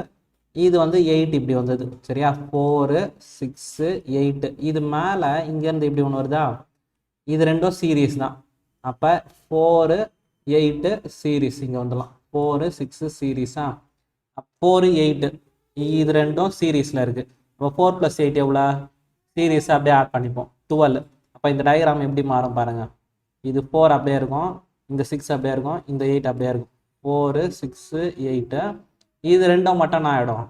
இது வந்து 8 இப்படி வந்தது. சரியா, 4 6 8. இது மேலே இங்கேருந்து இப்படி ஒன்று வருதா, இது ரெண்டும் சீரீஸ் தான். அப்போ 4 8 சீரீஸ் இங்கே வந்துடலாம். 4 6 சீரீஸா, 4 8 இது ரெண்டும் சீரீஸில் இருக்குது. அப்போ 4 + 8 எவ்வளோ, சீரீஸ் அப்படியே ஆட் பண்ணிப்போம் 12. அப்போ இந்த டயக்ராம் எப்படி மாறும் பாருங்கள். இது 4 அப்படியே இருக்கும், இந்த 6 அப்படியே இருக்கும், இந்த 8 அப்படியே இருக்கும். 4 6 8 இது ரெண்டும் மட்டும் நான் ஆகிடும்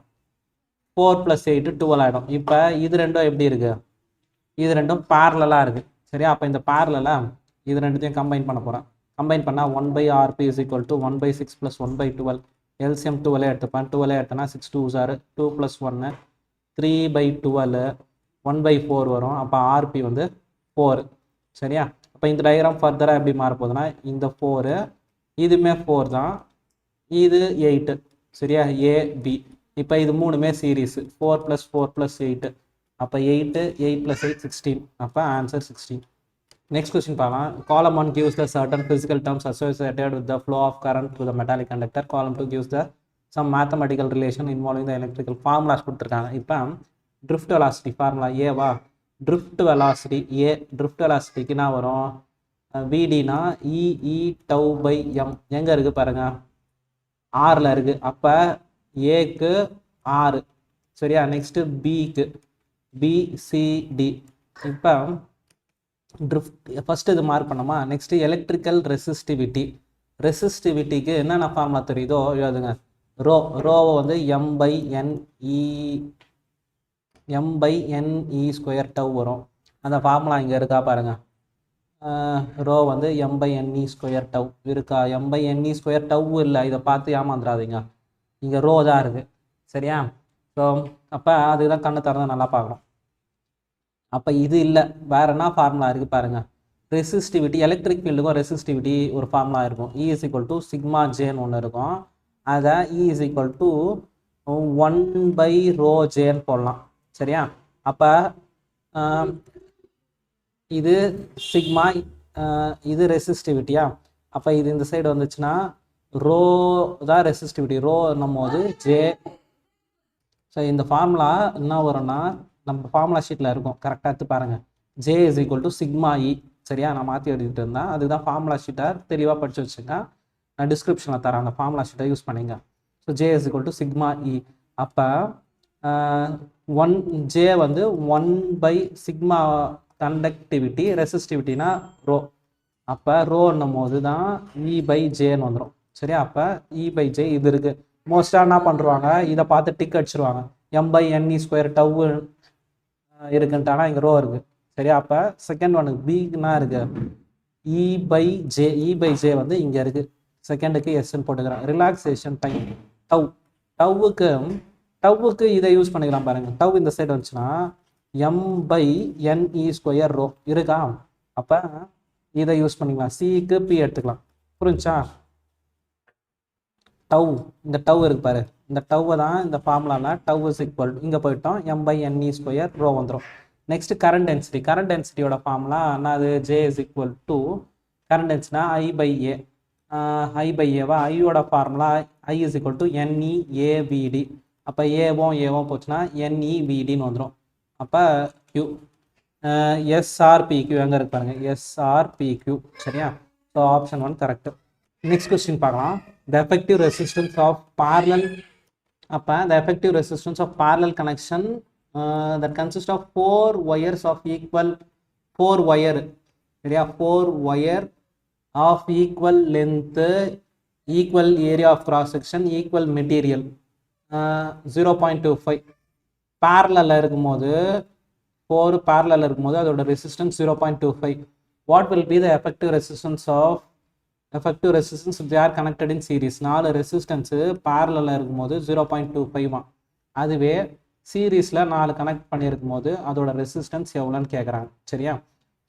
4 + 8 12 ஆகிடும். இப்போ இது ரெண்டும் எப்படி இருக்குது, இது ரெண்டும் பேரலாக இருக்குது. சரியா, அப்போ இந்த பேரலாக இது ரெண்டுத்தையும் கம்பைன் பண்ண போகிறேன். கம்பைன் பண்ணால் 1/RP = 1/6 + 1/12. எல்சிஎம் 12 எடுத்துப்பேன். 12 எடுத்தனா 6 2s are 2 + 1 3/12 1/4 வரும். அப்போ RP வந்து 4. சரியா, அப்போ இந்த டயக்ராம் ஃபர்தராக எப்படி மாற போகுதுன்னா, இந்த 4 இதுவுமே 4 தான், இது 8. சரியா, AB. இப்போ இது மூணுமே சீரீஸ் 4 + 4 + 8. அப்போ 8 8 + 8 16. அப்போ ஆன்சர் 16. நெக்ஸ்ட் கொஸ்டின் பார்க்கலாம். Column 1 gives the certain physical terms associated with the flow of current through the metallic conductor. Column 2 gives the some mathematical relation involving the electrical formulas கொடுத்துருக்காங்க. இப்போ drift velocity formula Eva, drift velocity A, drift velocityக்கு என்ன வரும், VDனா EE τ/m. எங்கே இருக்குது பாருங்கள், ஆரில் இருக்குது. அப்போ ஏக்கு 6. சரியா, நெக்ஸ்ட்டு பிக்கு BCD. இப்போ ட்ரிஃப்ட் ஃபஸ்ட்டு இது மார்க் பண்ணோமா. நெக்ஸ்ட்டு எலக்ட்ரிக்கல் ரெசிஸ்டிவிட்டிக்கு என்னென்ன ஃபார்முலா தெரியுதோ எழுதுங்க. ரோவை வந்து m/ne² வரும். அந்த ஃபார்முலா இங்கே இருக்கா பாருங்கள். ரோ வந்து m/ne² இருக்கா, m/ne² இல்லை, இதை பார்த்து ஏமாந்துடாதீங்க. இங்கே ரோ தான் இருக்குது. சரியா, ஸோ அப்போ அதுதான் கண்ணு திறந்து நல்லா பார்க்கணும். அப்போ இது இல்லை, வேற என்ன ஃபார்முலா இருக்குது பாருங்கள். ரெசிஸ்டிவிட்டி, எலக்ட்ரிக் ஃபீல்டுக்கும் ரெசிஸ்டிவிட்டி ஒரு ஃபார்முலா இருக்கும். E = σJ ஒன்று இருக்கும். அதை E = 1/ρJ போடலாம். சரியா, அப்போ இது சிக்மா, இது ரெசிஸ்டிவிட்டியா. அப்போ இது இந்த சைடு வந்துச்சுன்னா ரோ தான் ரெசிஸ்டிவிட்டி, ரோ என்னும் போது ஜே. ஸோ இந்த ஃபார்முலா என்ன வரும்னா நம்ம ஃபார்முலா ஷீட்டில் இருக்கும், கரெக்டாக எடுத்து பாருங்கள். J = σE. சரியா, நான் மாற்றி எழுதிட்டு இருந்தேன், அதுதான் ஃபார்முலா ஷீட்டை தெளிவாக படித்து வச்சுங்க. நான் டிஸ்கிரிப்ஷனில் தரேன், அந்த ஃபார்முலா ஷீட்டை யூஸ் பண்ணிங்க. So J = σE. அப்போ J வந்து 1/σ கண்டக்டிவிட்டி, ரெசிஸ்டிவிட்டினா ரோ. அப்போ ரோன்னும் போது தான் E/Jன்னு வந்துடும். சரியா, அப்போ E/J இது இருக்குது. மோஸ்ட்டாக என்ன பண்ணுறாங்க, இதை பார்த்து டிக் அடிச்சிருவாங்க. m/ne² டவ் இருக்குன்ட்டானா இங்கே ரோ இருக்குது. சரியா, அப்போ செகண்ட் ஒனுக்கு பின்னா இருக்குது E/J வந்து இங்கே இருக்குது. செகண்டுக்கு எஸ்ன்னு போட்டுக்கிறேன். ரிலாக்ஸேஷன் டைம் டவ்வுக்கு இதை யூஸ் பண்ணிக்கலாம் பாருங்கள். டவ் இந்த சைடு வந்துச்சுன்னா m/ne² ரோ இருக்கா. அப்போ இதை யூஸ் பண்ணிக்கலாம். சிக்கு பி எடுத்துக்கலாம். புரிஞ்சா, இந்த டவ் இருக்கு பாரு, இந்த டவ்வை தான் இந்த ஃபார்முலாவில் டவ் = இங்கே போயிட்டோம் m/ne² ரோ வந்துடும். நெக்ஸ்ட் கரண்ட் டென்சிட்டியோட ஃபார்முலா என்னது, J = கரண்ட் டென்சிட்டினா I/A. ஐயோட ஃபார்முலா I = NEAVD. அப்போ ஏவும் போச்சுன்னா NEVDன்னு வந்துடும். அப்போ Q SRPQ எங்கே இருக்கு பாருங்க, SRPQ. சரியா, so option 1 correct. Next question பார்க்கலாம். The effective resistance of parallel. அப்போ the effective resistance of parallel connection that consists of 4 wires of equal 4 wire. சரியா, 4 wire of equal length, equal area of cross section, equal material. 0.25 parallel இருக்கும்போது 4 parallel இருக்கும்போது அதோட resistance 0.25. What will be the effective resistance if they are connected in series? 4 resistance பேரலில் இருக்கும்போது 0.25. அதுவே சீரீஸில் 4 கனெக்ட் பண்ணியிருக்கும் போது அதோட ரெசிஸ்டன்ஸ் எவ்வளோன்னு கேட்குறாங்க. சரியா,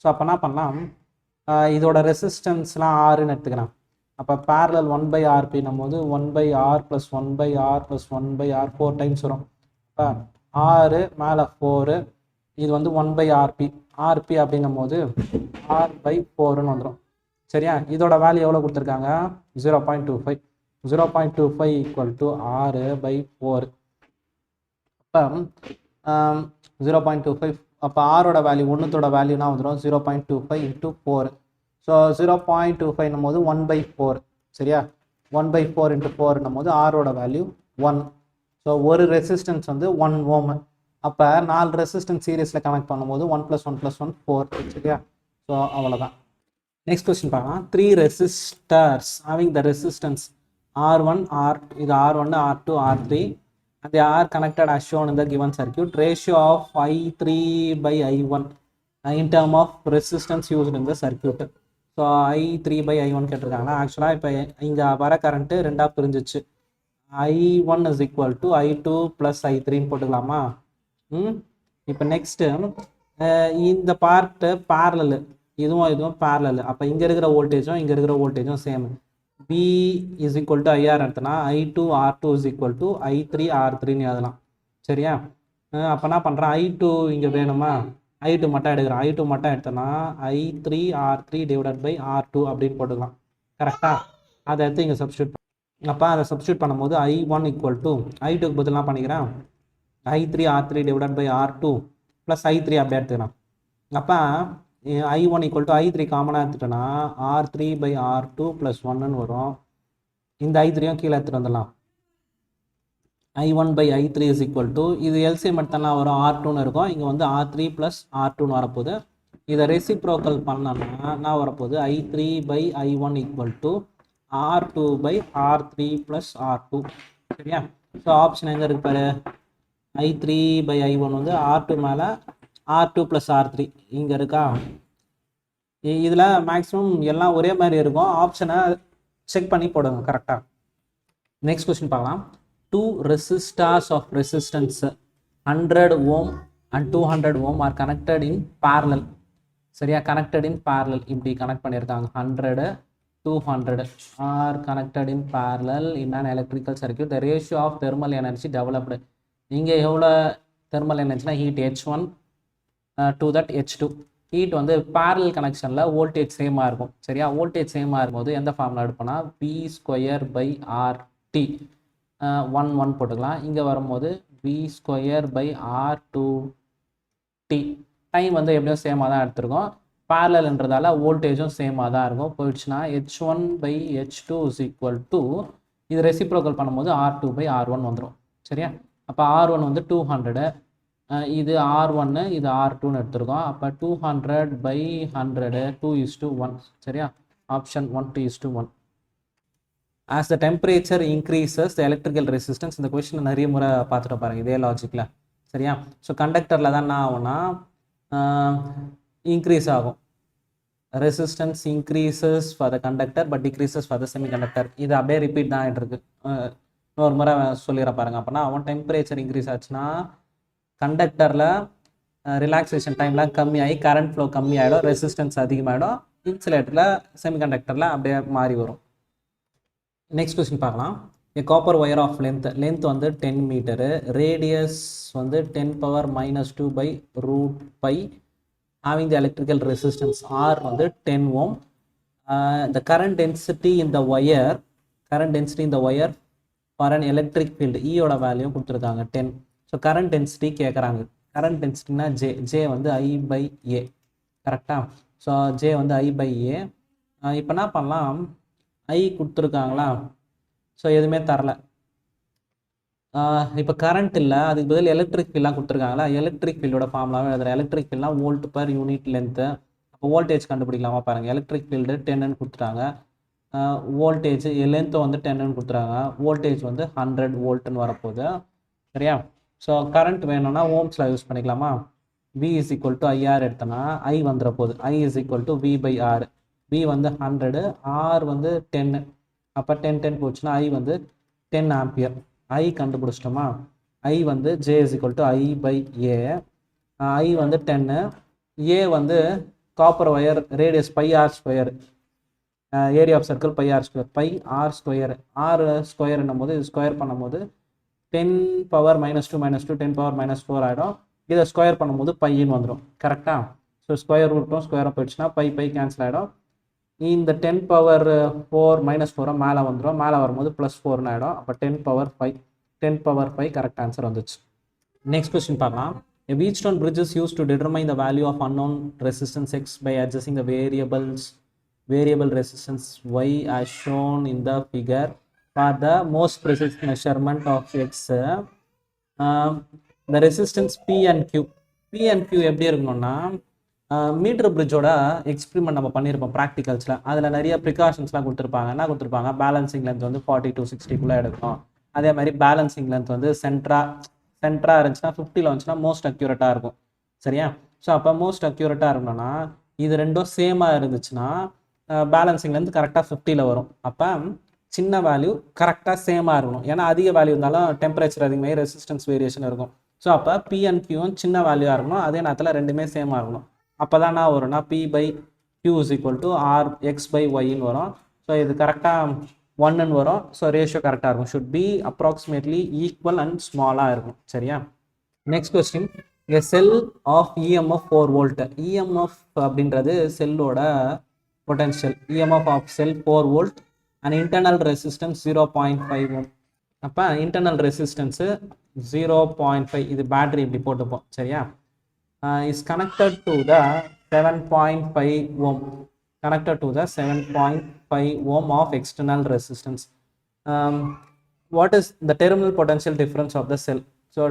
ஸோ அப்போ என்ன பண்ணலாம், இதோட ரெசிஸ்டன்ஸ்லாம் 6ன்னு எடுத்துக்கிறேன். அப்போ பேரலல் 1/RP போது 1/R + 1/R + 1/R 4 டைம்ஸ் வரும். இப்போ 6 மேலே 4, இது வந்து 1/RP. RP அப்படின்னும் போது R/4ன்னு வந்துடும். சரியா, இதோட வேல்யூ எவ்வளோ கொடுத்துருக்காங்க, 0.25. 0.25 = 6/4. அப்போ 0.25. அப்போ ஆரோட வேல்யூ ஒன்றுத்தோட வேல்யூனா வந்துடும் 0.25 × 4. ஸோ 0.25 போது 1/4. சரியா, 1/4 into 4 போது ஆரோட வேல்யூ 1. ஸோ ஒரு ரெசிஸ்டன்ஸ் வந்து 1 ஓம். அப்போ 4 ரெசிஸ்டன்ஸ் சீரீஸில் கனெக்ட் பண்ணும்போது 1 + 1 + 1 4. சரியா? ஸோ அவ்வளோதான். நெக்ஸ்ட் கொஸ்டின் பார்க்கலாம். 3 resistors having the resistance R1, R2, இது R1, R2, R3 and they are connected as shown in the given circuit. Ratio of I3/I1 in term of resistance used in the circuit. So I3/I1 கேட்டிருக்காங்க. ஆக்சுவலாக இப்போ இங்கே வர கரண்ட்டு ரெண்டாக பிரிஞ்சிச்சு. I1 is equal to I2 plus I3 போட்டுக்கலாமா? இப்போ நெக்ஸ்ட்டு இந்த பார்ட்டு பேரலல், இதுவும் பேரலல். அப்போ இங்கே இருக்கிற வோல்டேஜும் இங்கே இருக்கிற வோல்டேஜும் same. B is equal to IR எடுத்தனா I2 R2 is equal to I3 R3ன்னு எழுதலாம். சரியா? அப்போ என்ன பண்ணுறேன், I2 இங்கே வேணுமா, I2 மட்டும் எடுக்கிறேன். I2 மட்டும் எடுத்தனா I3 R3 divided by R2 அப்படின்னு போட்டுக்கலாம். கரெக்டாக? அதை எடுத்து இங்கே சப்ஸ்டியூட். அப்போ அதை சப்ஸ்டியூட் பண்ணும்போது I1 equal to I2க்கு பதிலாக பண்ணிக்கிறேன் I3 R3 divided by R2 plus I3 அப்படியே எடுத்துக்கிறேன். அப்போ I1 equal to I3 காமனாக எடுத்துட்டோன்னா R3/R2 + 1ன்னு வரும். இந்த I3யும் கீழே எடுத்துகிட்டு வந்துடலாம். I1/I3 is equal to, இது எல்சிஎம் எடுத்தனா வரும் R2ன்னு இருக்கும். இங்கே வந்து R3 + R2ன்னு வரப்போகுது. இதை ரெசிப்ரோக்கல் பண்ணோன்னா என்ன வரப்போகுது, I3/I1 equal to R2/R3 + R2. சரியா? ஸோ ஆப்ஷன் எங்கே இருக்கு பாரு, I3/I1 வந்து R2 மேலே R2 + R3 இங்கே இருக்கா? இதில் மேக்ஸிமம் எல்லாம் ஒரே மாதிரி இருக்கும். ஆப்ஷனை செக் பண்ணி போடுங்க கரெக்டாக. நெக்ஸ்ட் கொஸ்டின் பார்க்கலாம். 2 resistors of resistance 100 ohm and 200 ohm are connected in parallel. சரியா? connected in parallel இப்படி கனெக்ட் பண்ணியிருக்காங்க. 100, 200 are connected in parallel in an electrical circuit. The ratio of thermal energy developed, இங்கே எவ்வளோ தெர்மல் எனர்ஜினா heat H1 to that H2. Heat வந்து பேரலல் கனெக்ஷனில் வோல்டேஜ் சேமாக இருக்கும். சரியா? வோல்டேஜ் சேமாக இருக்கும்போது எந்த ஃபார்முலா எடுப்போம்னா V²/RT 1 போட்டுக்கலாம். இங்கே வரும்போது V²/R2T. டைம் வந்து எப்படியும் சேமாக தான் எடுத்துருக்கோம். பேரலல்ன்றதால வோல்டேஜும் சேமாக தான் இருக்கும். போயிடுச்சுன்னா H1/H2 is equal to, இது ரெசிப்ரோக்கல் பண்ணும்போது R2/R1 வந்துடும். சரியா? அப்போ R1 வந்து 200, இது R1, இது R2ன்னு எடுத்துருக்கோம். அப்போ 200/100 2:1. சரியா? Option 1 2:1. As the temperature increases the electrical resistance, இந்த கொஸ்டின் நிறைய முறை பார்த்துட்டு பாருங்க இதே லாஜிக்கில். சரியா? ஸோ கண்டக்டரில் தான் என்ன ஆகும்னா இன்க்ரீஸ் ஆகும். Resistance increases for the conductor but decreases for the semiconductor. இது அப்படியே ரிப்பீட் தான் ஆகிட்டு இருக்கு. இன்னொரு முறை சொல்லிட பாருங்க. அப்போனா அவன் டெம்பரேச்சர் இன்க்ரீஸ் ஆச்சுன்னா கண்டக்டரில் ரிலாக்ஸேஷன் டைம்லாம் கம்மியாகி கரண்ட் ஃப்ளோ கம்மியாகிடும், ரெசிஸ்டன்ஸ் அதிகமாகிடும். இன்சுலேட்டரில் செமிகண்டக்டரில் அப்படியே மாறி வரும். நெக்ஸ்ட் கொஸ்டின் பார்க்கலாம். A copper wire of length வந்து 10 மீட்டரு, ரேடியஸ் வந்து 10⁻²/√π having the electrical resistance R வந்து 10 ohm. The current density in the wire for an electric field E ஓட வேல்யூ கொடுத்துருக்காங்க 10. ஸோ கரண்ட் டென்சிட்டி கேட்குறாங்க. கரண்ட் டென்சிட்டினா ஜே வந்து I/A. கரெக்டாக? ஸோ ஜே வந்து I/A. இப்போ என்ன பண்ணலாம், I கொடுத்துருக்காங்களா, ஸோ எதுவுமே தரல. இப்போ கரண்ட் இல்லை, அதுக்கு பதில் எலக்ட்ரிக் ஃபீல்டாக கொடுத்துருக்காங்களா. எலக்ட்ரிக் ஃபீல்டோட ஃபார்முலாவே எழுதுறேன். எலக்ட்ரிக் ஃபீல்ட்னா வோல்ட் பர் யூனிட் லென்த்து. அப்போ வோல்டேஜ் கண்டுபிடிக்கலாமா பாருங்கள். எலக்ட்ரிக் ஃபீல்டு 10ன்னு கொடுத்துட்டாங்க. வோல்டேஜ் லென்த்து வந்து 10ன்னு கொடுத்துறாங்க. வோல்டேஜ் வந்து 100 வோல்ட்டுன்னு வரப்போகுது. சரியா? ஸோ கரண்ட் வேணும்னா ஓம்ஸில் யூஸ் பண்ணிக்கலாமா. V is equal to IR எடுத்தோன்னா I வந்துட போகுது. I is equal to V/R. V வந்து 100, R வந்து 10. அப்போ 10 போச்சுன்னா I வந்து 10 ஆம்பியர். I கண்டுபிடிச்சிட்டோமா. I வந்து J is equal to I/A. I வந்து 10, A வந்து copper wire radius πr², area of circle πr², πr². R² என்னும்போது இது ஸ்கொயர் பண்ணும்போது 10⁻² -2 10⁻⁴ ஆகிடும். இதை ஸ்கொயர் பண்ணும்போது பைன்னு வந்துடும். கரெக்டாக? ஸோ ஸ்கொயர் ரூட்டும் ஸ்கொயரும் போயிடுச்சுன்னா பை கேன்சல் ஆகிடும். இந்த 10⁻⁴ -4 மேலே வந்துடும். மேலே வரும்போது +4ன்னு ஆகிடும். அப்போ 10⁻5 கரெக்ட் ஆன்சர் வந்துச்சு. நெக்ஸ்ட் கொஸ்டின் பார்க்கலாம். A Wheatstone bridge is used to determine the value of unknown resistance X by adjusting the variable resistance Y as shown in the figure. for the most precise measurement of x, the resistance P and Q. P and Q எப்படி இருக்கணும்னா மீட்டர் பிரிட்ஜோட எக்ஸ்பிரிமெண்ட் நம்ம பண்ணியிருப்போம் ப்ராக்டிகல்ஸில். அதில் நிறைய ப்ரிகாஷன்ஸ்லாம் கொடுத்துருப்பாங்க. என்ன கொடுத்துருப்பாங்க, பேலன்சிங் லென்த் வந்து 40 to 60 எடுக்கணும். அதே மாதிரி பேலன்சிங் லென்த் வந்து சென்ட்ரா இருந்துச்சுன்னா 50 வந்துச்சுன்னா மோஸ்ட் அக்யூரேட்டாக இருக்கும். சரியா? ஸோ அப்போ மோஸ்ட் அக்யூரேட்டாக இருக்கணும்னா இது ரெண்டும் சேமாக இருந்துச்சுன்னா பேலன்சிங் லென்த் கரெக்டாக 50 வரும். அப்போ சின்ன வேல்யூ கரெக்டாக சேமாக இருக்கணும். ஏன்னா அதிக வேல்யூ இருந்தாலும் டெம்பரேச்சர் அதிகமாகி ரெசிஸ்டன்ஸ் வேரியேஷன் இருக்கும். ஸோ அப்போ பி அண்ட் கியூவும் சின்ன வேல்யூவாக இருக்கணும். அதே நேரத்தில் ரெண்டுமே சேமாக இருக்கணும். அப்போ தான் என்ன வரும்னா P by Q is equal to R X by Yன்னு வரும். ஸோ இது கரெக்டாக 1ன்னு வரும். ஸோ ரேஷியோ கரெக்டாக இருக்கும். Should be approximately equal and ஸ்மாலாக இருக்கும். சரியா? Next question, a cell of EMF 4 volt. EMF அப்படின்றது செல்லோட potential. EMF of cell 4 volt and internal resistance 0.5 ohm. அப்போ இன்டர்னல் ரெசிஸ்டன்ஸு 0.5. இது பேட்டரி இப்படி போட்டுப்போம். சரியா? is connected to the 7.5 ohm. Connected to the 7.5 ohm of external resistance. What is the terminal potential difference of the cell? So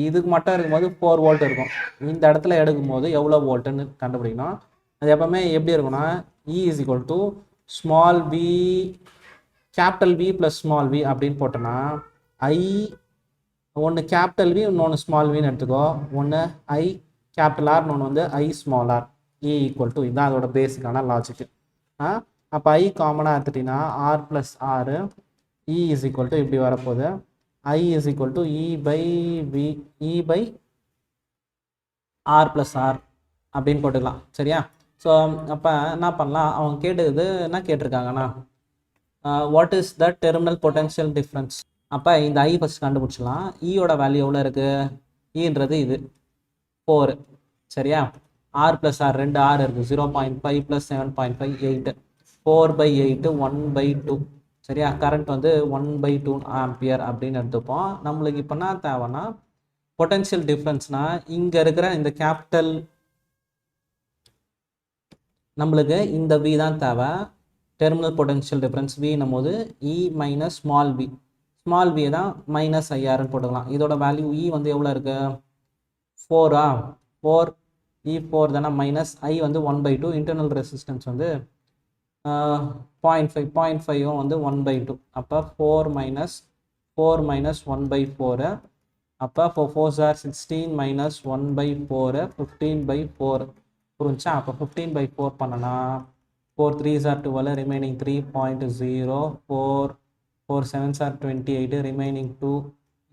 இதுக்கு மட்டும் இருக்கும்போது 4 volt இருக்கும். இந்த இடத்துல எடுக்கும்போது எவ்வளோ வோல்ட்டுன்னு கண்டுபிடிக்கணும். அது எப்பவுமே எப்படி இருக்கும்னா E is equal to small v capital V plus small v அப்படின்னு போட்டோன்னா I ஒன்று கேபிட்டல் வி இன்னொன்று ஸ்மால் வின்னு எடுத்துக்கோ. ஒன்று I கேபிட்டல் ஆர் இன்னொன்று வந்து I small R. E equal to இதுதான் அதோட பேசிக்கான லாஜிக்கு. அப்போ I காமனாக எடுத்துட்டிங்கன்னா R plus R E is equal to இப்படி வரப்போகுது. I is equal to E by R plus R அப்படின்னு போட்டுக்கலாம். சரியா? ஸோ அப்போ என்ன பண்ணலாம், அவங்க கேட்டது என்ன கேட்டிருக்காங்கன்னா what is the terminal potential difference. அப்போ இந்த I ஃபஸ்ட் கண்டுபிடிச்சிடலாம். ஈயோட வேல்யூ எவ்வளோ இருக்குது, ஈன்றது இது 4. சரியா? R ப்ளஸ் ஆர் 2 R இருக்குது. 0.5 + 7.5 8. 4/8 1/2. சரியா? கரண்ட் வந்து 1/2 ஆம்பியர் அப்படின்னு எடுத்துப்போம். நம்மளுக்கு இப்போ என்ன தேவைன்னா பொட்டன்ஷியல் டிஃப்ரென்ஸ்னால் இங்கே இருக்கிற இந்த கேபிட்டல் நம்மளுக்கு இந்த V தான் தேவை. டெர்மினல் பொட்டன்ஷியல் டிஃப்ரென்ஸ் Vன்னும் போது E minus small v. Small v தான் மைனஸ் IRன்னு போட்டுக்கலாம். இதோட வேல்யூ E வந்து எவ்வளோ இருக்குது, 4 4 E4 தானே. மைனஸ் I வந்து 1/2. இன்டர்னல் ரெசிஸ்டன்ஸ் வந்து 0.5 வந்து 1/2. அப்போ 4 மைனஸ் 1/4. அப்போ 4 4s are 16 மைனஸ் 1/4 15/4 புரிஞ்சா? அப்போ 15/4 பண்ணனா 4 3s are 12 remaining 3.0. 4 7s are 28 remaining 2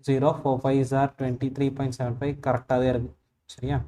0. 4 5s are 23.75. கரெக்டாகவே இருக்குது. சரியா?